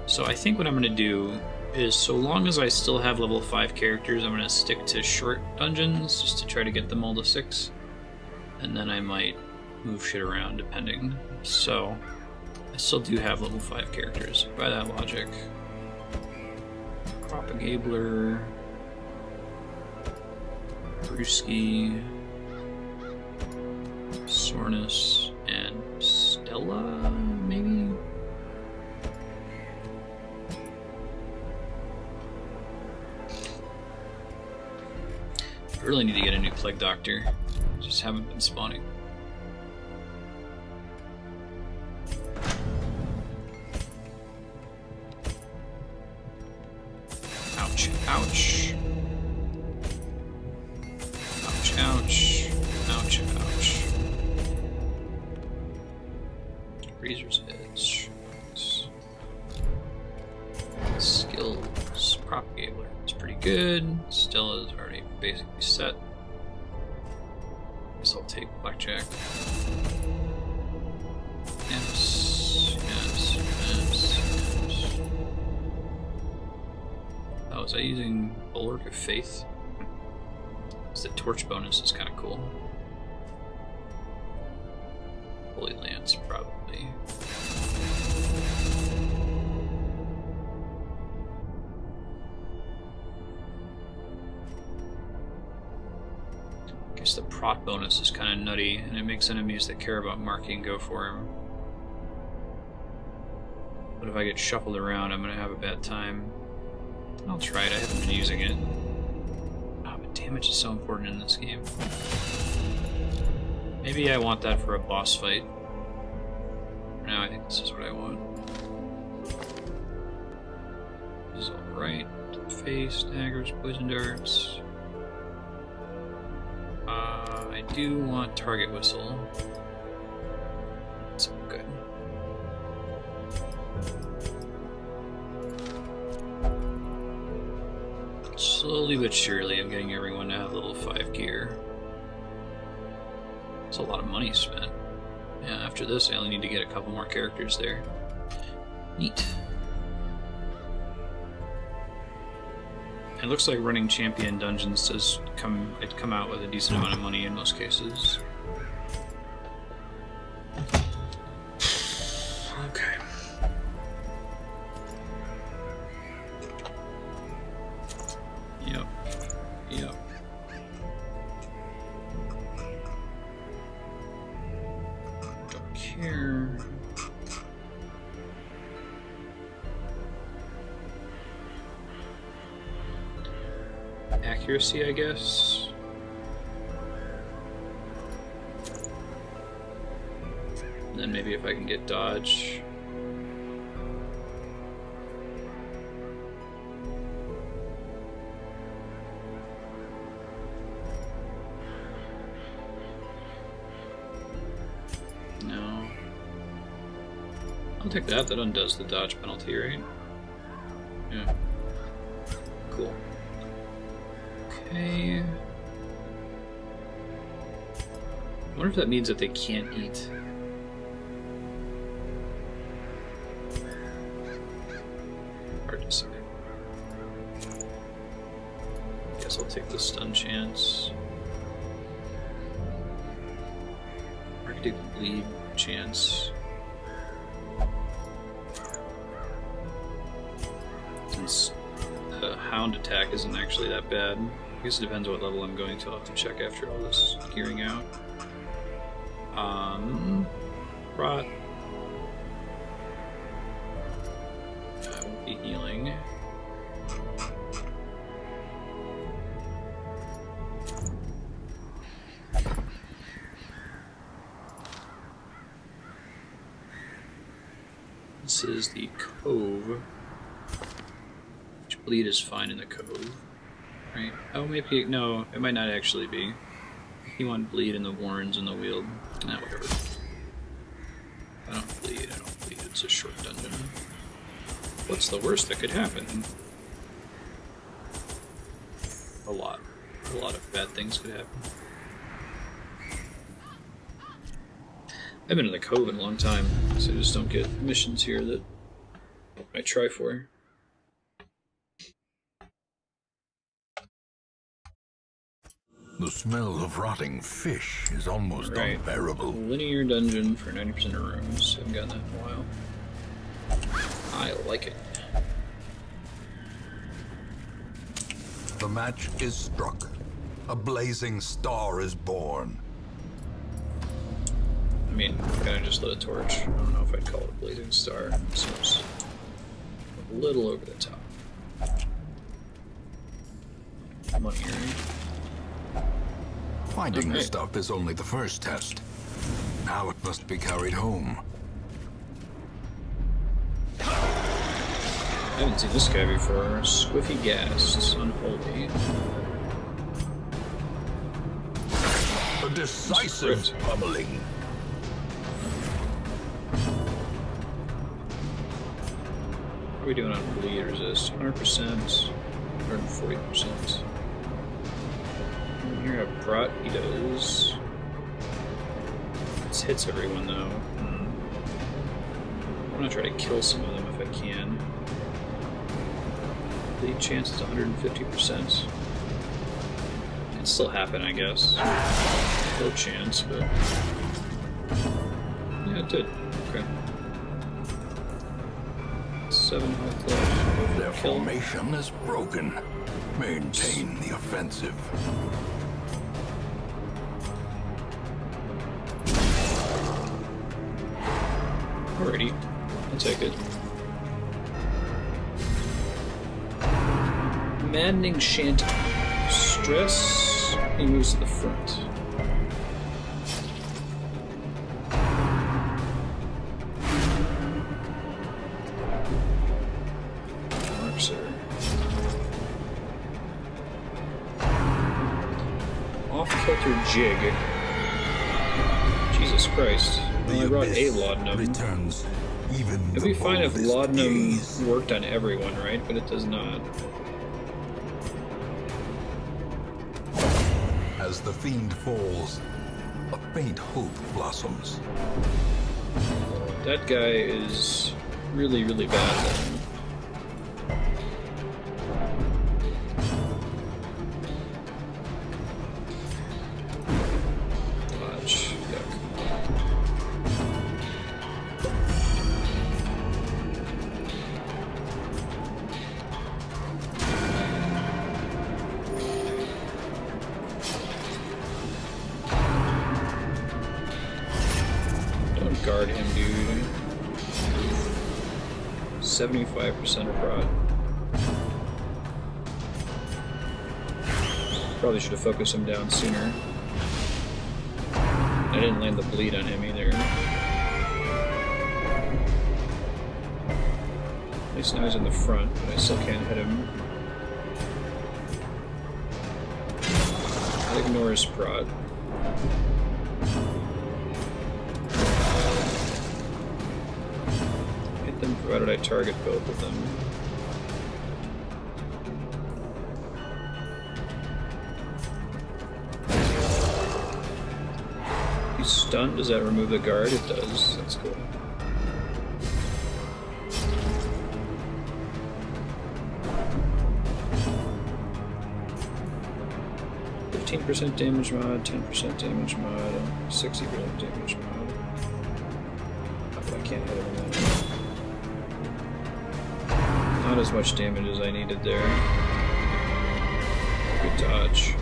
S1: So I think what I'm going to do is, so long as I still have level 5 characters, I'm going to stick to short dungeons just to try to get them all to 6. And then I might move shit around depending. So I still do have level 5 characters. By that logic, Propagabler, Brewski, Sornus, and Stella, maybe? I really need to get a new Plague Doctor. Just haven't been spawning. Ouch, ouch. Ouch, ouch. Ouch, ouch. Razor's Edge. Skills. Propagator. It's pretty good. Stella's already basically set. Guess I'll take Blackjack. Yes. Yes. Yes. Yes. Oh, was I using Bulwark of Faith? The torch bonus is kind of cool. Holy Lance, probably. I guess the prot bonus is kind of nutty, and it makes enemies that care about marking go for him. But if I get shuffled around, I'm gonna have a bad time. I'll try it, I haven't been using it. Oh, but damage is so important in this game. Maybe I want that for a boss fight. For now, I think this is what I want. This is alright. Face, daggers, poison darts. I do want target whistle. That's good. Slowly but surely, I'm getting everyone to have level 5 gear. It's a lot of money spent. Yeah, after this, I only need to get a couple more characters there. Neat. It looks like running champion dungeons does come out with a decent amount of money in most cases. Okay. Yep. Yep. Don't care. Accuracy, I guess. And then maybe if I can get dodge. No. I'll take that. That undoes the dodge penalty, right? Yeah. Cool. Okay. I wonder if that means that they can't eat. Hard to say. Guess I'll take the stun chance. Or I could take the bleed chance. Since the hound attack isn't actually that bad. I guess it depends what level I'm going to. I'll have to check after all this gearing out. Rot. I won't be healing. This is the Cove. Which bleed is fine in the Cove. Right. Oh, maybe, no, it might not actually be. You want bleed in the warrens and the wield. Nah, whatever. I don't bleed, it's a short dungeon. What's the worst that could happen? A lot. A lot of bad things could happen. I've been in the Cove in a long time, so I just don't get missions here that I try for.
S2: The smell of rotting fish is almost unbearable.
S1: Linear dungeon for 90% of rooms. Haven't gotten that in a while. I like it.
S2: The match is struck. A blazing star is born.
S1: I mean, kind of just lit a torch. I don't know if I'd call it a blazing star. It seems a little over the top. Money, right?
S2: Finding the stuff is only the first test. Now it must be carried home.
S1: I haven't seen this guy before. Squiffy Ghast, Unholy.
S2: A decisive pummeling.
S1: What are we doing on bleed resist? 100%, 140%. Here have Brat, he does. This hits everyone though. I'm gonna try to kill some of them if I can. Bleed chance is 150%. Can still happen, I guess. No chance, but yeah, it did. Okay. 7 health left.
S2: Their formation is broken. Maintain the offensive.
S1: Alrighty, I'll take it. Maddening Shanty. Stress. He moves to the front. Off-kilter jig. Jesus Christ. Well, I brought a laudanum.
S2: Returns, even
S1: It'd be fine if laudanum worked on everyone, right? But it does not.
S2: As the fiend falls, a faint hope blossoms.
S1: That guy is really, really bad then. Guard him, dude. 75% of prod. Probably should have focused him down sooner. I didn't land the bleed on him either. At least now he's in the front, but I still can't hit him. I'll ignore his prod. Provided I target both of them. He's stunned. Does that remove the guard? It does. That's cool. %10% damage mod, 10% damage mod, 60% damage mod. Oh, I can't hit him now. Not as much damage as I needed there. Good dodge.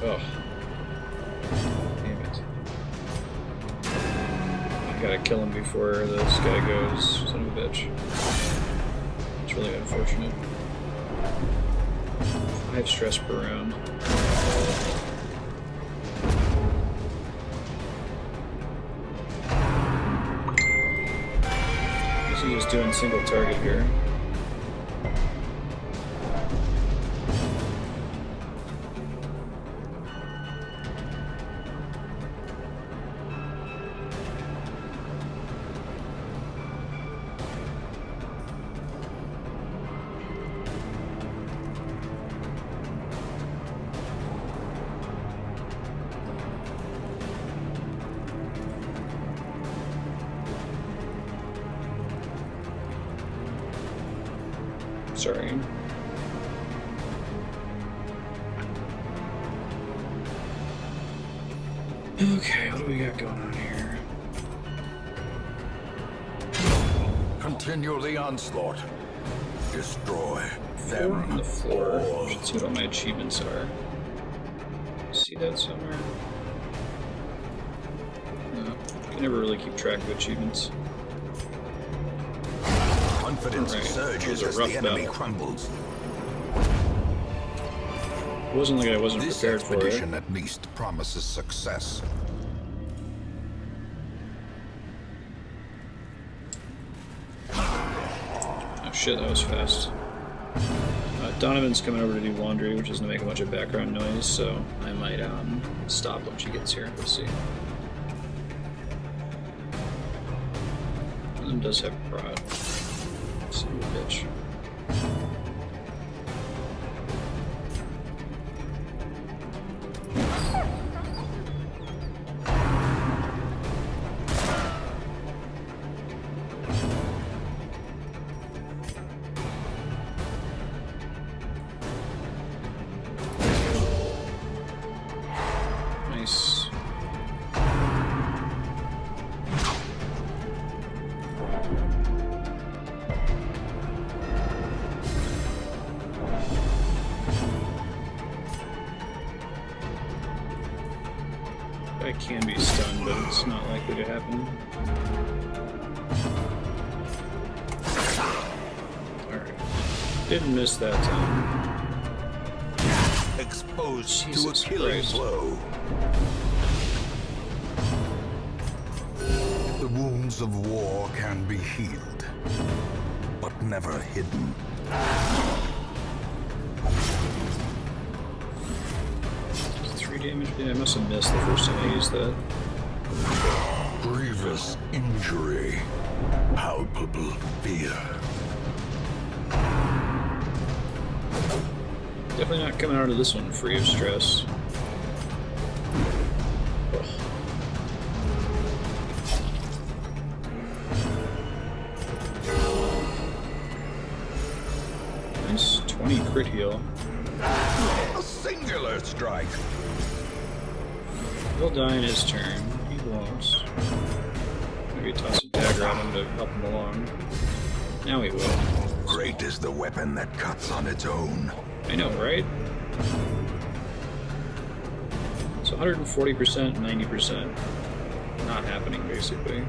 S1: Oh. Damn it. I gotta kill him before this guy goes. Son of a bitch. It's really unfortunate. 5 stress per round. He's just doing single target here. Sorry. Okay, what do we got going on here?
S2: Continue the onslaught. Destroy
S1: 4
S2: them
S1: on the floor.
S2: all.
S1: I should see what all my achievements are. See that somewhere? No, can never really keep track of achievements.
S2: Confidence surges as the enemy crumbles.
S1: It wasn't like I wasn't
S2: This
S1: prepared for it.
S2: expedition at least promises success.
S1: Oh shit, that was fast. Donovan's coming over to do laundry, which is going to make a bunch of background noise, so I might stop when she gets here. We'll see. One of them does have prod. Son of a bitch. Nice. I can be stunned, but it's not likely to happen. Didn't miss that time.
S2: Exposed
S1: Jesus
S2: to a killing
S1: Christ.
S2: blow. The wounds of war can be healed, but never hidden.
S1: 3 damage? Yeah, I must have missed the first time I used that.
S2: Grievous injury. Palpable fear.
S1: Definitely not coming out of this one free of stress. Ugh. Nice 20 crit heal.
S2: A singular strike.
S1: He'll die in his turn. He won't. Maybe toss a dagger at him to help him along. Now he will.
S2: Great is the weapon that cuts on its own.
S1: I know, right? So 140%, 90%. Not happening, basically.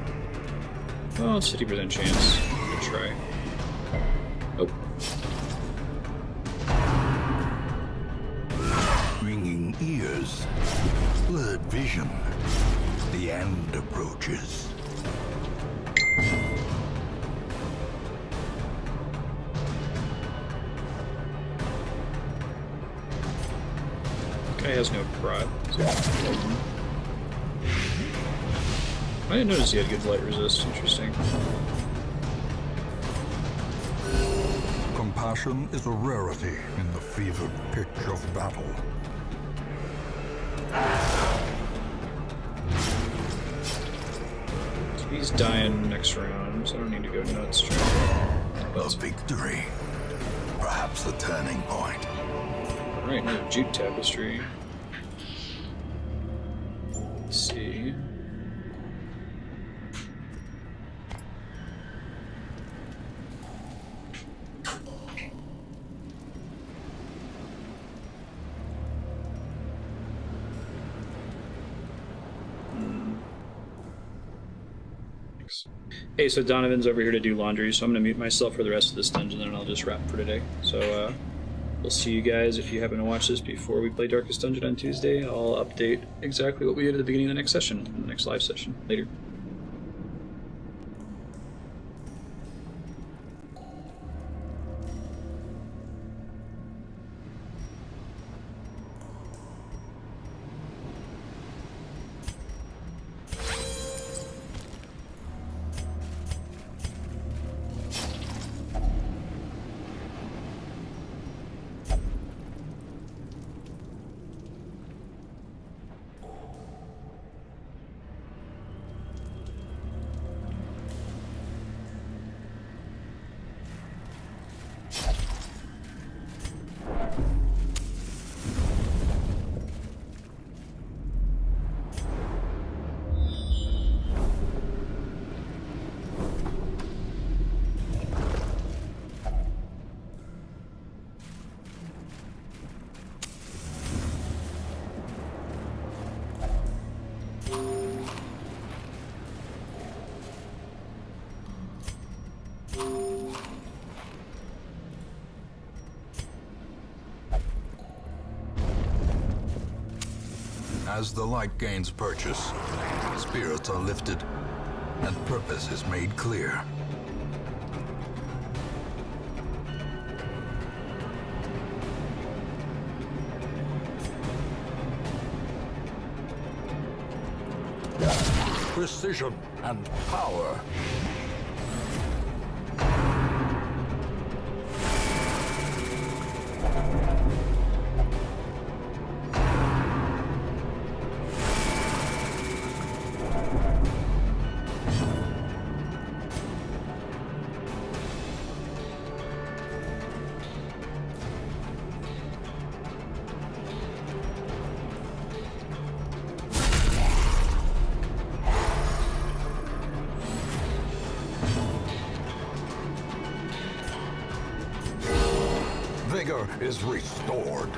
S1: Well, it's 50% chance. Good try. Oh.
S2: Ringing ears. Blurred vision. The end approaches.
S1: Guy has no prod. I didn't notice he had good light resist. Interesting.
S2: Compassion is a rarity in the fevered pitch of battle.
S1: So he's dying next round, so I don't need to go nuts trying.
S2: A victory. Perhaps the turning point.
S1: Alright, another jute tapestry. Let's see. Hey, so Donovan's over here to do laundry, so I'm going to mute myself for the rest of this dungeon, and I'll just wrap for today. So, we'll see you guys if you happen to watch this before we play Darkest Dungeon on Tuesday. I'll update exactly what we did at the beginning of the next session, the next live session. Later.
S2: As the light gains purchase, spirits are lifted, and purpose is made clear. Precision and power. Vigor is restored.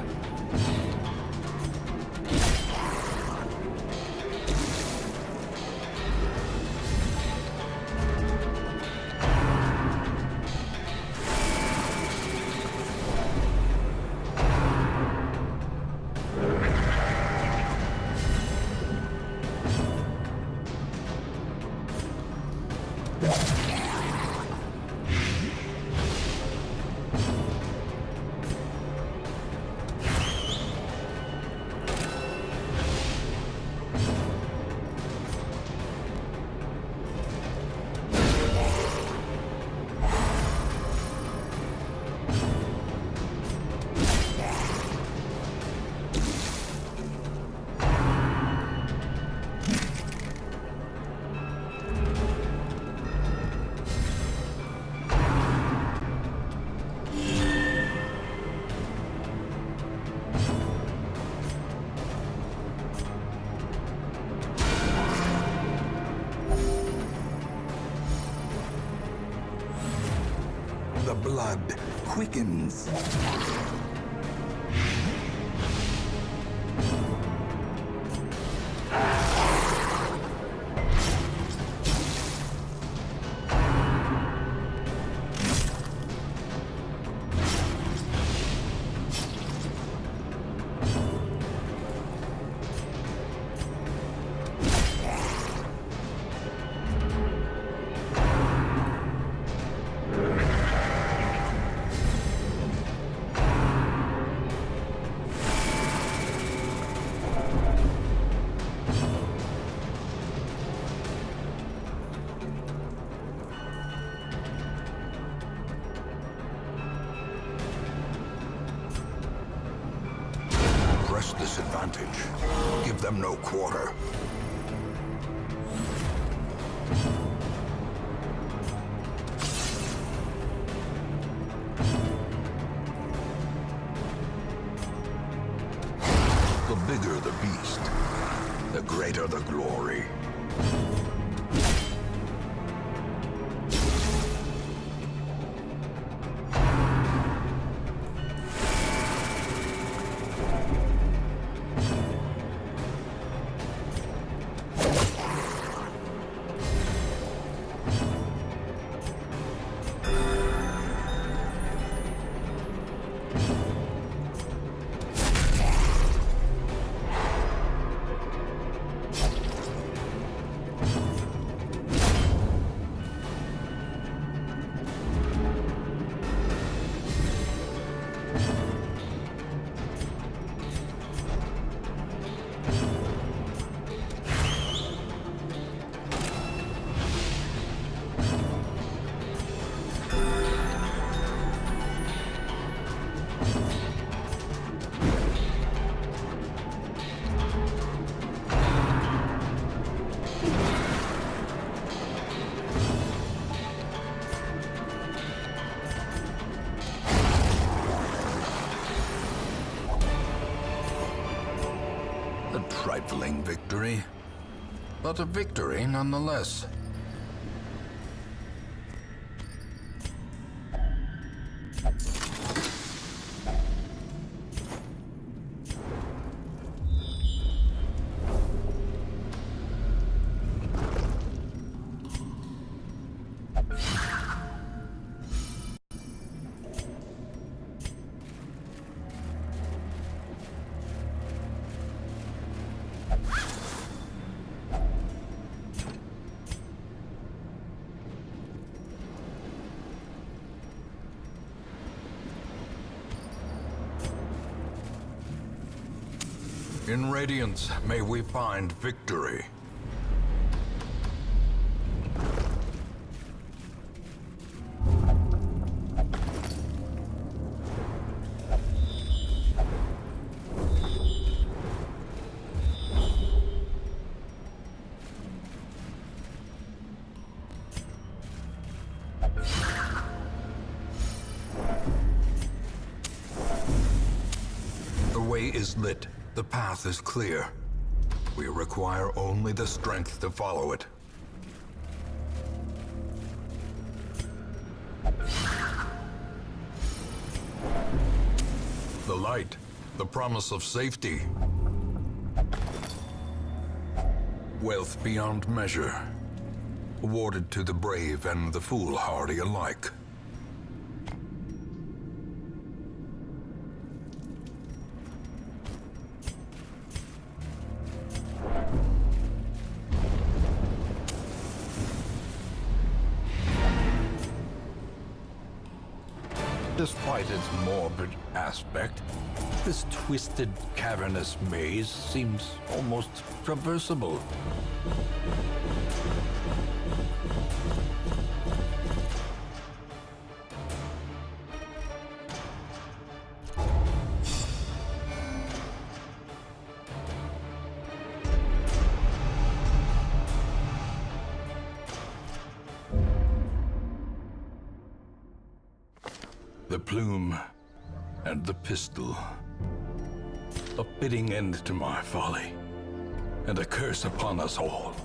S3: The blood quickens. Press this advantage. Give them no quarter. The bigger the beast, the greater the glory. A trifling victory, but a victory nonetheless. In Radiance, may we find victory. The way is lit. The path is clear. We require only the strength to follow it. The light, the promise of safety. Wealth beyond measure, awarded to the brave and the foolhardy alike.
S2: Despite its morbid aspect, this twisted, cavernous maze seems almost traversable. The plume and the pistol. A fitting end to my folly, and a curse upon us all.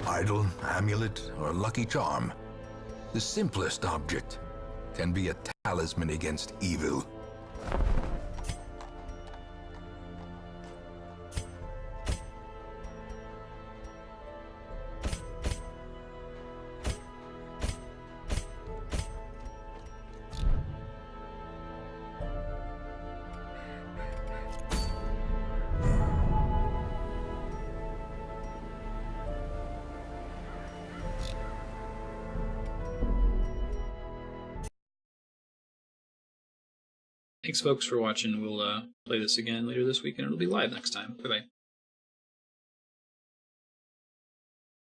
S3: Idol, amulet, or lucky charm. The simplest object can be a talisman against evil.
S1: Thanks, folks, for watching. We'll play this again later this week, and it'll be live next time. Bye-bye.